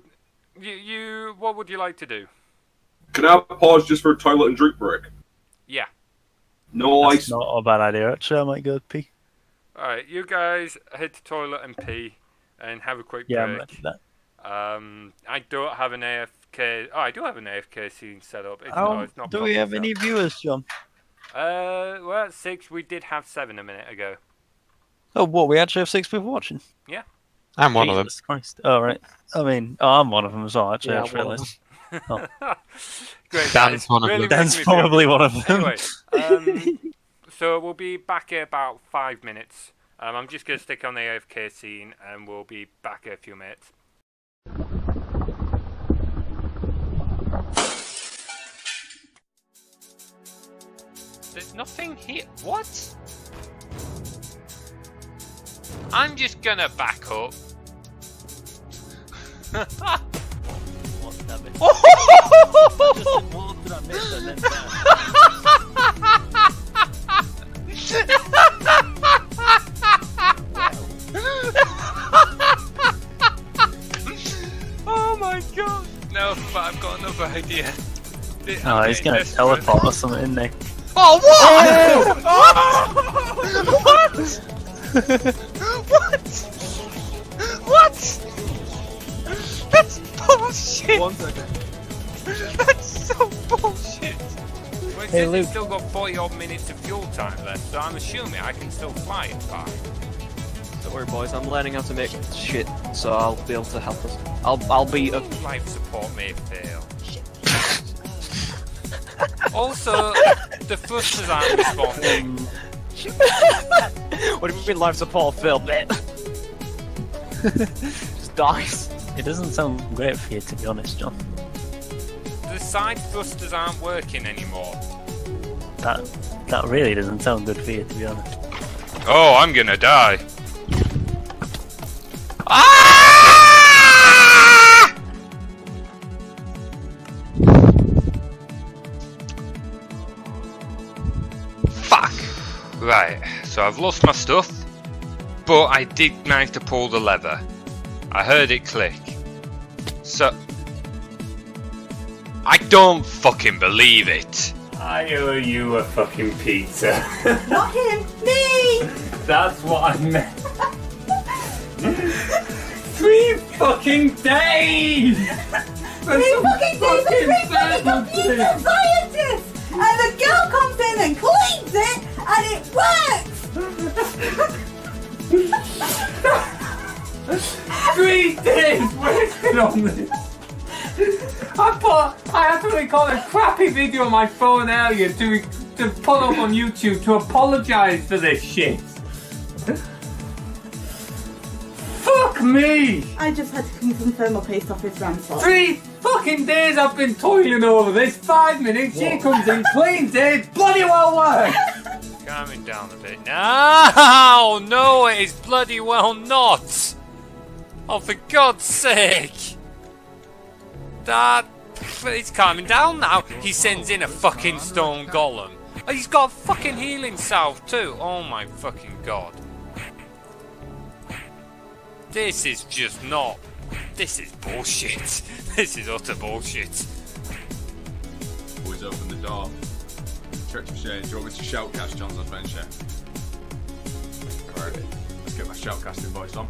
you what would you like to do? Can I pause just for a toilet and drink break? Yeah. Nice. That's not a bad idea. Actually, I might go pee. All right, you guys head to toilet and pee, and have a quick Yeah, I'm break. ready for that. I don't have an AFK. Oh, I do have an AFK scene set up. It's, Oh, it's not. do we properly have set any viewers, John? up. Well, at 6 we did have 7 a minute ago. Oh, what? We actually have 6 people watching. Yeah. I'm one of them. Jesus Christ. Oh, right. I mean, I'm one of them as well, actually. Yeah, I just I'm one of realised. Great, Dan's guys. one of Really them. makes Dan's me feel probably good. one of them. Anyway, so we'll be back in about 5 minutes. I'm just going to stick on the AFK scene and we'll be back in a few minutes. There's nothing here. What? I'm just going to back up. What, damn it. I just said, what did I miss? And then Oh my god! No, but I've got another idea. oh, he's going to teleport or something, isn't he? Oh, what? What? That's bullshit! 1 second. That's so bullshit! Well, it Hey, says Luke. it's still got 40 odd minutes of fuel time left, so I'm assuming I can still fly it back. Don't worry, boys. I'm learning how to make shit, so I'll be able to help us. I'll be a. Life support may fail. Also, the thrusters aren't responding. What do you mean life support, Phil? Just dies. It doesn't sound great for you, to be honest, John. The side thrusters aren't working anymore. That really doesn't sound good for you, to be honest. Oh, I'm gonna die. Fuck! Right, so I've lost my stuff, but I did manage to pull the lever. I heard it click. So... I don't fucking believe it! I owe you a fucking pizza. Not him, me! That's what I meant. 3 fucking days! 3 fucking days and 3 fucking computer scientists! And the girl comes in and cleans it, and it works! 3 days working on this! I had to record a crappy video on my phone earlier to put up on YouTube to apologise for this shit. Fuck me! I just had to clean some thermal paste off his ransom. 3 fucking days I've been toiling over this. 5 minutes, she comes in, cleans it, bloody well works! Calming down a bit. No, it is bloody well not! Oh, for God's sake! It's calming down now. He sends in a fucking stone golem. Oh, he's got a fucking healing salve too. Oh my fucking god. This is just not. This is bullshit. This is utter bullshit. Always open the door. Church of Shane, do you want me to shoutcast John's adventure? Alright, let's get my shoutcasting voice on.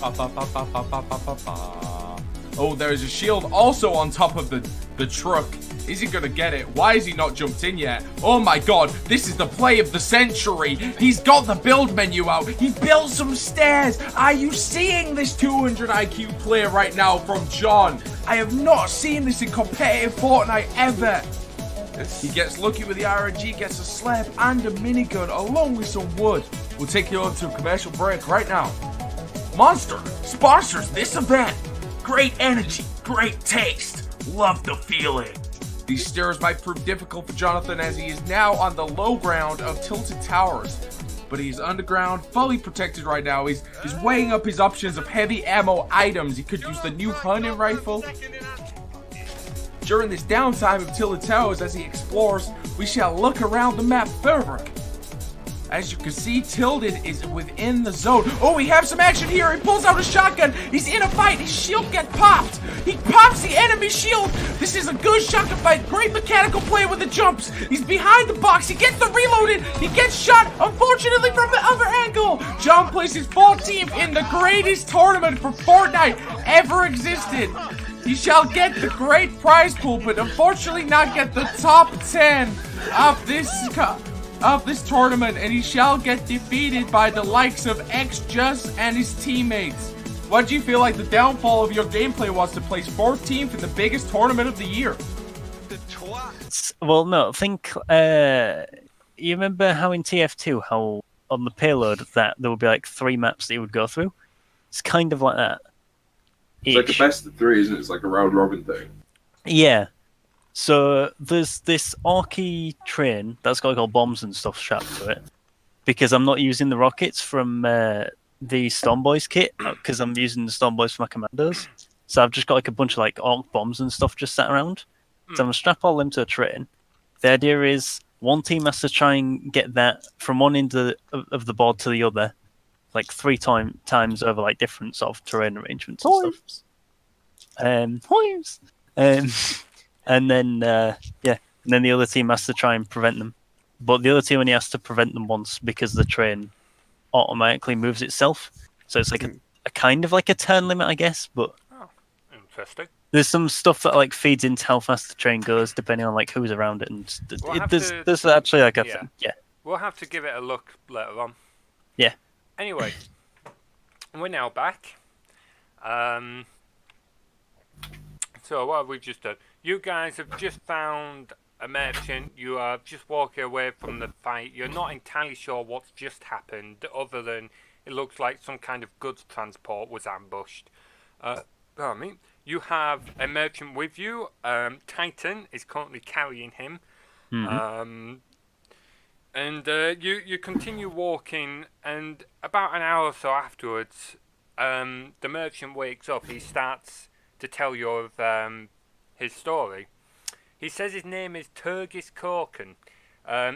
Ba, ba, ba, ba, ba, ba, ba, ba, ba. Oh, there is a shield also on top of the truck. Is he gonna get it? Why has he not jumped in yet? Oh my god, this is the play of the century. He's got the build menu out. He built some stairs. Are you seeing this 200 IQ play right now from John? I have not seen this in competitive Fortnite ever. He gets lucky with the RNG, gets a slab and a minigun along with some wood. We'll take you over to a commercial break right now. Monster sponsors this event. Great energy, great taste, love the feeling. These stairs might prove difficult for Jonathan as he is now on the low ground of Tilted Towers. But he's underground, fully protected right now. He's weighing up his options of heavy ammo items. He could use the new hunting rifle. During this downtime of Tilted Towers as he explores, we shall look around the map further. As you can see, Tilted is within the zone. Oh, we have some action here. He pulls out a shotgun. He's in a fight. His shield gets popped. He pops the enemy shield. This is a good shotgun fight. Great mechanical play with the jumps. He's behind the box. He gets the reloaded. He gets shot, unfortunately, from the other angle. John places 14th in the greatest tournament for Fortnite ever existed. He shall get the great prize pool, but unfortunately not get the top 10 of this tournament, and he shall get defeated by the likes of X-Just and his teammates. What do you feel like the downfall of your gameplay was to place 14th in the biggest tournament of the year? Well, no, think. You remember how in TF2, how on the payload that there would be like 3 maps that you would go through? It's kind of like that. It's like a best of 3, isn't it? It's like a round robin thing. Yeah. So there's this Orky train that's got like all bombs and stuff strapped to it. Because I'm not using the rockets from the Stormboys kit, because I'm using the Stormboys for my commandos. So I've just got like a bunch of like Orc bombs and stuff just sat around. So I'm going to strap all them to a train. The idea is one team has to try and get that from one end of the board to the other, like 3 times over like different sort of terrain arrangements and stuff. And then the other team has to try and prevent them. But the other team only has to prevent them once because the train automatically moves itself. So it's like a kind of like a turn limit, I guess. But Interesting. there's some stuff that like feeds into how fast the train goes, depending on like who's around it, and there's actually like a thing. Yeah. We'll have to give it a look later on. Yeah. Anyway, we're now back. So what have we just done? You guys have just found a merchant. You are just walking away from the fight. You're not entirely sure what's just happened, other than it looks like some kind of goods transport was ambushed. You have a merchant with you. Titan is currently carrying him. Mm-hmm. You continue walking, and about an hour or so afterwards, the merchant wakes up. He starts to tell you of his story. He says his name is Turgis Korkan.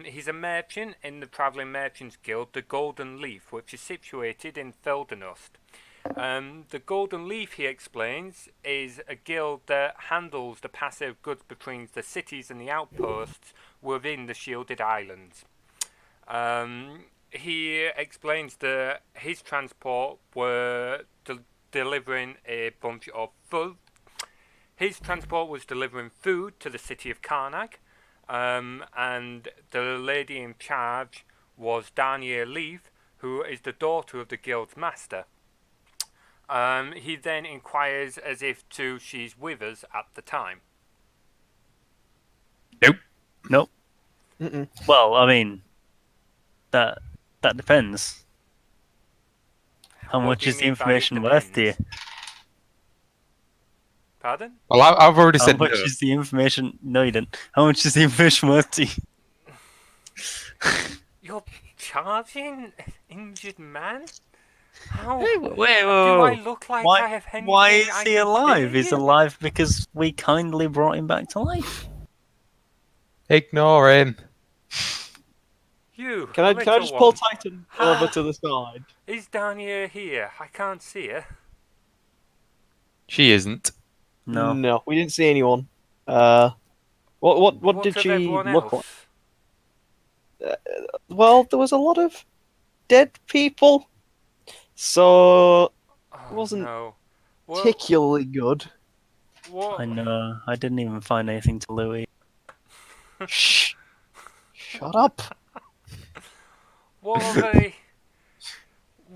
He's a merchant in the Travelling Merchants Guild, the Golden Leaf, which is situated in Feldenost. The Golden Leaf, he explains, is a guild that handles the passive goods between the cities and the outposts within the Shielded Islands. He explains that his transport were delivering a bunch of food. His transport was delivering food to the city of Karnag, and the lady in charge was Dania Leaf, who is the daughter of the guild's master. He then inquires as if she's with us at the time. Nope. Mm-mm. Well, I mean, that depends. How What much do you is the mean by it information worth to you? depends? Pardon? Well, I've already How said much no. is the information? No, you didn't. How much is the information worth to you? You're charging an injured man? How Wait, do I look like Why- I have anything Why I is he can alive? pay He's you? alive because we kindly brought him back to life. Ignore him. You, Can I little just pull one. Titan over to the side? Is Dania here? I can't see her. She isn't. No. No, we didn't see anyone. What did of she everyone look like? else? Well, there was a lot of dead people, so Oh, wasn't no. particularly good. What? I know. I didn't even find anything to Louis. Shh! Shut up! What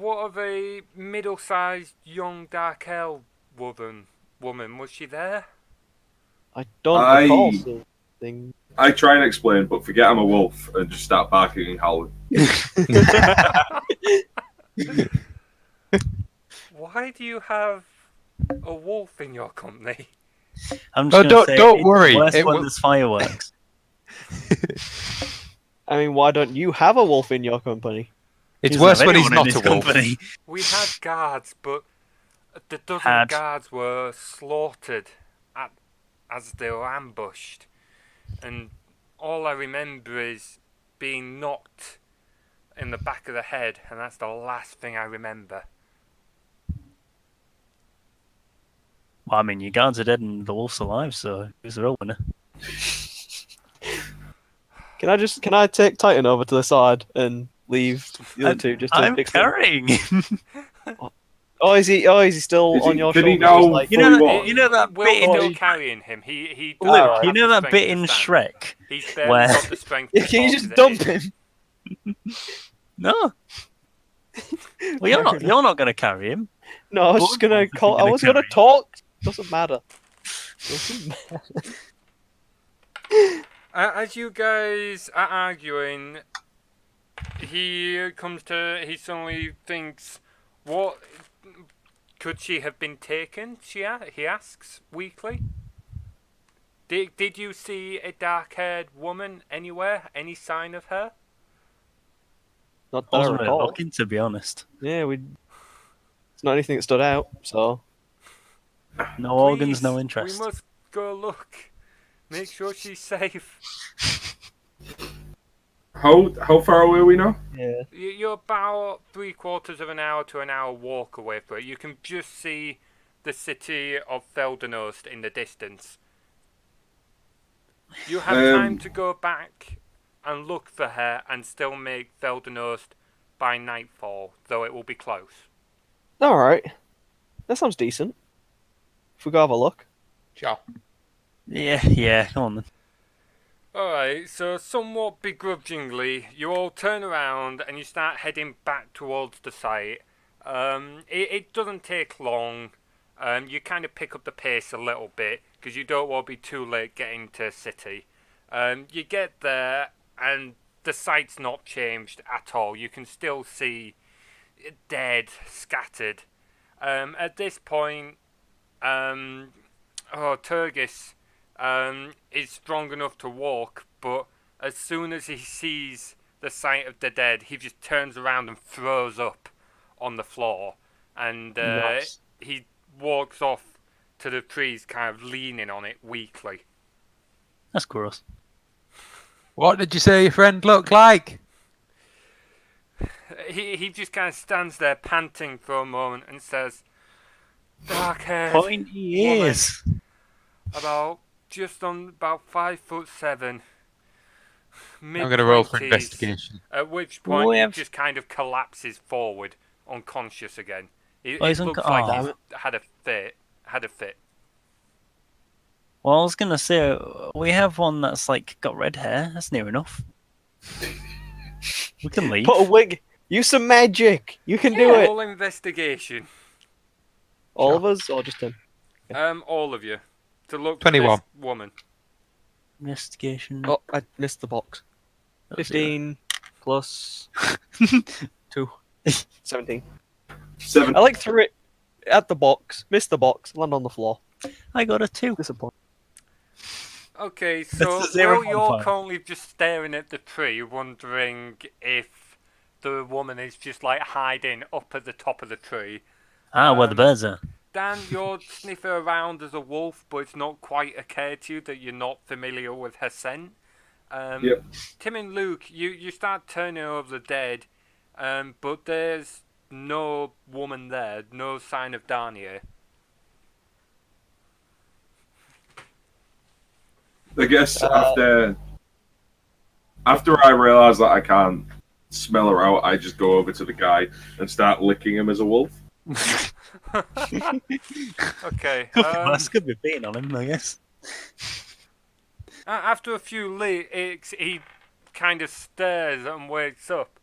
of a middle-sized young dark elf woman? Was she there? I don't recall seeing anything. I try and explain, but forget I'm a wolf and just start barking and howling. Why do you have a wolf in your company? I'm Oh, just gonna say don't it's worry, worse it when will- there's fireworks. I mean, why don't you have a wolf in your company? It's He doesn't worse have when he's anyone in not a his wolf. company. We had guards, but the dozen Had. guards were slaughtered as they were ambushed. And all I remember is being knocked in the back of the head, and that's the last thing I remember. Well, I mean, your guards are dead and the wolf's alive, so who's the real winner? Can I take Titan over to the side and leave the other two just to I'm fix them? carrying him. Oh, is he still Is he- on your did he shoulders? know- Like, You know, What? you know that Will's bit still in carrying him. He Luke, Alright. you know that strength bit to in stand. Shrek? He's barely where- got the strength Yeah, to can you talk just to dump the- him? No. Well, you're not going to carry him. No, I was just gonna What call. are you I was gonna gonna carry? talk. Doesn't matter. Doesn't matter. As you guys are arguing, he suddenly thinks, what could she have been taken? He asks weakly. Did you see a dark-haired woman anywhere? Any sign of her? Not I that I wasn't really recall. looking, to be honest. Yeah, we. It's not anything that stood out. So No organs, Please, no interest. We must go look. Make sure she's safe. How far away are we now? yeah. You're about 3/4 of an hour to an hour walk away from it. You can just see the city of Feldenost in the distance. You have time to go back and look for her and still make Feldenost by nightfall, though it will be close. All right. That sounds decent. If we go have a look. Sure. Yeah, come on then. Alright, so somewhat begrudgingly, you all turn around and you start heading back towards the site. It doesn't take long. You kind of pick up the pace a little bit because you don't want to be too late getting to city. You get there and the site's not changed at all. You can still see dead, scattered. At this point, Turgis is strong enough to walk, but as soon as he sees the sight of the dead, he just turns around and throws up on the floor, and Nice. he walks off to the trees, kind of leaning on it weakly. That's gross. What did you say your friend looked like? He just kind of stands there panting for a moment and says, "Dark-haired, Pointy ears. about 5'7". I'm going to roll for Mid-20s, investigation. At which point We he have- just kind of collapses forward, unconscious again. It Oh, he's looks unco- like oh. he's had a fit. Well, I was gonna say we have one that's like got red hair. That's near enough. We can leave. Put a wig. Use some magic. You can do it. All investigation. All of us, or just him? All of you, to look 21. for this woman. Investigation. Oh, I missed the box. That was 15 plus 2. 17. 7. I like threw it at the box, missed the box, land on the floor. it. I got a 2. Disappointing. Okay, so a 0 while you're modifier. currently just staring at the tree, wondering if the woman is just like hiding up at the top of the tree. Where the birds are. Dan, you're sniffing around as a wolf, but it's not quite occurred to you that you're not familiar with her scent. Yep. Tim and Luke, you start turning over the dead, but there's no woman there, no sign of Dania. I guess after I realise that I can't smell her out, I just go over to the guy and start licking him as a wolf. Okay. That's could be beating on him, I guess. After a few licks, he kind of stirs and wakes up.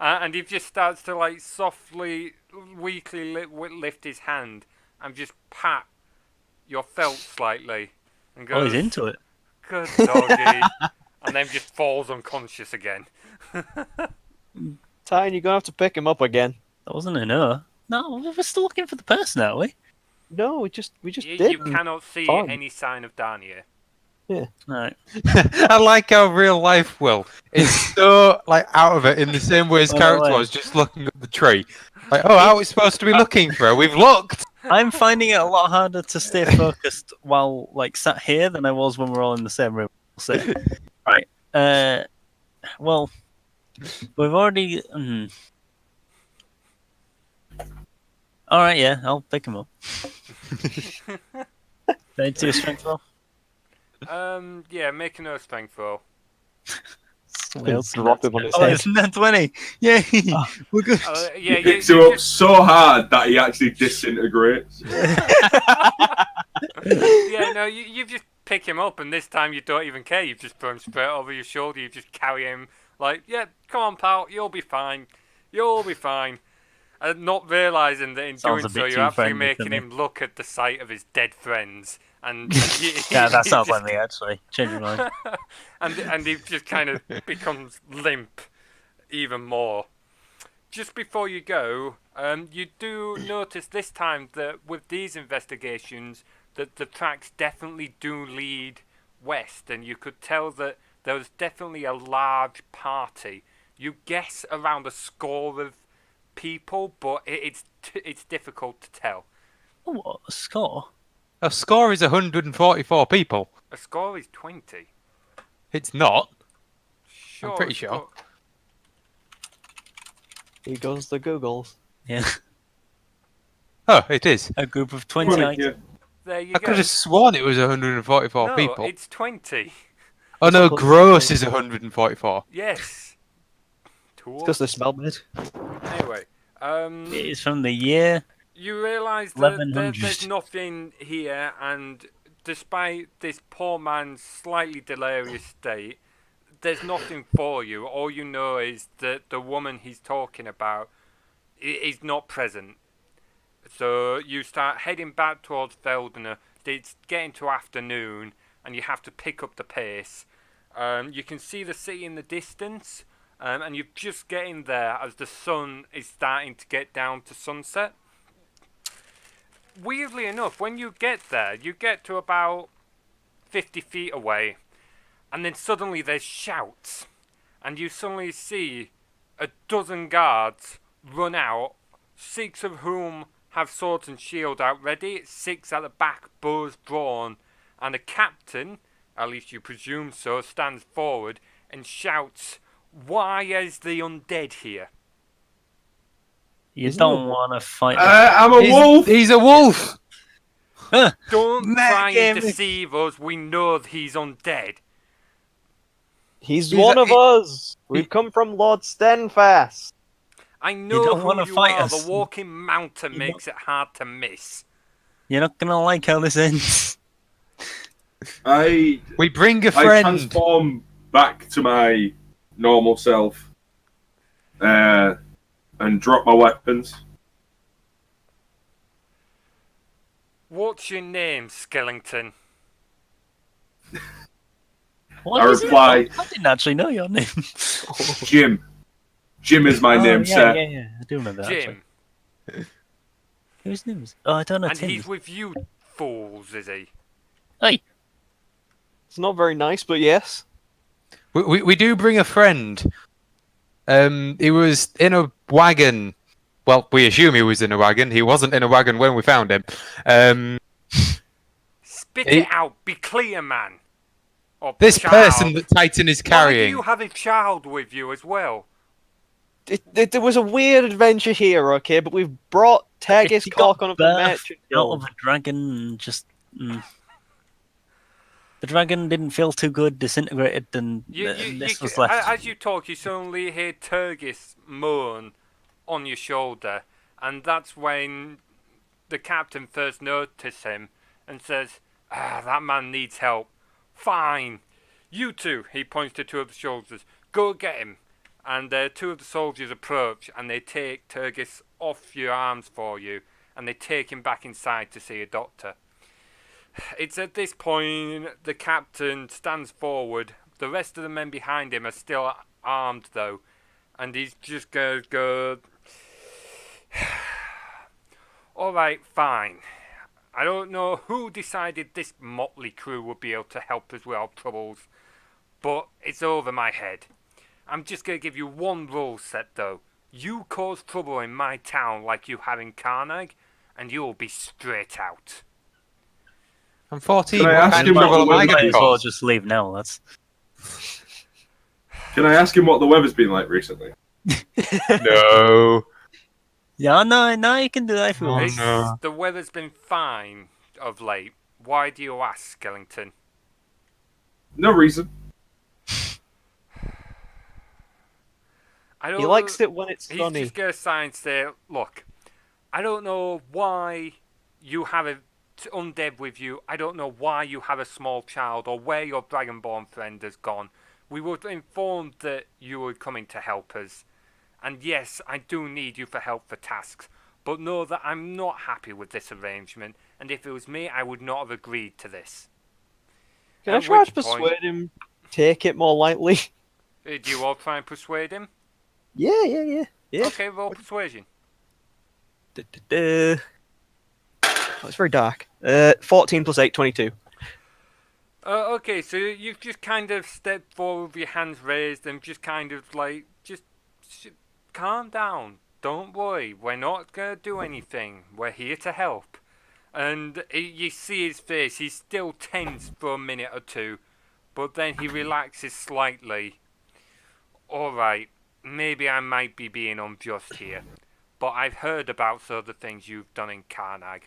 And he just starts to like softly, weakly lift his hand and just pat your felt slightly. And goes, Oh, he's into it. "Good doggy." And then just falls unconscious again. Tyne, you're gonna have to pick him up again. That wasn't an no. No, we're still looking for the person, aren't we? No, we just You did. cannot see fine. any sign of Dania. Right. I like how real life Will is so like out of it in the same way his Oh, character way. was, just looking at the tree. Like, oh, how are we supposed to be looking for her? We've looked. I'm finding it a lot harder to stay focused while like sat here than I was when we're all in the same room. So, right. Well, we've already. All right, yeah, I'll pick him up. Need to do a strength roll. Yeah, make a strength roll. Somebody else Drop him on his Oh, head. it's net 20. Yay, we're good. Yeah, He picks him up so hard that he actually disintegrates. Yeah, no, you just pick him up, and this time you don't even care. You just throw him straight over your shoulder. You just carry him like, yeah, come on, pal, you'll be fine. You'll be fine. not realizing that in Sounds doing a so bit you're too actually friendly for making me. him look at the sight of his dead friends, and Yeah, that he sounds just- like me actually. Change your mind. and he just kind of becomes limp even more. Just before you go, you do notice this time that with these investigations that the tracks definitely do lead west, and you could tell that there was definitely a large party. You guess around a score of people, but it's difficult to tell. Oh, what a score! A score is 144 people. A score is 20. It's not. Sure, pretty a sure. score- Here goes the Googles. Yeah, Oh, it is. a group of 20 Funny, items. yeah. There you I go. could have sworn it was 144 No, people. it's 20. Oh It's no, not gross is 144. Yes. It's because they smell bad. Anyway, It is from the year. you realise that there's 1100. nothing here, and despite this poor man's slightly delirious state, there's nothing for you. All you know is that the woman he's talking about is not present. So you start heading back towards Feldner. It's getting to afternoon, and you have to pick up the pace. You can see the city in the distance, and you're just getting there as the sun is starting to get down to sunset. Weirdly enough, when you get there, you get to about 50 feet away, and then suddenly there's shouts, and you suddenly see a dozen guards run out, 6 of whom have swords and shield out ready, 6 at the back, bows drawn, and a captain, at least you presume so, stands forward and shouts, "Why is the undead here?" You Isn't don't it- want to fight. I'm a wolf. He's a wolf. Don't Matt try gave and me- deceive us, we know that he's undead. He's He's one a- of us. We've come from Lord Stenfast. I know don't who wanna you fight are, us. the walking mountain You makes it hard to miss. You're not gonna like how this ends. I We bring a I friend. transform back to my normal self and drop my weapons. What's your name, Skellington? What I is it? reply- I didn't actually know your name. Jim. Jim is my Oh, name, yeah, sir. yeah. I do remember that. Jim. Actually. Whose name is? Oh, I don't know. And Tim's. he's with you fools, is he? Hey, It's not very nice, but yes. We do bring a friend. He was in a wagon. Well, we assume he was in a wagon. He wasn't in a wagon when we found him. Spit He- it out, be clear, man. Or This child. person that Titan is Why do carrying. you have a child with you as well? There was a weird adventure here, okay, but we've brought Tegis he got Cork on the birthed merchant out guild. of a dragon and just. The dragon didn't feel too good, disintegrated, and this was left. As you talk, you suddenly hear Turgis moan on your shoulder, and that's when the captain first notices him and says, that man needs help. Fine. You two, he points to 2 of the soldiers, go get him. And 2 of the soldiers approach, and they take Turgis off your arms for you, and they take him back inside to see a doctor. It's at this point the captain stands forward. The rest of the men behind him are still armed, though, and he's just going to go, "Alright, fine. I don't know who decided this motley crew would be able to help us with our troubles, but it's over my head. I'm just going to give you one rule set, though. You cause trouble in my town like you have in Carnage, and you'll be straight out." I'm 14. Can I What ask kind him of what trouble am the I Might going to as well cause? just leave now. That's. Can I ask him what the weather's been like recently? No. Yeah, no, you can do that if you Oh, want. It's- no. The weather's been fine of late. Why do you ask, Skellington? No reason. I don't He likes it when it's He's sunny. just going to sign and say, look, I don't know why you have a undead with you. I don't know why you have a small child or where your Dragonborn friend has gone. We were informed that you were coming to help us. And yes, I do need you for help for tasks, but know that I'm not happy with this arrangement, and if it was me, I would not have agreed to this. Can I At try which to point- persuade him? Take it more lightly. Do you all try and persuade him? Yeah. Okay, roll persuasion. Oh, it's very dark. 14 plus 8, 22. Okay, so you've just kind of stepped forward with your hands raised and just kind of like, just calm down. Don't worry, we're not going to do anything. We're here to help. And you see his face, he's still tense for a minute or two, but then he relaxes slightly. Alright, maybe I might be being unjust here, but I've heard about some of the things you've done in Karnag.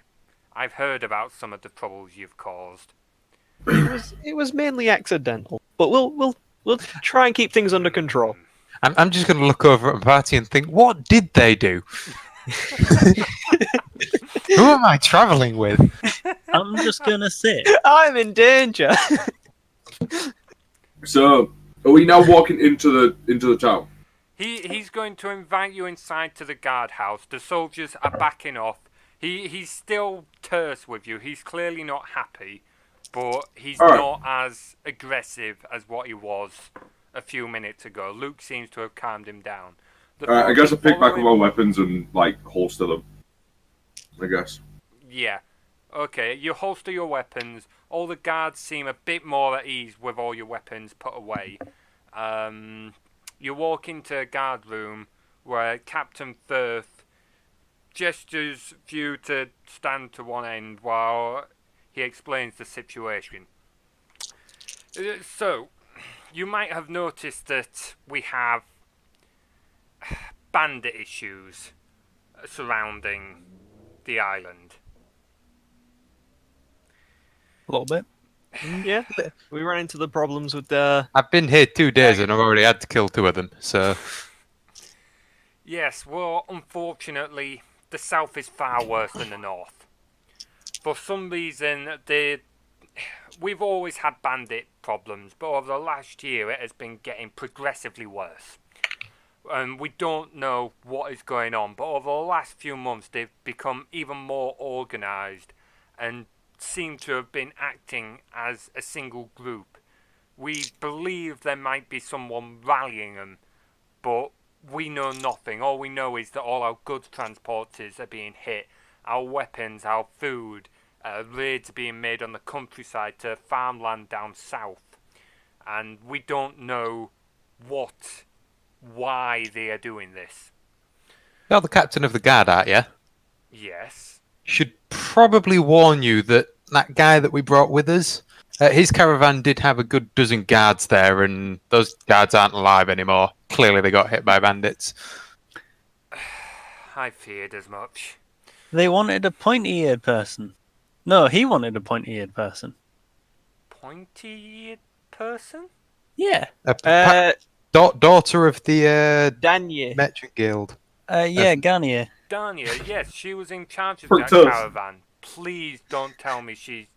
I've heard about some of the troubles you've caused. It was mainly accidental, but we'll try and keep things under control. I'm just going to look over at my party and think, what did they do? Who am I travelling with? I'm just gonna say, I'm in danger. So, are we now walking into the town? He's going to invite you inside to the guardhouse. The soldiers are backing off. He's still terse with you. He's clearly not happy, but he's All right. not as aggressive as what he was a few minutes ago. Luke seems to have calmed him down. The Alright, I guess I pick back up following- my weapons and, like, holster them. I guess. Yeah. Okay, you holster your weapons. All the guards seem a bit more at ease with all your weapons put away. You walk into a guard room where Captain Firth gestures for you to stand to one end while he explains the situation. So, you might have noticed that we have bandit issues surrounding the island. a little bit. Yeah, we ran into the problems with the. I've been here 2 days and I've already had to kill 2 of them, so... Yes, well, unfortunately, the south is far worse than the north. For some reason, we've always had bandit problems, but over the last year it has been getting progressively worse. And we don't know what is going on, but over the last few months they've become even more organised and seem to have been acting as a single group. We believe there might be someone rallying them, but we know nothing. All we know is that all our goods transporters are being hit, our weapons, our food, raids are being made on the countryside to farmland down south, and we don't know why they are doing this. You're the captain of the guard, aren't you? Yes. Should probably warn you that that guy that we brought with us, his caravan did have a good dozen guards there, and those guards aren't alive anymore. Clearly they got hit by bandits. I feared as much. They wanted a pointy-eared person. No, he wanted a pointy-eared person. Pointy person? Yeah. Daughter of the Daniel. Merchant Guild. Yeah, Garnier. Dania, yes, she was in charge of For that toast. caravan. Please don't tell me she's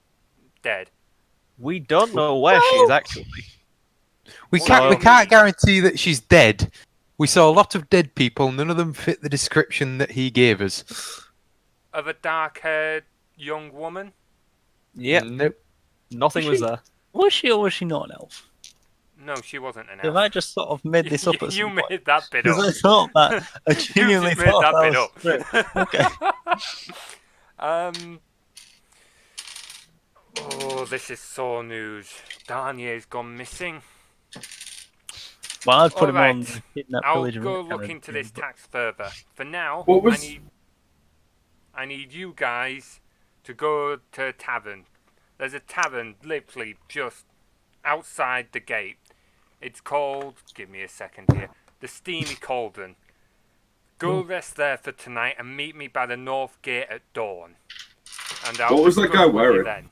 dead. We don't know where she is actually. We Well, can't guarantee that she's dead. We saw a lot of dead people, none of them fit the description that he gave us. Of a dark-haired young woman? Yep, Nope. nothing Was was she- there. Was she or was she not an elf? No, she wasn't an Have elf. I just sort of made this up at You some point? made that bit Because I up. thought that. I You genuinely just made thought that bit was up. Okay. Oh, this is sore news. Danier's gone missing. Well, I'd put him on Alright, the kidnap I'll village. go look into this tax further. For now, What was- I need you guys to go to a tavern. There's a tavern literally just outside the gate. It's called, give me a second here, the Steamy Cauldron. Go rest there for tonight and meet me by the north gate at dawn. And I'll What was that discuss guy with you wearing? then.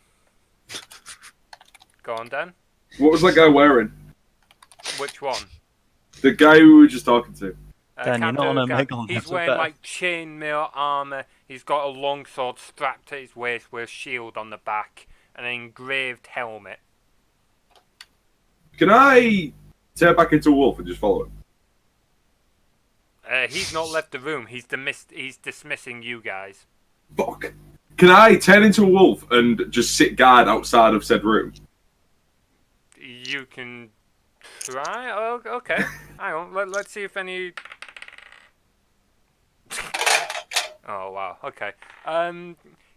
Go on, Dan. What was that guy wearing? Which one? The guy we were just talking to. Dan, you're not on a Captain Megalon He's episode, wearing better. like chainmail armor. He's got a long sword strapped to his waist with a shield on the back and an engraved helmet. Can I turn back into a wolf and just follow him? He's not left the room. He's dismissing you guys. Fuck. Can I turn into a wolf and just sit guard outside of said room? You can try. Oh, okay. Hang on. Let's see if any. Oh wow. Okay.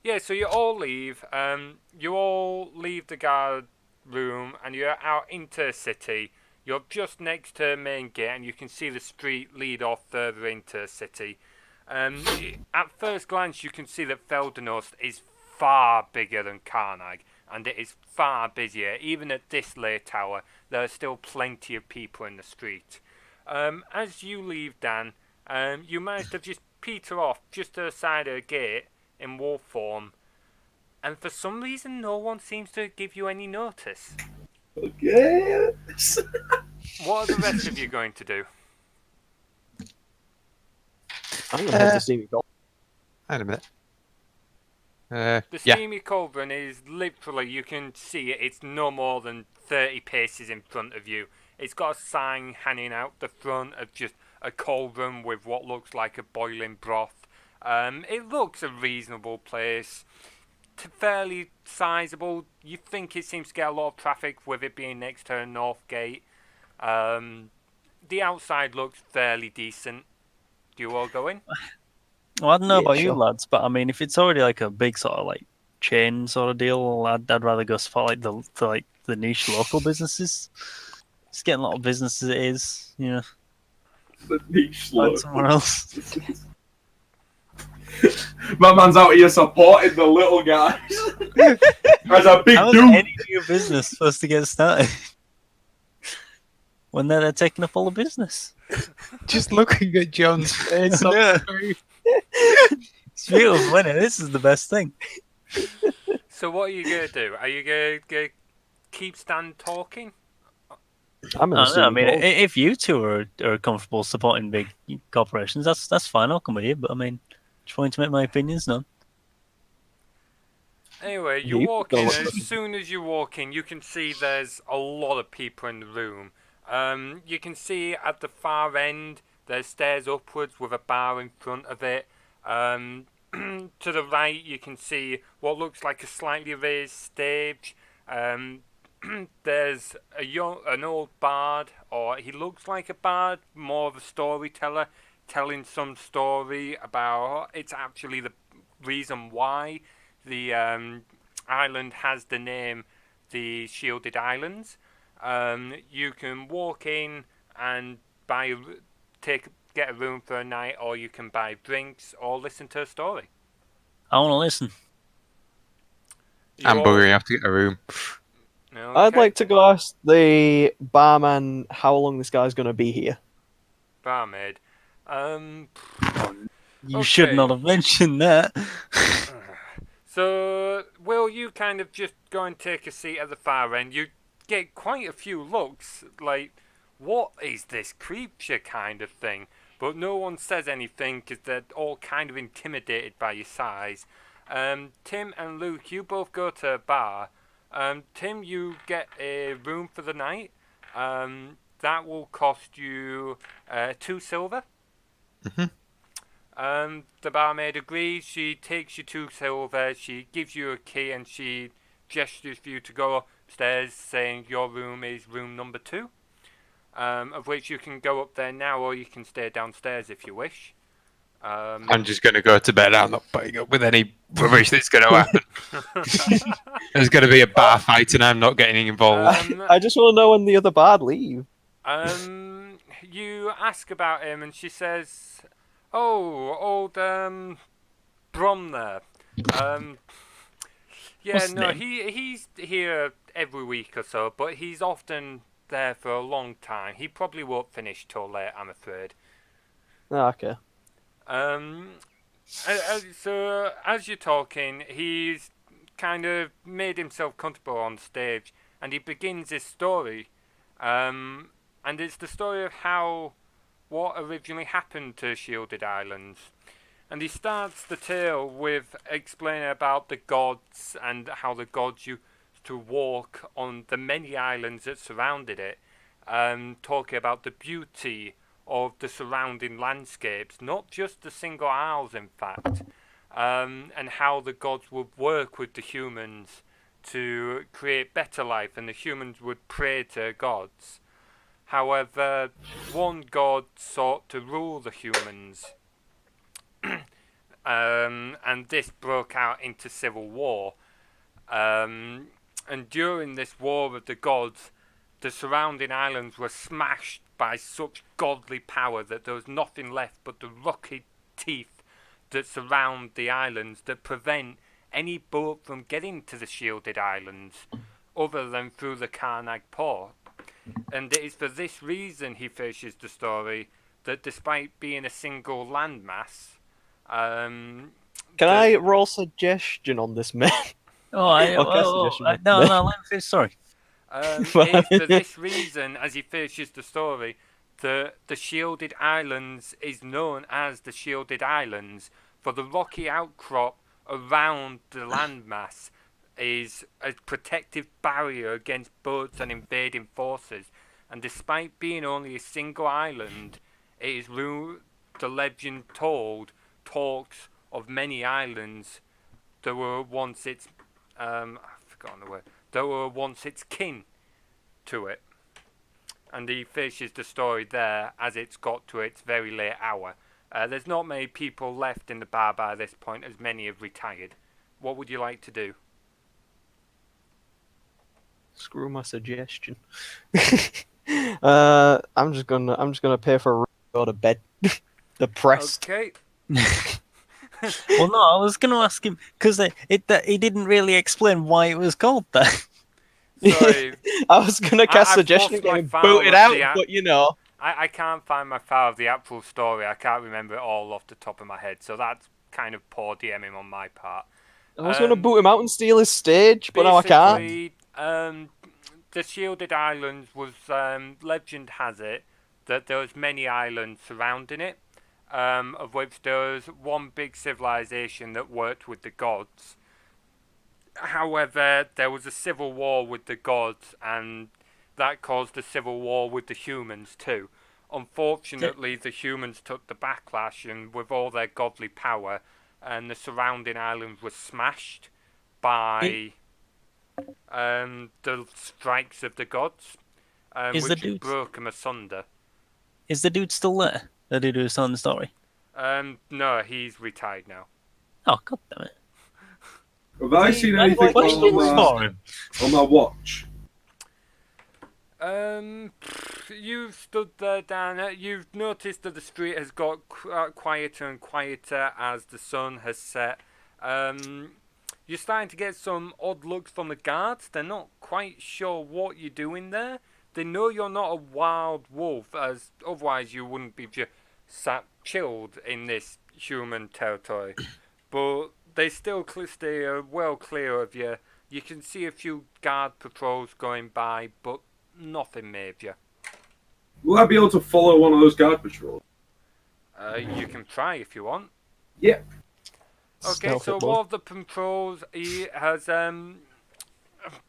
Yeah. So you all leave. You all leave the guard room and you're out into the city. You're just next to the main gate and you can see the street lead off further into the city. At first glance, you can see that Feldenost is far bigger than Karnag, and it is far busier. Even at this late hour, there are still plenty of people in the street. As you leave, Dan, you manage to just peter off just to the side of the gate in wolf form, and for some reason, no one seems to give you any notice. Okay. What are the rest of you going to do? I'm gonna head to Steamy Gold. Wait a minute. The Yeah. steamy cauldron is literally, you can see it, it's no more than 30 paces in front of you. It's got a sign hanging out the front of just a cauldron with what looks like a boiling broth. It looks a reasonable place, fairly sizable. You think it seems to get a lot of traffic with it being next to a north gate. The outside looks fairly decent. Do you all go in? Well, I don't know Yeah, about you sure. lads, but I mean, if it's already like a big sort of like chain sort of deal, I'd rather go for like the niche local businesses. It's getting a lot of business as it is, you know. The niche Find look. somewhere else. My man's out here supporting the little guys. As a big How is dude. any new business supposed to get started when they're taking up all the business? Just looking at John's face. on Yeah. screen. It's beautiful, isn't it? This is the best thing. So what are you going to do? Are you going to keep Stan talking? I'm in I the don't know, I Steamy mean, Gold. if you two are comfortable supporting big corporations, that's fine. I'll come with you. But I mean, just wanting to make my opinions known. Anyway, you You walk go in, with and it. as soon as you walk in, you can see there's a lot of people in the room. You can see at the far end, there's stairs upwards with a bar in front of it. To the right, you can see what looks like a slightly raised stage. There's an old bard, or he looks like a bard, more of a storyteller, telling some story about it's actually the reason why the island has the name the Shielded Islands. You can walk in and get a room for a night, or you can buy drinks or listen to a story. I want to listen. I'm You all- buggering off to get a room. I'd Okay. like to go ask the barman how long this guy's gonna be here. Barmaid. You should Okay. not have mentioned that. So, Will, you kind of just go and take a seat at the far end. You get quite a few looks, like, what is this creature kind of thing? But no one says anything because they're all kind of intimidated by your size. Tim and Luke, you both go to a bar. Tim, you get a room for the night. That will cost you 2 silver. The barmaid agrees. She takes you 2 silver. She gives you a key and she gestures for you to go upstairs, saying your room is room number 2. Of which you can go up there now, or you can stay downstairs if you wish. I'm just going to go to bed. I'm not putting up with any rubbish that's going to happen. There's going to be a bar fight and I'm not getting involved. I just want to know when the other bard leave. You ask about him, and she says, "Oh, old Brom there. Yeah, What's his no, name? he's here every week or so, but he's often there for a long time. He probably won't finish till late, I'm afraid." Ah, okay. So as you're talking, he's kind of made himself comfortable on stage, and he begins his story. And it's the story of what originally happened to Shielded Islands. And he starts the tale with explaining about the gods and how the gods used to walk on the many islands that surrounded it, talking about the beauty of the surrounding landscapes, not just the single isles, in fact, and how the gods would work with the humans to create better life, and the humans would pray to gods. However, one god sought to rule the humans, and this broke out into civil war. And during this war of the gods, the surrounding islands were smashed by such godly power that there was nothing left but the rocky teeth that surround the islands that prevent any boat from getting to the shielded islands other than through the Karnag port. And it is for this reason, he finishes the story, that despite being a single landmass, Can I roll suggestion on this, man? Oh, I, Okay, oh, suggestion. no, let me finish. Sorry. It is for this reason, as he finishes the story, that the Shielded Islands is known as the Shielded Islands, for the rocky outcrop around the landmass is a protective barrier against boats and invading forces. And despite being only a single island, it is the legend told talks of many islands that were once its I've forgotten the word. That were once its kin to it. And he finishes the story there as it's got to its very late hour. There's not many people left in the bar by this point, as many have retired. What would you like to do? Screw my suggestion. I'm just gonna pay for a go to bed. Depressed. Okay. Well, no, I was going to ask him because he didn't really explain why it was called that. Sorry, I was gonna cast I've suggestion lost my and file boot it of out, the but you know. I can't find my file of the actual story. I can't remember it all off the top of my head, so that's kind of poor DMing on my part. I was gonna boot him out and steal his stage, but now I can't. Basically, the Shielded Islands was, legend has it, that there was many islands surrounding it, of which there was one big civilization that worked with the gods. However, there was a civil war with the gods, and that caused a civil war with the humans too. Unfortunately, the humans took the backlash, and with all their godly power, and the surrounding islands were smashed by the strikes of the gods, which broke them asunder. Is the dude still there? The dude who's telling the story? No, he's retired now. Oh, god damn it. Have I seen anything on my watch? You've stood there, Dan. You've noticed that the street has got quieter and quieter as the sun has set. You're starting to get some odd looks from the guards. They're not quite sure what you're doing there. They know you're not a wild wolf, as otherwise you wouldn't be just sat chilled in this human territory. But they still stay well clear of you. You can see a few guard patrols going by, but nothing major. Will I be able to follow one of those guard patrols? You can try if you want. Yeah. Okay, so one of the patrols he has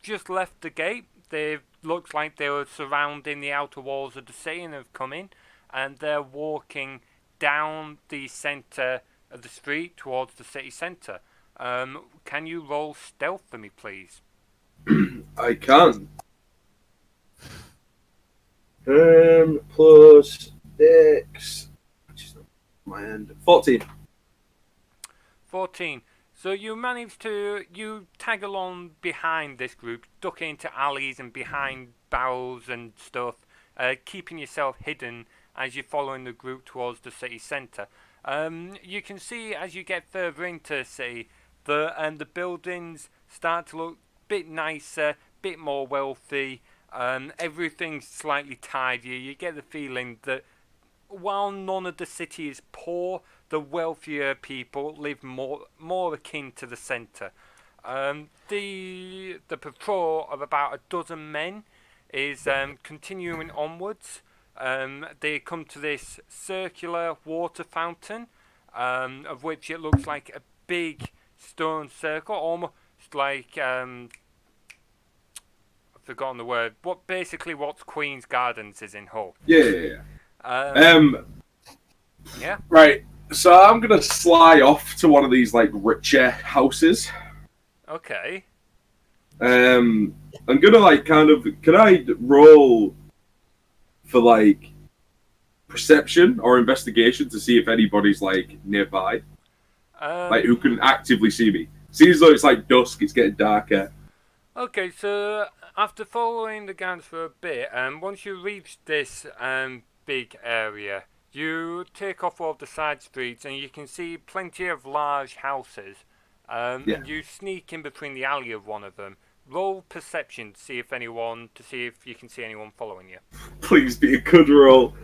just left the gate. They looks like they were surrounding the outer walls of the city and have come in, and they're walking down the centre of the street towards the city centre. Can you roll stealth for me, please? I can. Plus Dex. My end. 14. 14. So you manage to tag along behind this group, duck into alleys and behind barrels and stuff, keeping yourself hidden as you're following the group towards the city centre. You can see as you get further into the city, the buildings start to look a bit nicer, bit more wealthy. Everything's slightly tidier. You get the feeling that while none of the city is poor, the wealthier people live more akin to the centre. The patrol of about a dozen men is continuing onwards. They come to this circular water fountain, of which it looks like a big stone circle, almost like I've forgotten the word. What's Queen's Gardens is in Hull. Yeah. Yeah. Right. So I'm gonna sly off to one of these like richer houses. Okay. I'm gonna like kind of. Can I roll for like perception or investigation to see if anybody's like nearby, like who can actively see me? Seems though it's like dusk. It's getting darker. Okay, so after following the guns for a bit, once you reach this big area, you take off all the side streets and you can see plenty of large houses. Yeah. And you sneak in between the alley of one of them. Roll perception to see if you can see anyone following you. Please be a good roll.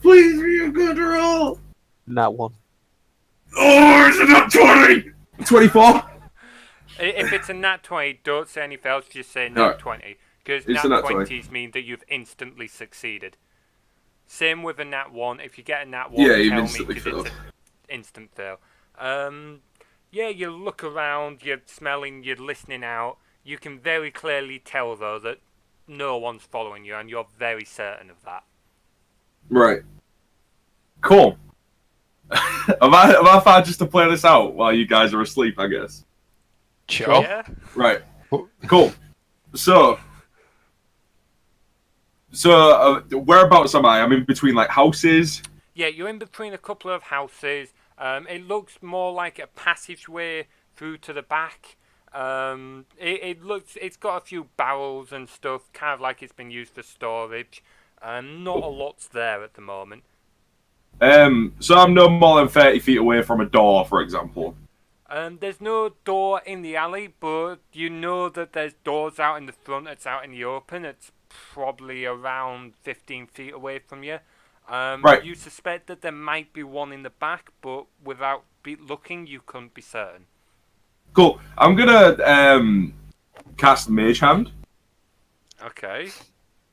Please be a good roll. That one. Oh, it's a nat 20. 24. If it's a nat 20, don't say anything else, just say nat No. 20. Because It's a nat nat 20. 20s mean that you've instantly succeeded. Same with a nat 1. If you get a nat 1, Yeah, you've tell me instantly because it's failed. an instant fail. Yeah, you look around, you're smelling, you're listening out. You can very clearly tell, though, that no one's following you, and you're very certain of that. Right. Cool. Have I found just to play this out while you guys are asleep, I guess? Sure. Yeah? Right. Cool. So whereabouts am I? I'm in between like houses. Yeah, you're in between a couple of houses. It looks more like a passageway through to the back. It's got a few barrels and stuff, kind of like it's been used for storage. Not a lot's there at the moment. So I'm no more than 30 feet away from a door, for example. There's no door in the alley, but you know that there's doors out in the front. It's out in the open. It's probably around 15 feet away from you. Right. You suspect that there might be one in the back, but without looking, you couldn't be certain. Cool. I'm gonna cast Mage Hand Okay.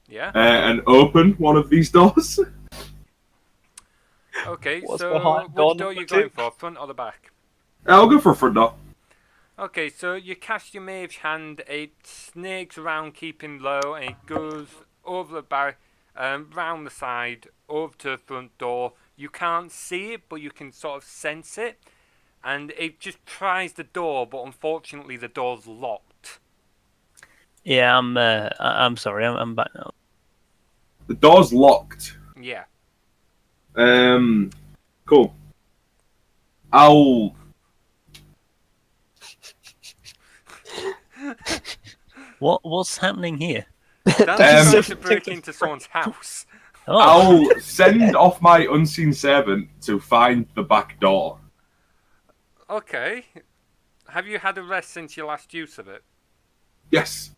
Yeah. and open one of these doors. Okay, What's so behind door which door are number you 2? going for, front or the back? I'll go for a front door. Okay, so you cast your mage hand, it snakes around keeping low, and it goes over the barrier, round the side, over to the front door. You can't see it, but you can sort of sense it, and it just tries the door, but unfortunately the door's locked. Yeah, I'm sorry, I'm back now. The door's locked. Yeah. Cool. I'll. What's happening here? That's trying to break into someone's house. Oh, I'll send off my unseen servant to find the back door. Okay. Have you had a rest since your last use of it? Yes.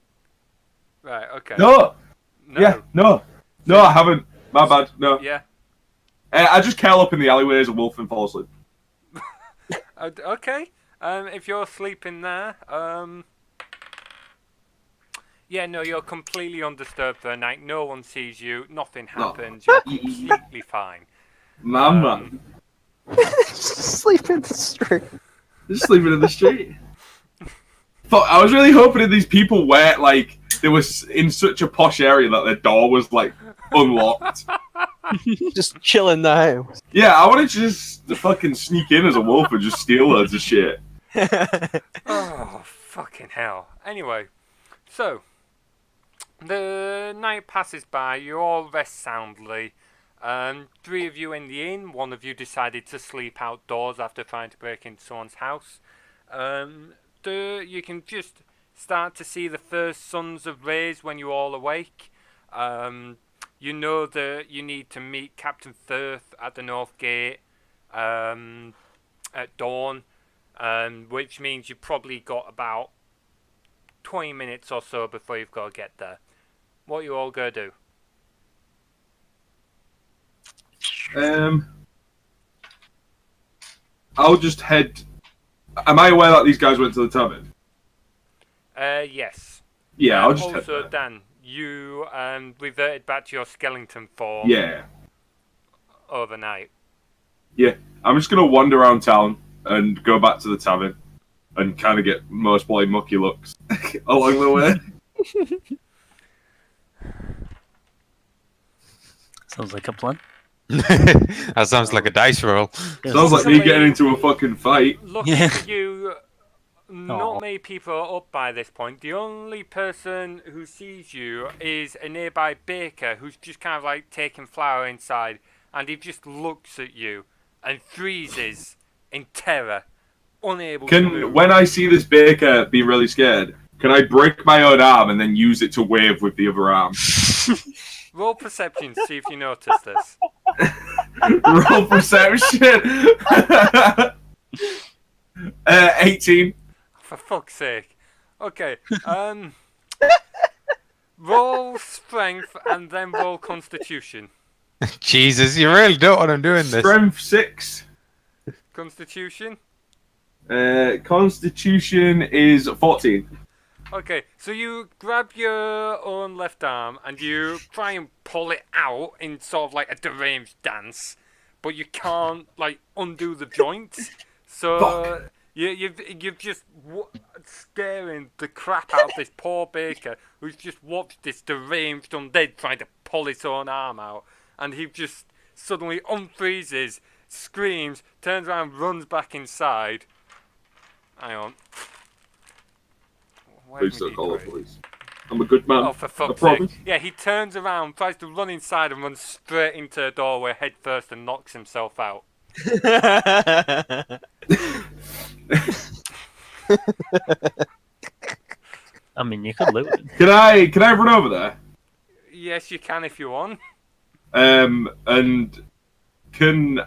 Right, okay. No. No. Yeah. No. No, I haven't. My bad. No. Yeah. I just curl up in the alleyway as a wolf and fall asleep. Okay. If you're sleeping there, yeah, no, you're completely undisturbed for the night. No one sees you. Nothing happens. You're completely fine. Man. Sleep in the street. Just sleeping in the street. Fuck, I was really hoping that these people were like they was in such a posh area that their door was like unlocked. Just chilling the house. Yeah, I wanted to just fucking sneak in as a wolf and just steal loads of shit. Oh, fucking hell. Anyway, so the night passes by. You all rest soundly. 3 of you in the inn. 1 of you decided to sleep outdoors after trying to break into someone's house. You can just start to see the first suns of rays when you all awake. You know that you need to meet Captain Firth at the North Gate at dawn, which means you've probably got about 20 minutes or so before you've got to get there. What are you all going to do? I'll just head. Am I aware that these guys went to the tavern? Yes. Yeah, I'll just head Also, there. Dan, you reverted back to your skeleton form Yeah. overnight. Yeah. I'm just gonna wander around town and go back to the tavern and kind of get most bloody mucky looks along the way. sounds like a plan. That sounds like a dice roll. Sounds like me getting into a fucking fight. Lucky Yeah. for you, not Aw. many people are up by this point. The only person who sees you is a nearby baker who's just kind of like taking flour inside, and he just looks at you and freezes in terror, unable to move. When I see this baker be really scared, can I break my own arm and then use it to wave with the other arm? Roll perception, see if you notice this. Roll perception. 18. For fuck's sake. Okay, roll strength and then roll constitution. Jesus, you really don't want him doing this. Strength 6. Constitution? Constitution is 14. Okay, so you grab your own left arm and you try and pull it out in sort of like a deranged dance, but you can't like undo the joints. So Fuck. you've just scaring the crap out of this poor baker who's just watched this deranged undead trying to pull his own arm out, and he just suddenly unfreezes, screams, turns around, runs back inside. Hang on. Where Please did we don't call the put it? police. I'm a good man. Oh, for I fuck's promise. sake. Yeah, he turns around, tries to run inside and runs straight into the doorway head first and knocks himself out. I mean, you could loot it. Can I run over there? Yes, you can if you want. And can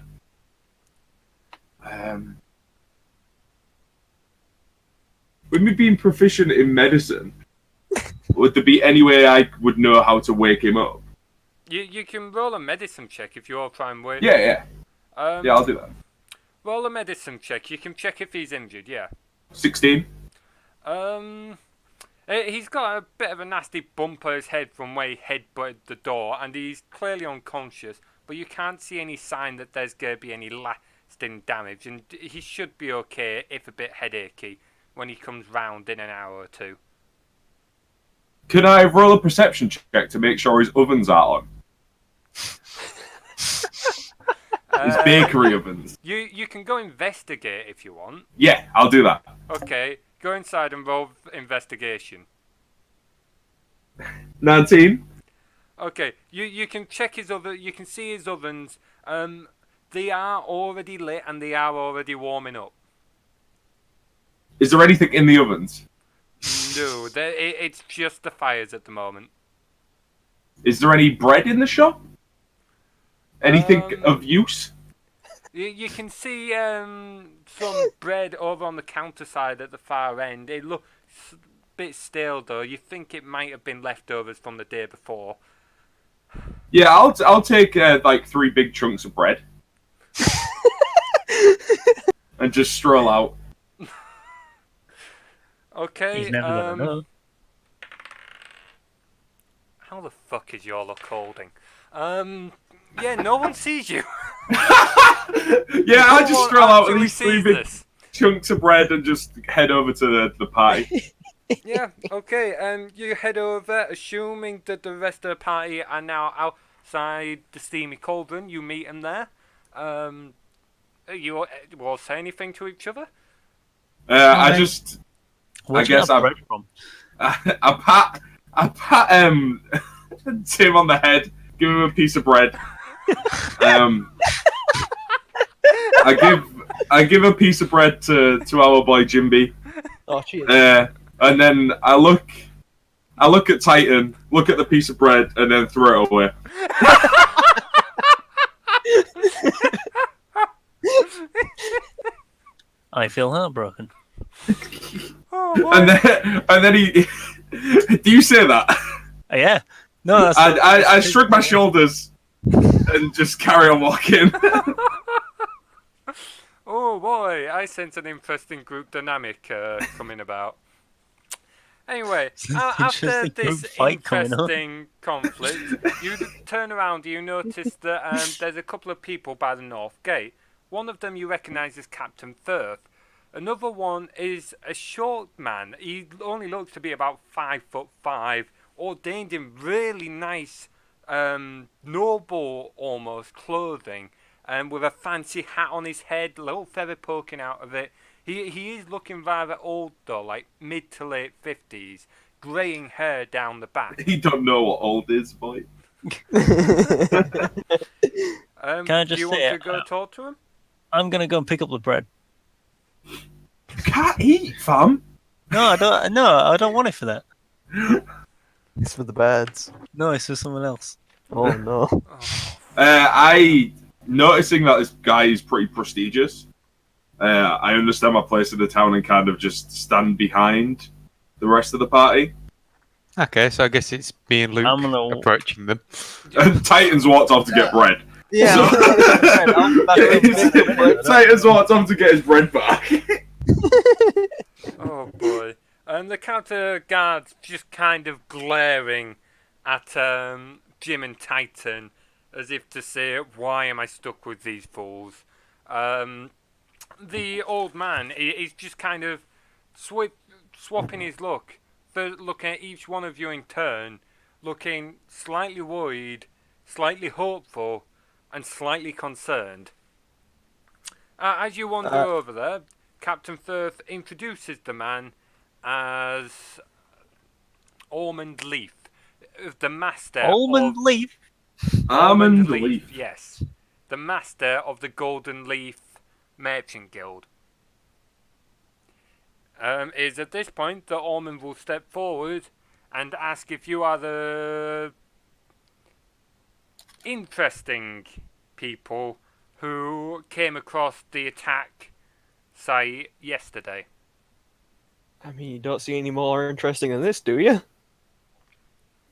with me being proficient in medicine, would there be any way I would know how to wake him up? You can roll a medicine check if you all try and win. Yeah. Yeah, I'll do that. Roll a medicine check. You can check if he's injured, yeah. 16. He's got a bit of a nasty bump on his head from where he headbutted the door, and he's clearly unconscious, but you can't see any sign that there's going to be any lasting damage, and he should be okay, if a bit headachy, when he comes round in an hour or two. Can I roll a perception check to make sure his ovens are on? His bakery ovens. You can go investigate if you want. Yeah, I'll do that. Okay, go inside and roll investigation. 19. Okay, you can check his oven. You can see his ovens. They are already lit and they are already warming up. Is there anything in the ovens? No, it's just the fires at the moment. Is there any bread in the shop? Anything of use? You can see some bread over on the counter side at the far end. It looks a bit stale though. You think it might have been leftovers from the day before. Yeah, I'll take like 3 big chunks of bread and just stroll out. Okay. He's never gonna know. How the fuck is your luck holding? Yeah, no one sees you. Yeah, I just stroll out with these 3 big this. chunks of bread and just head over to the party. Yeah, okay, you head over, assuming that the rest of the party are now outside the steamy cauldron. You meet them there. You all say anything to each other? I just, Where'd I you guess have I'm- bread from? I pat Tim on the head, give him a piece of bread. I give a piece of bread to our boy Jimby. Oh, cheers. And then I look at Titan, look at the piece of bread, and then throw it away. I feel heartbroken. Oh, boy. And then he, do you say that? Yeah. No, that's I shrug my shoulders and just carry on walking. Oh boy, I sense an interesting group dynamic coming about. Anyway, after Interesting this group fight coming on. interesting conflict, you turn around, you notice that there's a couple of people by the north gate. One of them you recognise as Captain Firth. Another one is a short man. He only looks to be about 5'5", ordained in really nice noble almost clothing, and with a fancy hat on his head, little feather poking out of it. He is looking rather old though, like mid to late 50s, greying hair down the back. He don't know what old is, boy. Can I Do just you say, want to go talk to him? I'm gonna go and pick up the bread. You can't eat, fam. No, I don't. No, I don't want it for that. It's for the birds. No, it's for someone else. Oh no. I noticing that this guy is pretty prestigious. I understand my place in the town and kind of just stand behind the rest of the party. Okay, so I guess it's me and Luke I'm gonna- approaching them. And Titans walked off to get bread. Yeah. Titans walked off to get his bread back. Oh boy. And the counter guard's just kind of glaring at Jim and Titan as if to say, why am I stuck with these fools? The old man is just kind of swapping his look, looking at each one of you in turn, looking slightly worried, slightly hopeful, and slightly concerned. As you wander over there, Captain Firth introduces the man as Almond Leaf, the master Almond of... leaf. Almond leaf. Yes. The master of the Golden Leaf Merchant Guild. Is at this point that Ormond will step forward and ask if you are the interesting people who came across the attack site yesterday. I mean, you don't see any more interesting than this, do you?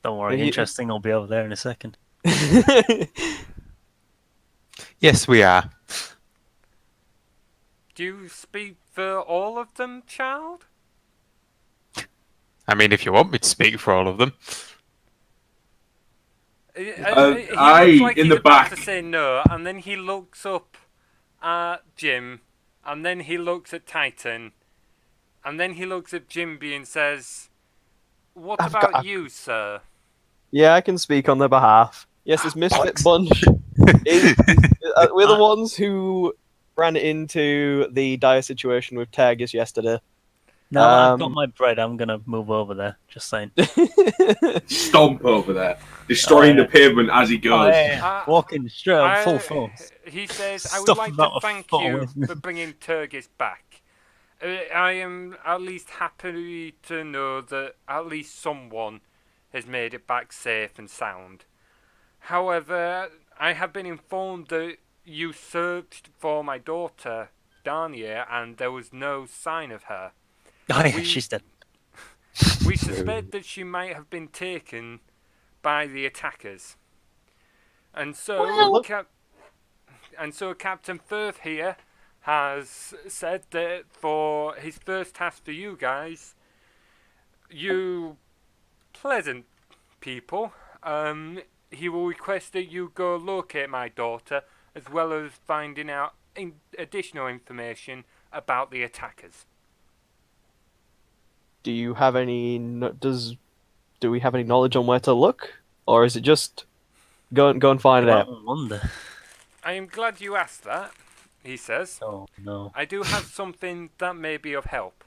Don't worry, He- interesting. I'll be over there in a second. Yes, we are. Do you speak for all of them, child? I mean, if you want me to speak for all of them. He I, looks like in he's the about back. to say no, and then he looks up at Jim, and then he looks at Titan, and then he looks at Jimby and says, "What I've about got- you, sir?" Yeah, I can speak on their behalf. Yes, this misfit bunch we're the ones who ran into the dire situation with Tagus yesterday. Now that I've got Um, my bread, I'm gonna move over there. Just saying. Stomp over there, destroying Oh, yeah. the pavement as he goes. Walking straight up full force. He says, "I would Stuff like about to a thank foot you away from for bringing Turgis back. I am at least happy to know that at least someone has made it back safe and sound. However, I have been informed that you searched for my daughter, Dania, and there was no sign of her. Oh yeah, We- she's dead. We suspect that she might have been taken by the attackers. And so, Captain Firth here has said that for his first task for you guys, you pleasant people, he will request that you go locate my daughter, as well as finding out additional information about the attackers. Do you have any? Do we have any knowledge on where to look, or is it just go and find it out? I wonder. I am glad you asked that, he says. Oh no. I do have something that may be of help.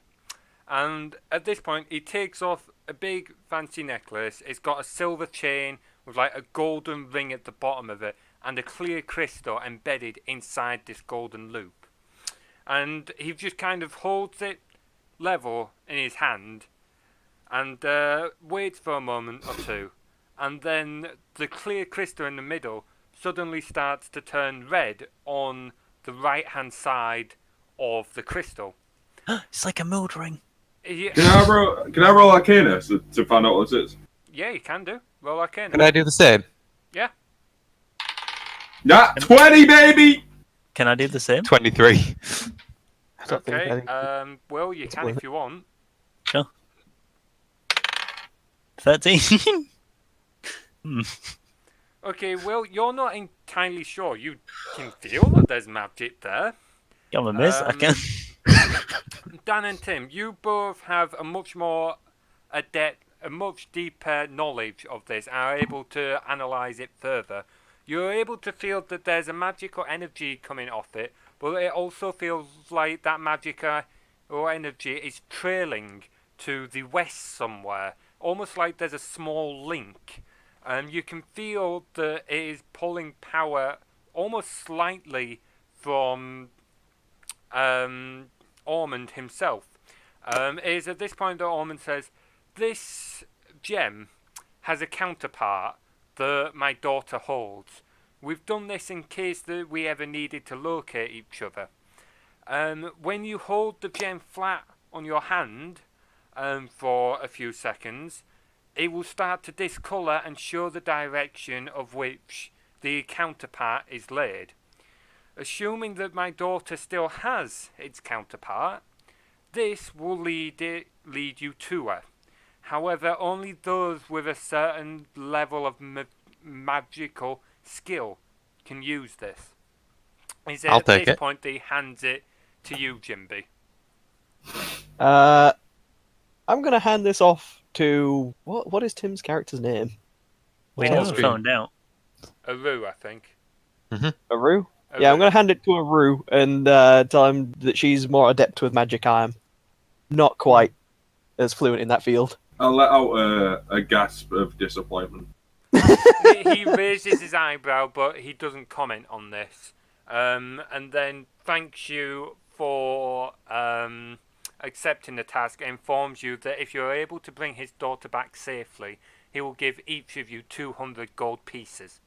And at this point, he takes off a big fancy necklace. It's got a silver chain with like a golden ring at the bottom of it and a clear crystal embedded inside this golden loop. And he just kind of holds it level in his hand and waits for a moment or two. And then the clear crystal in the middle suddenly starts to turn red on the right-hand side of the crystal. It's like a mood ring. Yeah, Can I roll Arcana to find out what this is? yeah, you can do. Roll Arcana. Can I do the same? Yeah. Nah, 20, baby! Can I do the same? 23. I don't think Okay. anything- Well, you can worth if you want. 13. Okay. Well, you're not entirely sure. You can feel that there's magic there. I'm a miss. I can. Dan and Tim, you both have a much more adept a much deeper knowledge of this and are able to analyze it further, you're able to feel that there's a magical energy coming off it, but it also feels like that magic or energy is trailing to the west somewhere, almost like there's a small link. You can feel that it is pulling power almost slightly from Ormond himself. It is at this point that Ormond says, "This gem has a counterpart that my daughter holds. We've done this in case that we ever needed to locate each other. When you hold the gem flat on your hand for a few seconds, it will start to discolour and show the direction of which the counterpart is laid. Assuming that my daughter still has its counterpart, this will lead you to her. However, only those with a certain level of magical skill can use this." I'll At take this it. point he hands it to you, Jimby. I'm gonna hand this off to what is Tim's character's name? We Oh, never screen. found out. Aru, I think. Aru? Yeah, I'm gonna hand it to Aru and tell him that she's more adept with magic. I am not quite as fluent in that field. I'll let out a gasp of disappointment. He raises his eyebrow, but he doesn't comment on this. And then thanks you for accepting the task and informs you that if you're able to bring his daughter back safely, he will give each of you 200 gold pieces.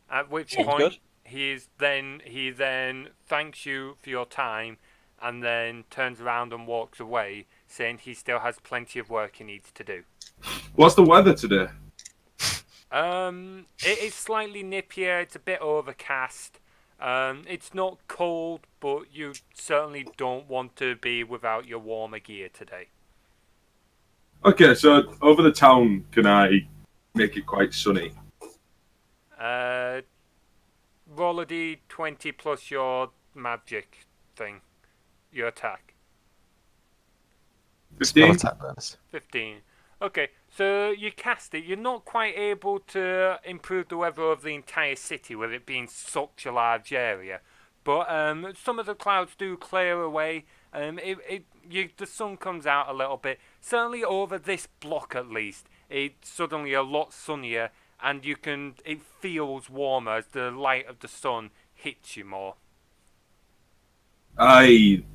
At which Sounds point good. he then thanks you for your time and then turns around and walks away, saying he still has plenty of work he needs to do. What's the weather today? It is slightly nippier. It's a bit overcast. It's not cold, but you certainly don't want to be without your warmer gear today. Okay, so over the town, can I make it quite sunny? Roll a d20 plus your magic thing, your attack. Spell 15? attack bonus. 15. Okay, so you cast it. You're not quite able to improve the weather of the entire city with it being such a large area. But some of the clouds do clear away. The sun comes out a little bit. Certainly over this block at least, it's suddenly a lot sunnier, and it feels warmer as the light of the sun hits you more. I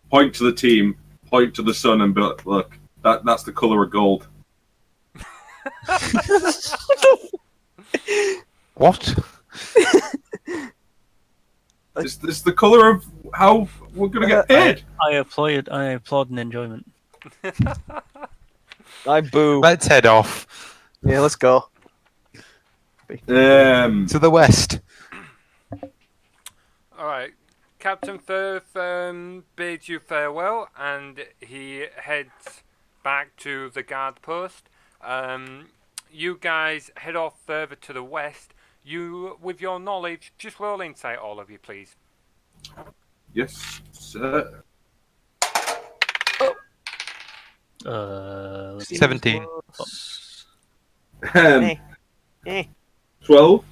point to the team, point to the sun, and be like, look, that's the colour of gold. What? It's the colour of how we're going to get paid. I applaud in enjoyment. I boo. Let's head off Yeah, let's go. to the west. Alright, Captain Firth bids you farewell, and he heads back to the guard post. You guys head off further to the west. You, with your knowledge, just roll insight, all of you, please. Yes, sir. Let's see. 17. Um, Eh. 12?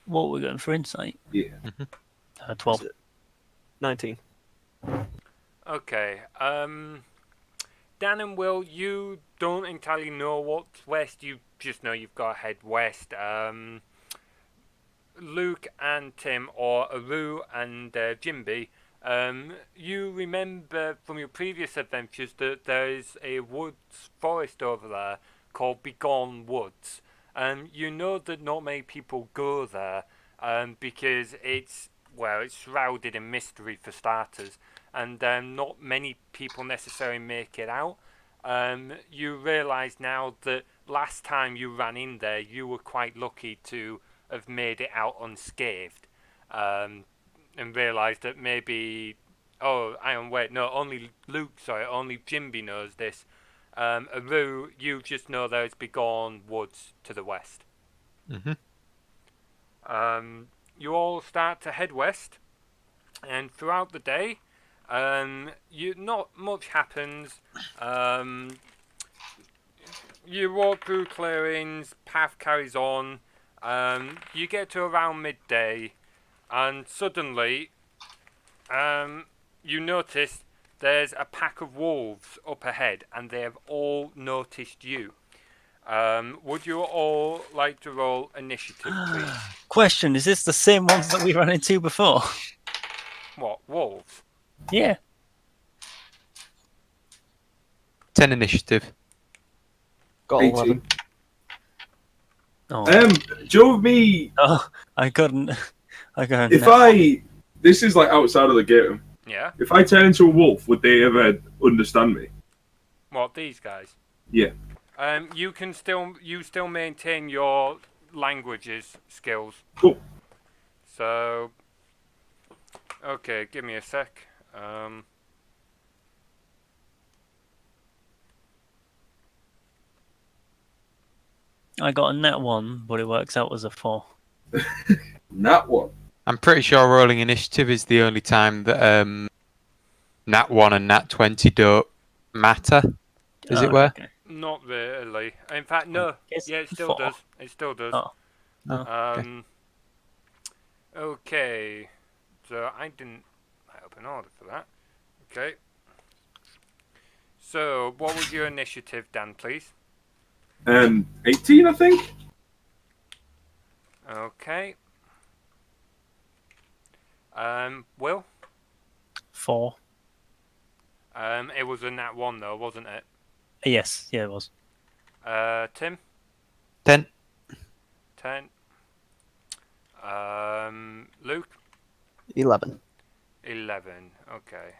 What we're going for insight? Yeah. 12. 19. Okay, Dan and Will, you don't entirely know what's west, you just know you've got to head west. Luke and Tim, or Aru and Jimby, you remember from your previous adventures that there is a woods forest over there called Begone Woods. You know that not many people go there because it's shrouded in mystery for starters, and not many people necessarily make it out. You realise now that last time you ran in there, you were quite lucky to have made it out unscathed, and realised that maybe... Oh, hang on, wait, no, only Jimby knows this. Aru, you just know there's Begone Woods to the west. Mhm. You all start to head west, and throughout the day, not much happens. You walk through clearings, path carries on. You get to around midday, and suddenly, you notice there's a pack of wolves up ahead, and they have all noticed you. Would you all like to roll initiative, please? Question: is this the same ones that we ran into before? What, wolves? Yeah. 10 initiative. Got 18. 11. Oh, Joe, me, oh I couldn't. I got. this is like outside of the game. Yeah? If I turn into a wolf, would they ever understand me? What, these guys? Yeah. You still maintain your languages skills. Cool. So, okay, give me a sec. I got a net 1, but it works out as a 4. That one. I'm pretty sure rolling initiative is the only time that Nat 1 and Nat 20 don't matter. Is it where? Okay. Not really. In fact, no. It's Yeah, it still 4. does. It still does. Oh. Oh, Okay. So I didn't up an order for that. Okay. So, what was your initiative, Dan, please? 18, I think. Okay. Will? 4. It was a nat 1 though, wasn't it? Yes, yeah, it was. Tim? 10. 10. Luke? 11. 11. Okay.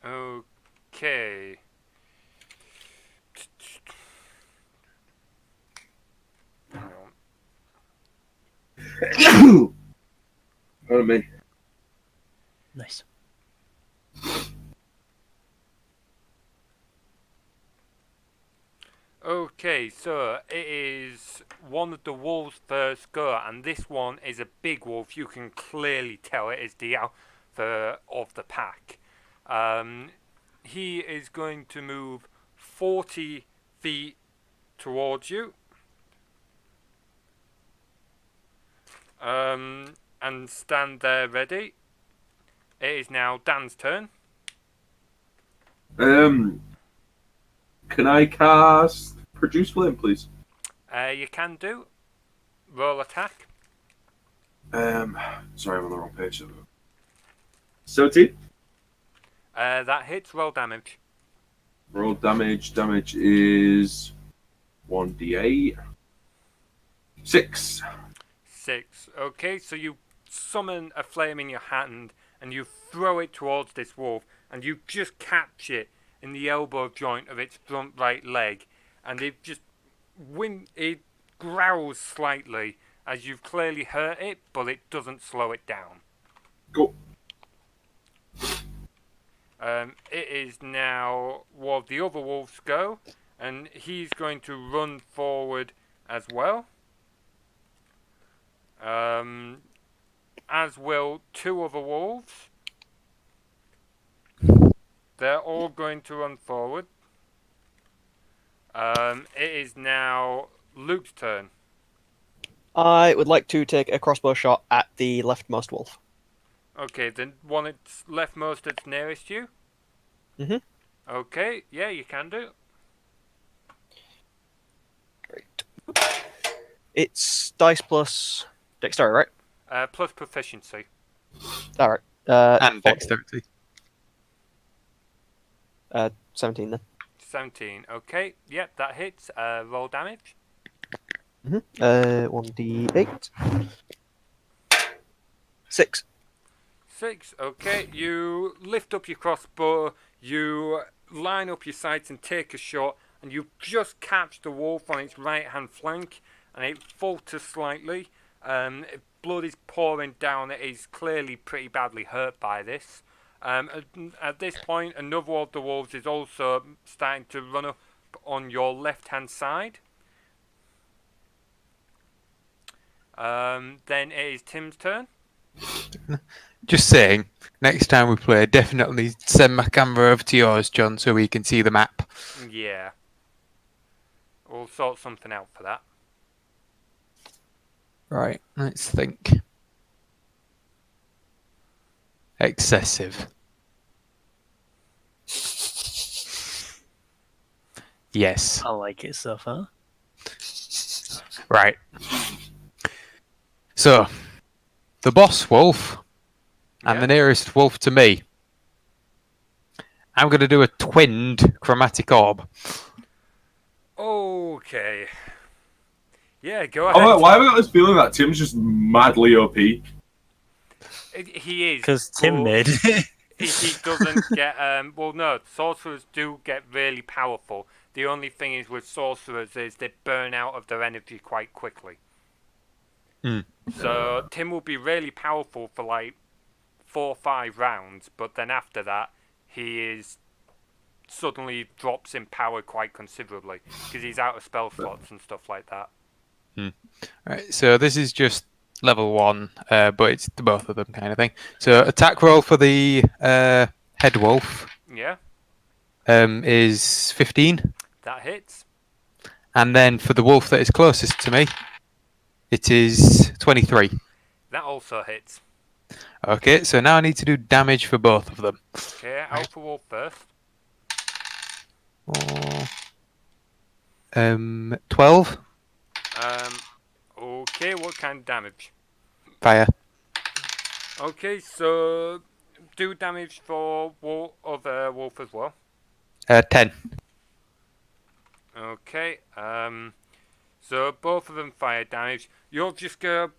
Okay. Hang on. What I mean. Nice. Okay, so it is one of the wolves first go, and this one is a big wolf. You can clearly tell it is the alpha of the pack. He is going to move 40 feet towards you. And stand there ready. It is now Dan's turn. Can I cast Produce Flame, please? You can do. Roll attack. Sorry, I'm on the wrong page. 17. That hits. Roll damage. Roll damage. Damage is 1d8. 6. 6. Okay, so you summon a flame in your hand and you throw it towards this wolf, and you just catch it in the elbow joint of its front right leg, and it just it growls slightly as you've clearly hurt it, but it doesn't slow it down. Go. It is now one of the other wolves go, and he's going to run forward as well. As will 2 other wolves. They're all going to run forward. It is now Luke's turn. I would like to take a crossbow shot at the leftmost wolf. Okay, the one that's leftmost that's nearest you? Mhm. Okay, yeah, you can do. Great. It's dice plus dexterity, right? Plus proficiency. All right. And 14. dexterity. 17 then. 17. Okay, yep, that hits. Roll damage. 1d8. 6. 6. Okay, you lift up your crossbow, you line up your sights and take a shot, and you just catch the wolf on its right hand flank, and it falters slightly. Blood is pouring down. It is clearly pretty badly hurt by this. At this point, another of the wolves is also starting to run up on your left hand side. Then it is Tim's turn. Just saying, next time we play, definitely send my camera over to yours, John, so we can see the map. Yeah. We'll sort something out for that. Right, let's think. Excessive. Yes. I like it so far. Right. So, the boss wolf and Yeah. the nearest wolf to me. I'm going to do a twinned chromatic orb. Okay. Yeah, go Oh, ahead. why have I got this feeling that Tim's just madly OP? He is. Because Tim but made it. he doesn't get. Well, no, sorcerers do get really powerful. The only thing is with sorcerers is they burn out of their energy quite quickly. So Tim will be really powerful for like 4 or 5 rounds, but then after that, he is suddenly drops in power quite considerably because he's out of spell slots and stuff like that. Right, so this is just level 1, but it's the both of them kind of thing. So attack roll for the head wolf Yeah, is 15, that hits. and then for the wolf that is closest to me, it is 23. That also hits. Okay, so now I need to do damage for both of them. Okay, Alpha Wolf first. 12 Okay, what kind of damage? fire. Okay, so do damage for other wolf as well. 10. Okay, so both of them fire damage. You're just gonna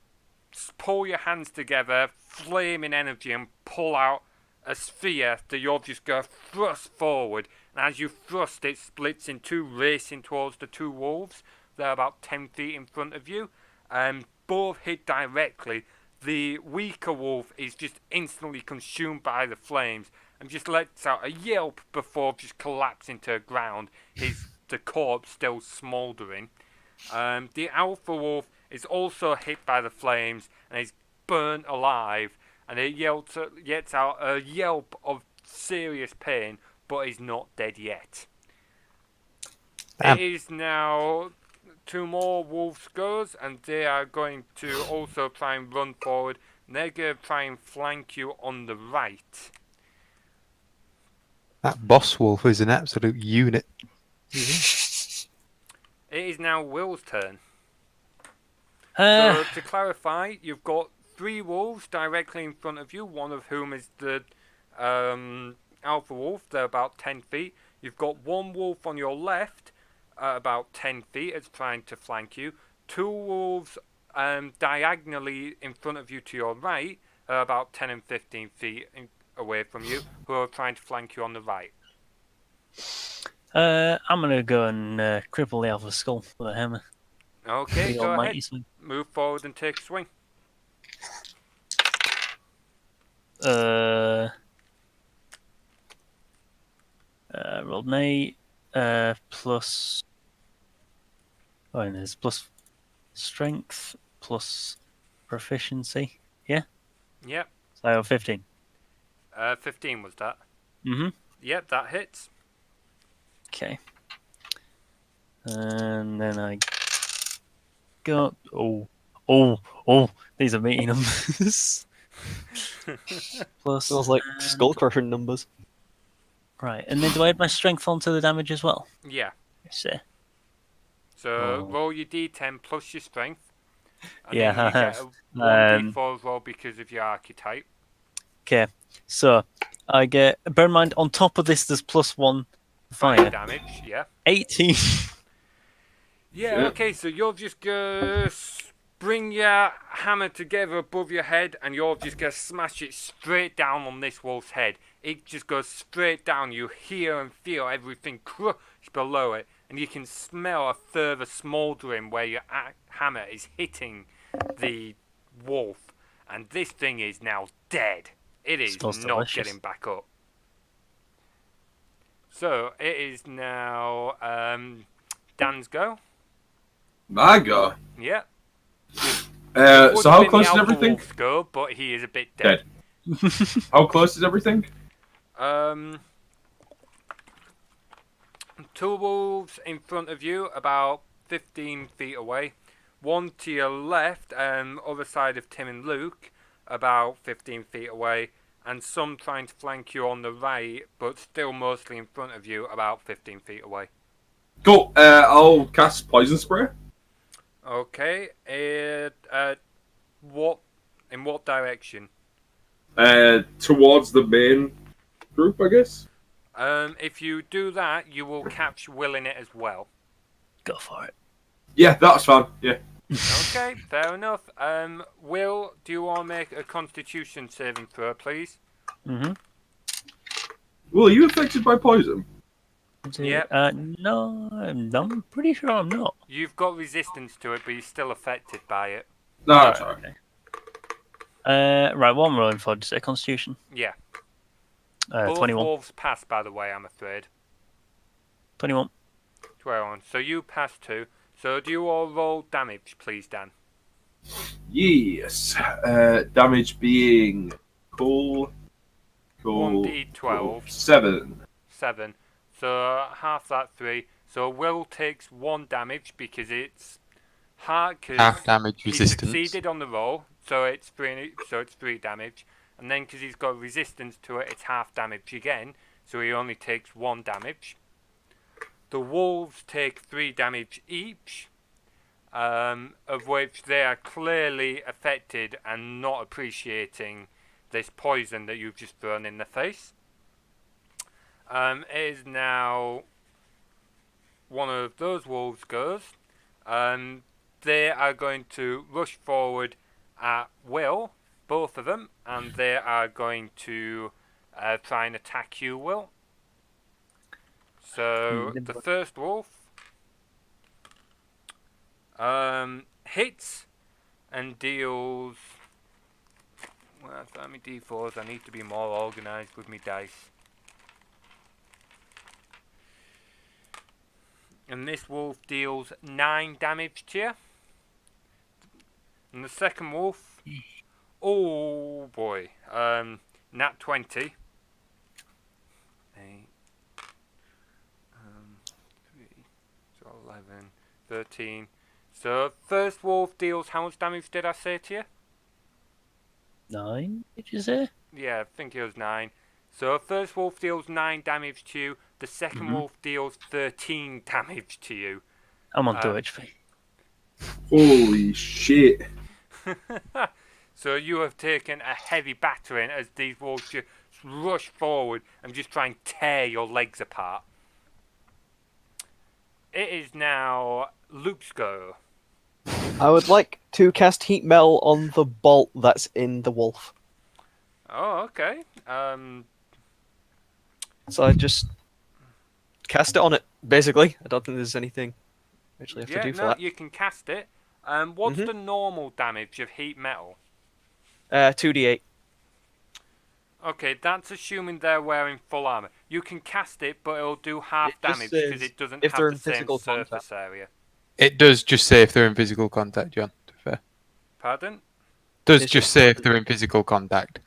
pull your hands together, flaming energy, and pull out a sphere that you're just gonna thrust forward. And as you thrust, it splits in two, racing towards the two wolves. They're about 10 feet in front of you. Both hit directly. The weaker wolf is just instantly consumed by the flames and just lets out a yelp before just collapsing to the ground. The corpse still smouldering. The alpha wolf is also hit by the flames and is burnt alive, and it yelps out a yelp of serious pain, but is not dead yet. Damn. It is now 2 more wolves goes, and they are going to also try and run forward. And they're going to try and flank you on the right. That boss wolf is an absolute unit. It is now Will's turn. Uh, So to clarify, you've got 3 wolves directly in front of you, one of whom is the alpha wolf. They're about 10 feet. You've got 1 wolf on your left, about 10 feet, it's trying to flank you. 2 wolves diagonally in front of you to your right, about 10 and 15 feet away from you, who are trying to flank you on the right. I'm gonna go and cripple the alpha skull with a hammer. Okay, The go almighty ahead. swing. Move forward and take a swing. Rolled an 8, plus. Oh, and there's plus strength, plus proficiency. Yep. So 15. 15 was that. Mm-hmm. Yep, that hits. Okay. And then I got. Oh, these are meaty numbers. Plus. Smells like skull crushing numbers. Right, and then do I add my strength onto the damage as well? Yeah. Yes, sir. So Oh. roll your d10 plus your strength. And Yeah, then you get a 1d4 as well because of your archetype. Okay, so I get. Bear in mind, on top of this, there's +1 Fire fire. damage, yeah. 18. Yeah, Shit. okay, so you're just gonna bring your hammer together above your head and you're just gonna smash it straight down on this wolf's head. It just goes straight down. You hear and feel everything crush below it, and you can smell a further smouldering where your hammer is hitting the wolf, and this thing is now dead. It is Smells not delicious. getting back up. So it is now Dan's go. My God. Yeah. Would So have how been close the is alpha everything? wolf's go, but he is a bit dead. How close is everything? Two wolves in front of you, about 15 feet away. One to your left, other side of Tim and Luke, about 15 feet away. And some trying to flank you on the right, but still mostly in front of you, about 15 feet away. Cool. I'll cast poison spray. Okay. What? In what direction? Towards the main group, I guess. If you do that, you will catch Will in it as well. Go for it. Yeah, that's fine. Yeah. Okay, fair enough. Will, do you want to make a Constitution saving throw, please? Mm-hmm. Will, are you affected by poison? Yep. No, I'm pretty sure I'm not. You've got resistance to it, but you're still affected by it. No, Right, that's all right. Right, what I'm rolling for? Just a Constitution. Yeah. Both 21. wolves pass, by the way, I'm afraid. 21. 12. So you pass 2. So do you all roll damage, please, Dan? Yes. Damage being cool. 1d12. 7. 7. So half that 3. So Will takes 1 damage because it's hard. Half damage he resistance. succeeded on the roll, so it's 3 damage. And then because he's got resistance to it, it's half damage again. So he only takes 1 damage. The wolves take 3 damage each, of which they are clearly affected and not appreciating this poison that you've just thrown in the face. It is now one of those wolves goes. They are going to rush forward at Will, both of them, and they are going to try and attack you, Will. So the first wolf hits and deals. Well, how many d4s? I need to be more organised with my dice. And this wolf deals 9 damage to you. And the second wolf, oh boy, nat 20. 8, 3, so 11, 13. So first wolf deals how much damage did I say to you? 9, did you say? Yeah, I think it was 9. So first wolf deals 9 damage to you. The second wolf deals 13 damage to you. I'm on 2 HP. Holy shit. So you have taken a heavy battering as these wolves just rush forward and just try and tear your legs apart. It is now Luke's go. I would like to cast Heat Mel on the bolt that's in the wolf. Oh, okay. So I just cast it on it, basically. I don't think there's anything I actually have to do for that. You can cast it. What's the normal damage of heat metal? 2d8. Okay, that's assuming they're wearing full armor. You can cast it, but it'll do half It just damage because says it doesn't if have they're the in same physical surface contact. area. It does just say if they're in physical contact, John. To be fair. Pardon? Does It's just say if they're in physical contact.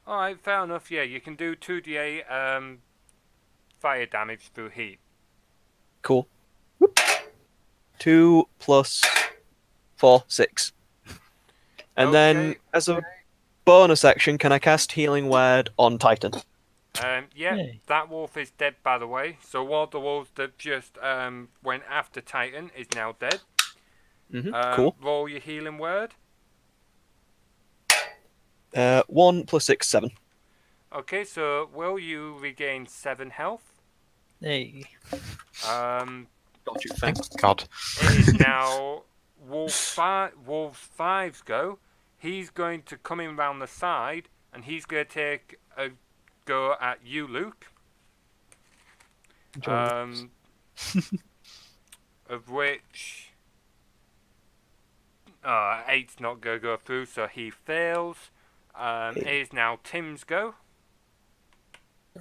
Alright, fair enough. Yeah, you can do 2d8 fire damage through heat. Cool. Whoop. 2 plus 4, 6. And then, Okay. as a bonus action, can I cast Healing Word on Titan? Yeah, Yay. that wolf is dead, by the way. So one of the wolves that just went after Titan is now dead. Cool. Roll your healing word. 1 plus 6, 7. Okay, so will you regain 7 health? Hey. Got you, Thank thanks. God. It is now Wolves 5's go. He's going to come in round the side, and he's going to take a go at you, Luke. Of which 8's not going to go through, so he fails. It is now Tim's go.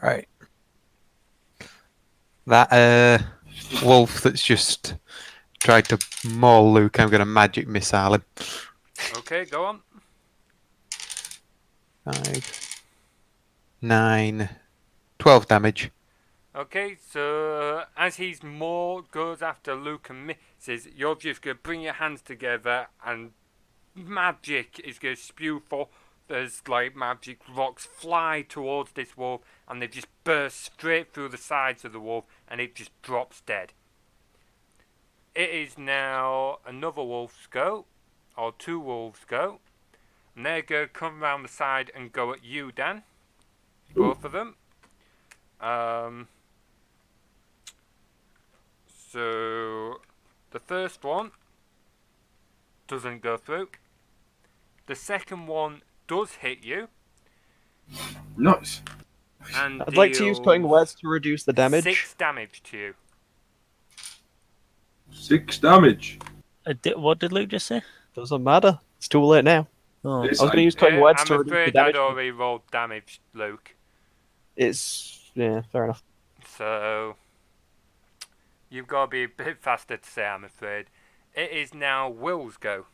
Right. That wolf that's just tried to maul Luke, I'm going to magic missile him. Okay, go on. 5, 9, 12 damage. Okay, so as he's more goes after Luke and misses, you're just going to bring your hands together and magic is going to spew forth. There's like magic rocks fly towards this wolf and they just burst straight through the sides of the wolf and it just drops dead. It is now another wolf's go, or 2 wolves' go. And they're going to come around the side and go at you, Dan. Both of them. So the first one doesn't go through. The second one does hit you. Nice. And I'd like to use cutting deals words to reduce the damage. 6 damage to you. 6 damage. What did Luke just say? Doesn't matter. It's too late now. Oh, I was going to use cutting words to I'm reduce the afraid damage. I'd already rolled damage, Luke. It's fair enough. So you've got to be a bit faster to say, I'm afraid. It is now Will's go.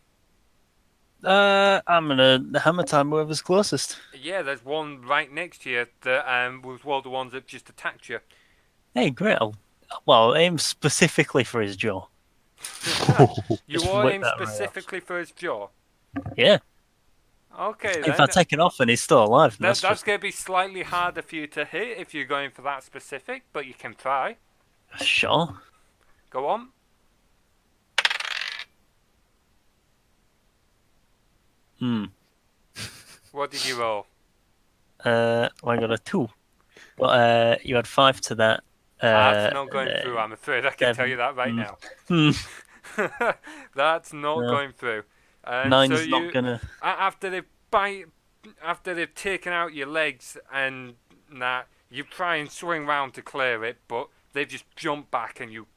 I'm gonna hammer time whoever's closest. Yeah, there's one right next to you that was one of the ones that just attacked you. Hey, great. Well, aim specifically for his jaw. You Just are whip aim that right off. specifically for his jaw. Yeah. Okay, If then. I take it off and he's still alive, That's that's going to be slightly harder for you to hit if you're going for that specific, but you can try. just sure. Go on. What did you roll? Well, I got a 2. But you had 5 to that. That's not going through, I'm afraid. I can tell you that right now. That's not No. going through. And 9's so not gonna. after they've taken out your legs and that, you try and swing round to clear it, but they just jump back and you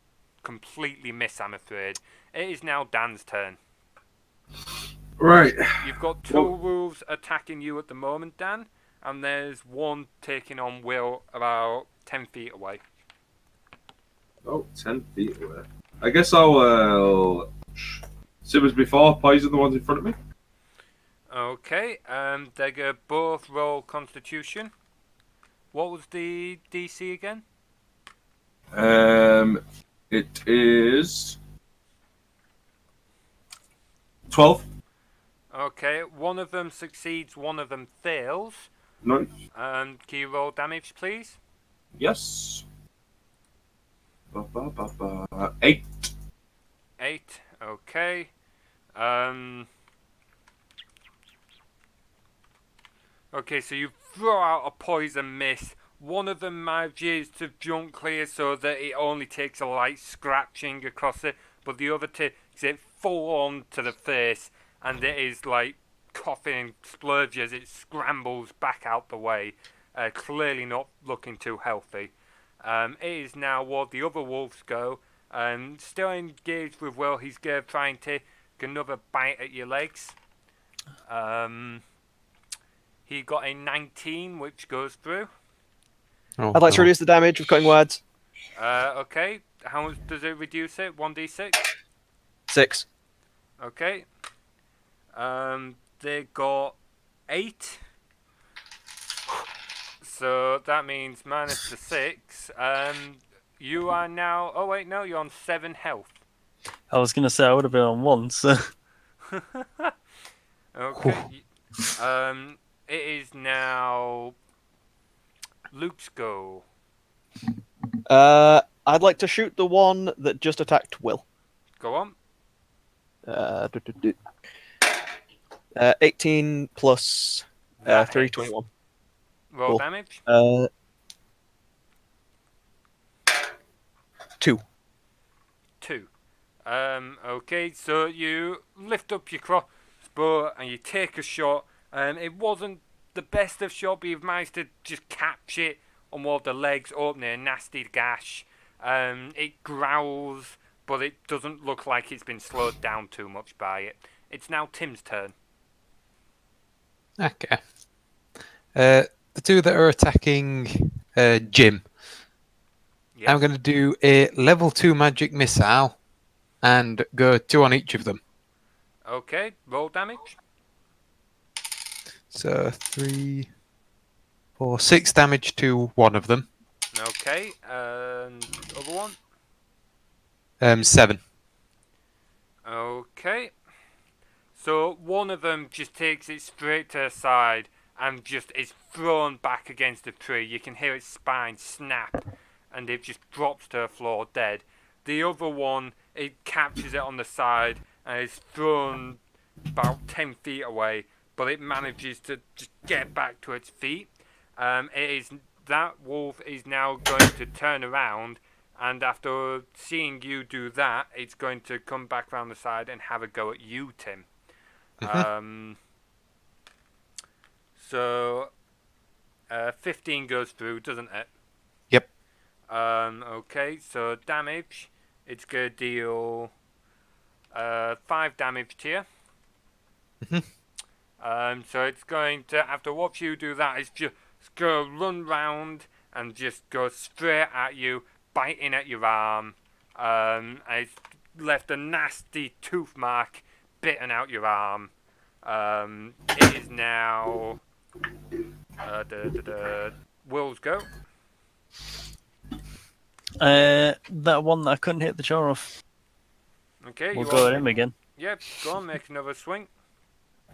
completely miss, I'm afraid. It is now Dan's turn. Right. You've got 2 Well- wolves attacking you at the moment, Dan, and there's one taking on Will about 10 feet away. Oh, 10 feet away. I guess I'll, same as before, poison the ones in front of me. Okay, they're going to both roll Constitution. What was the DC again? It is 12. Okay, one of them succeeds, one of them fails. Nice. Can you roll damage, please? Yes. 8. 8. Okay. Okay, so you throw out a poison mist. One of them manages to jump clear so that it only takes a light scratching across it, but the other takes it full on to the face, and it is like coughing and splurge as it scrambles back out the way, clearly not looking too healthy. It is now what the other wolves go. Still engaged with Will, he's going to try and take another bite at your legs. He got a 19, which goes through. Oh, I'd like to no. reduce the damage with cutting words. Okay, how much does it reduce it? 1d6? 6. Okay. They got 8. So that means minus the 6. You are now... Oh, wait, no, you're on 7 health. I was gonna say I would have been on 1, so. Okay. It is now Luke's go. I'd like to shoot the one that just attacked Will. Go on. 18 plus That 3, hits. 21. Roll Cool. damage. 2. 2. Okay, so you lift up your crossbow and you take a shot. It wasn't the best of shot, but you've managed to just catch it on one of the legs, opening a nasty gash. It growls, but it doesn't look like it's been slowed down too much by it. It's now Tim's turn. Okay. The 2 that are attacking Jim. Yes. I'm going to do a level 2 magic missile and go 2 on each of them. Okay, roll damage. So 3, 4, 6 damage to one of them. Okay, and other one. 7. Okay. So one of them just takes it straight to the side and just is thrown back against the tree. You can hear its spine snap and it just drops to the floor dead. The other one, it captures it on the side and is thrown about 10 feet away, but it manages to just get back to its feet. That wolf is now going to turn around, and after seeing you do that, it's going to come back around the side and have a go at you, Tim. So 15 goes through, doesn't it? Yep. Okay, so damage, it's going to deal 5 damage to you. So it's going to, after watch you do that, it's just going to run round and just go straight at you, biting at your arm. And it's left a nasty tooth mark bitten out your arm. It is now Will's go. That one that I couldn't hit the jaw off. Okay, We'll you go all- at him again. Yep, go on, make another swing.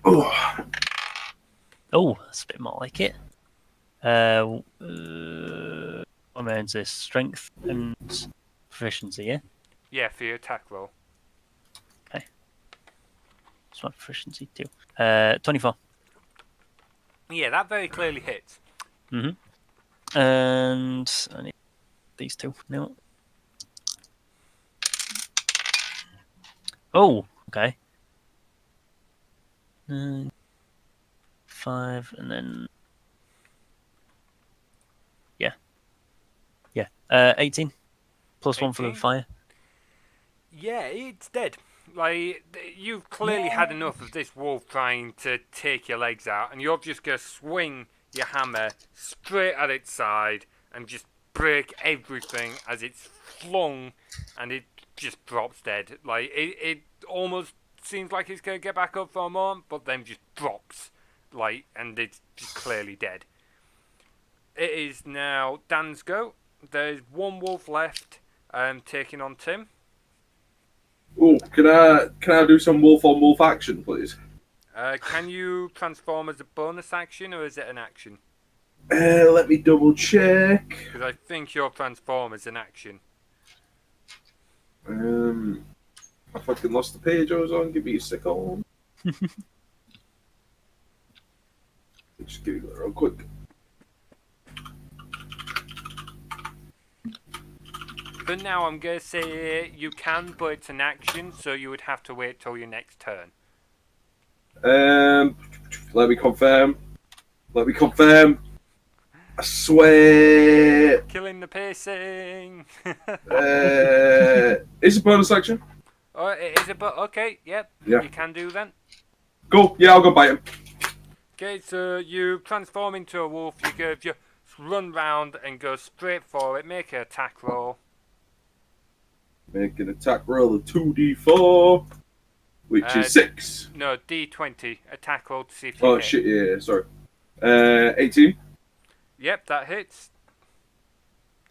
Oh, that's a bit more like it. What amounts this? Strength and proficiency, yeah? Yeah, for your attack roll. Okay. That's my proficiency too. 24. Yeah, that very clearly hits. And I need these two. No. Oh, okay. 9, 5, and then 18 plus 1 for the 18? fire. Yeah, it's dead. Like, you've clearly had enough of this wolf trying to take your legs out, and you're just going to swing your hammer straight at its side and just break everything as it's flung, and it just drops dead. Like, it almost seems like it's going to get back up for a moment, but then just drops. Like, and it's just clearly dead. It is now Dan's go. There's one wolf left, taking on Tim. Oh, can I do some wolf on wolf action, please? Can you transform as a bonus action, or is it an action? Let me double check. Because I think your transform is an action. I fucking lost the page I was on. Give me a second. Just give me that real quick. For now, I'm going to say you can, but it's an action, so you would have to wait till your next turn. Let me confirm. I swear. Killing the pacing! Is it bonus action? Oh, it is a but. Okay, yep. Yeah. You can do then. Cool. Yeah, I'll go bite him. Okay, so you transform into a wolf. You run round and go straight for it. Make an attack roll. Make an attack roll of 2d4, which is 6. No, D20. Attack roll to see if you Oh hit. shit! Yeah, sorry. 18. Yep, that hits.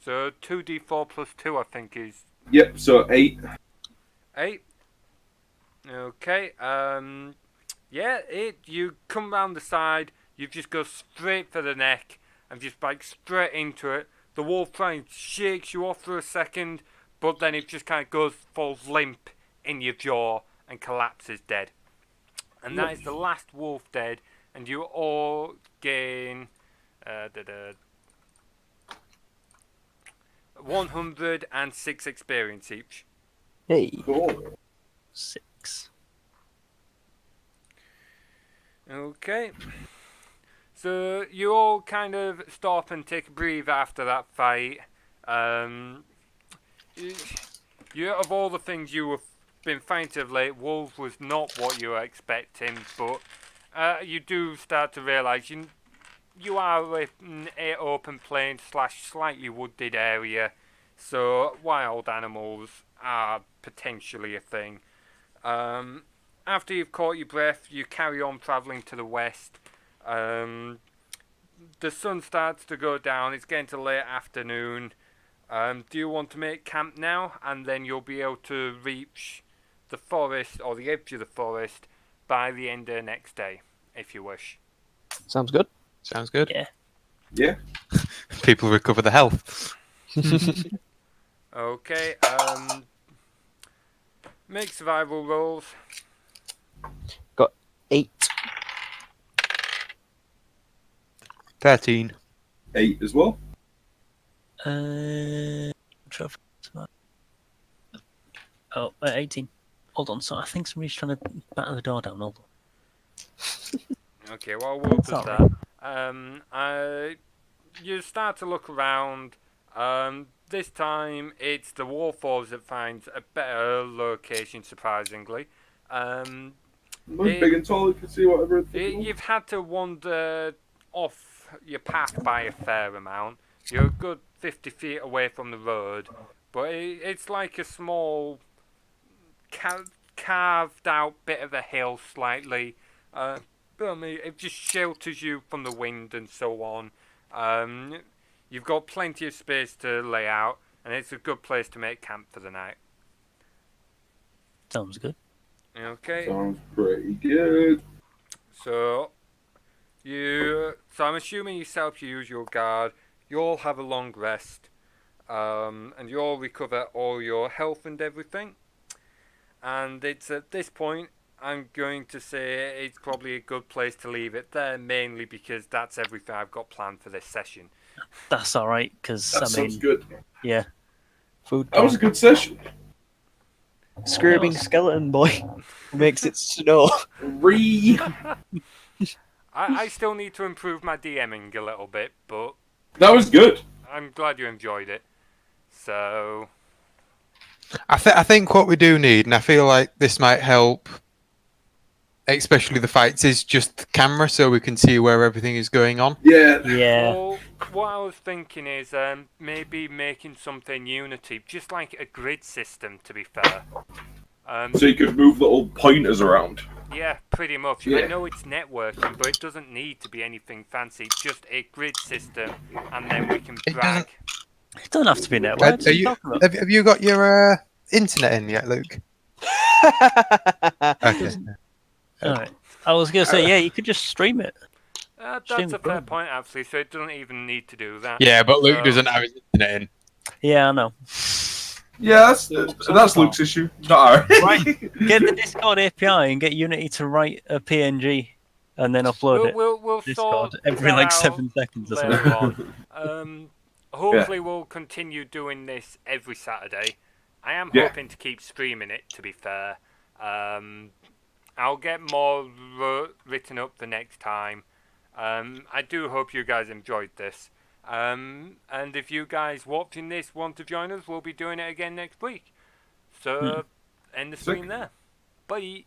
So 2d4 plus 2, I think, is Yep. So 8. 8. Okay. Yeah, you come round the side. You just go straight for the neck and just like straight into it. The wolf tries and shakes you off for a second, but then it just kind of falls limp in your jaw and collapses dead. And that is the last wolf dead, and you all gain 106 experience each. Hey. Cool. 6. Okay. So you all kind of stop and take a breathe after that fight. You, of all the things you have been fighting of late, wolves was not what you were expecting, but you do start to realise you are in an open plain / slightly wooded area, so wild animals are potentially a thing. after you've caught your breath, you carry on travelling to the west. The sun starts to go down. It's getting to late afternoon. Do you want to make camp now? And then you'll be able to reach the forest, or the edge of the forest, by the end of the next day, if you wish. Sounds good. Sounds good. Yeah. Yeah. People recover the health. Okay, make survival rolls. 8. 13. 8 as well. Oh, 18. Hold on, so I think somebody's trying to batter the door down. Hold on. Okay, well, we'll do Sorry. that. You start to look around. This time, it's the Warforged that finds a better location, surprisingly. I'm big and tall, you can see whatever. You've had to wander off your path by a fair amount. You're a good 50 feet away from the road, but it's like a small carved out bit of a hill slightly. But I mean, it just shelters you from the wind and so on. You've got plenty of space to lay out, and it's a good place to make camp for the night. Sounds good. Okay. Sounds pretty good. So I'm assuming you set up your usual guard. You all have a long rest, and you all recover all your health and everything. And it's at this point I'm going to say it's probably a good place to leave it there, mainly because that's everything I've got planned for this session. That's all right, because That I sounds mean, good. yeah. Food. That was a good session. Screaming skeleton boy makes it snow. I still need to improve my DMing a little bit, but That was good. I'm glad you enjoyed it. So I think what we do need, and I feel like this might help, especially the fights, is just the camera so we can see where everything is going on. Yeah. Yeah. well, what I was thinking is maybe making something Unity, just like a grid system, to be fair. So you could move little pointers around. Yeah, pretty much. Yeah. I know it's networking, but it doesn't need to be anything fancy. Just a grid system, and then we can It drag. It doesn't have to be networked. Have you got your internet in yet, Luke? Okay. All right. I was gonna say, yeah, you could just stream it. That's Stream a the fair film. point, actually. So it doesn't even need to do that. Yeah, but Luke So- doesn't have his internet in. Yeah, I know. Yeah, that's Luke's issue, not ours. Right. Get the Discord API and get Unity to write a PNG and then upload it. We'll Discord sort every that like out 7 seconds or something. later on. Hopefully we'll continue doing this every Saturday. I am Yeah. hoping to keep streaming it, to be fair. I'll get more written up the next time. I do hope you guys enjoyed this. And if you guys watching this want to join us, we'll be doing it again next week. So, end the stream there. Bye.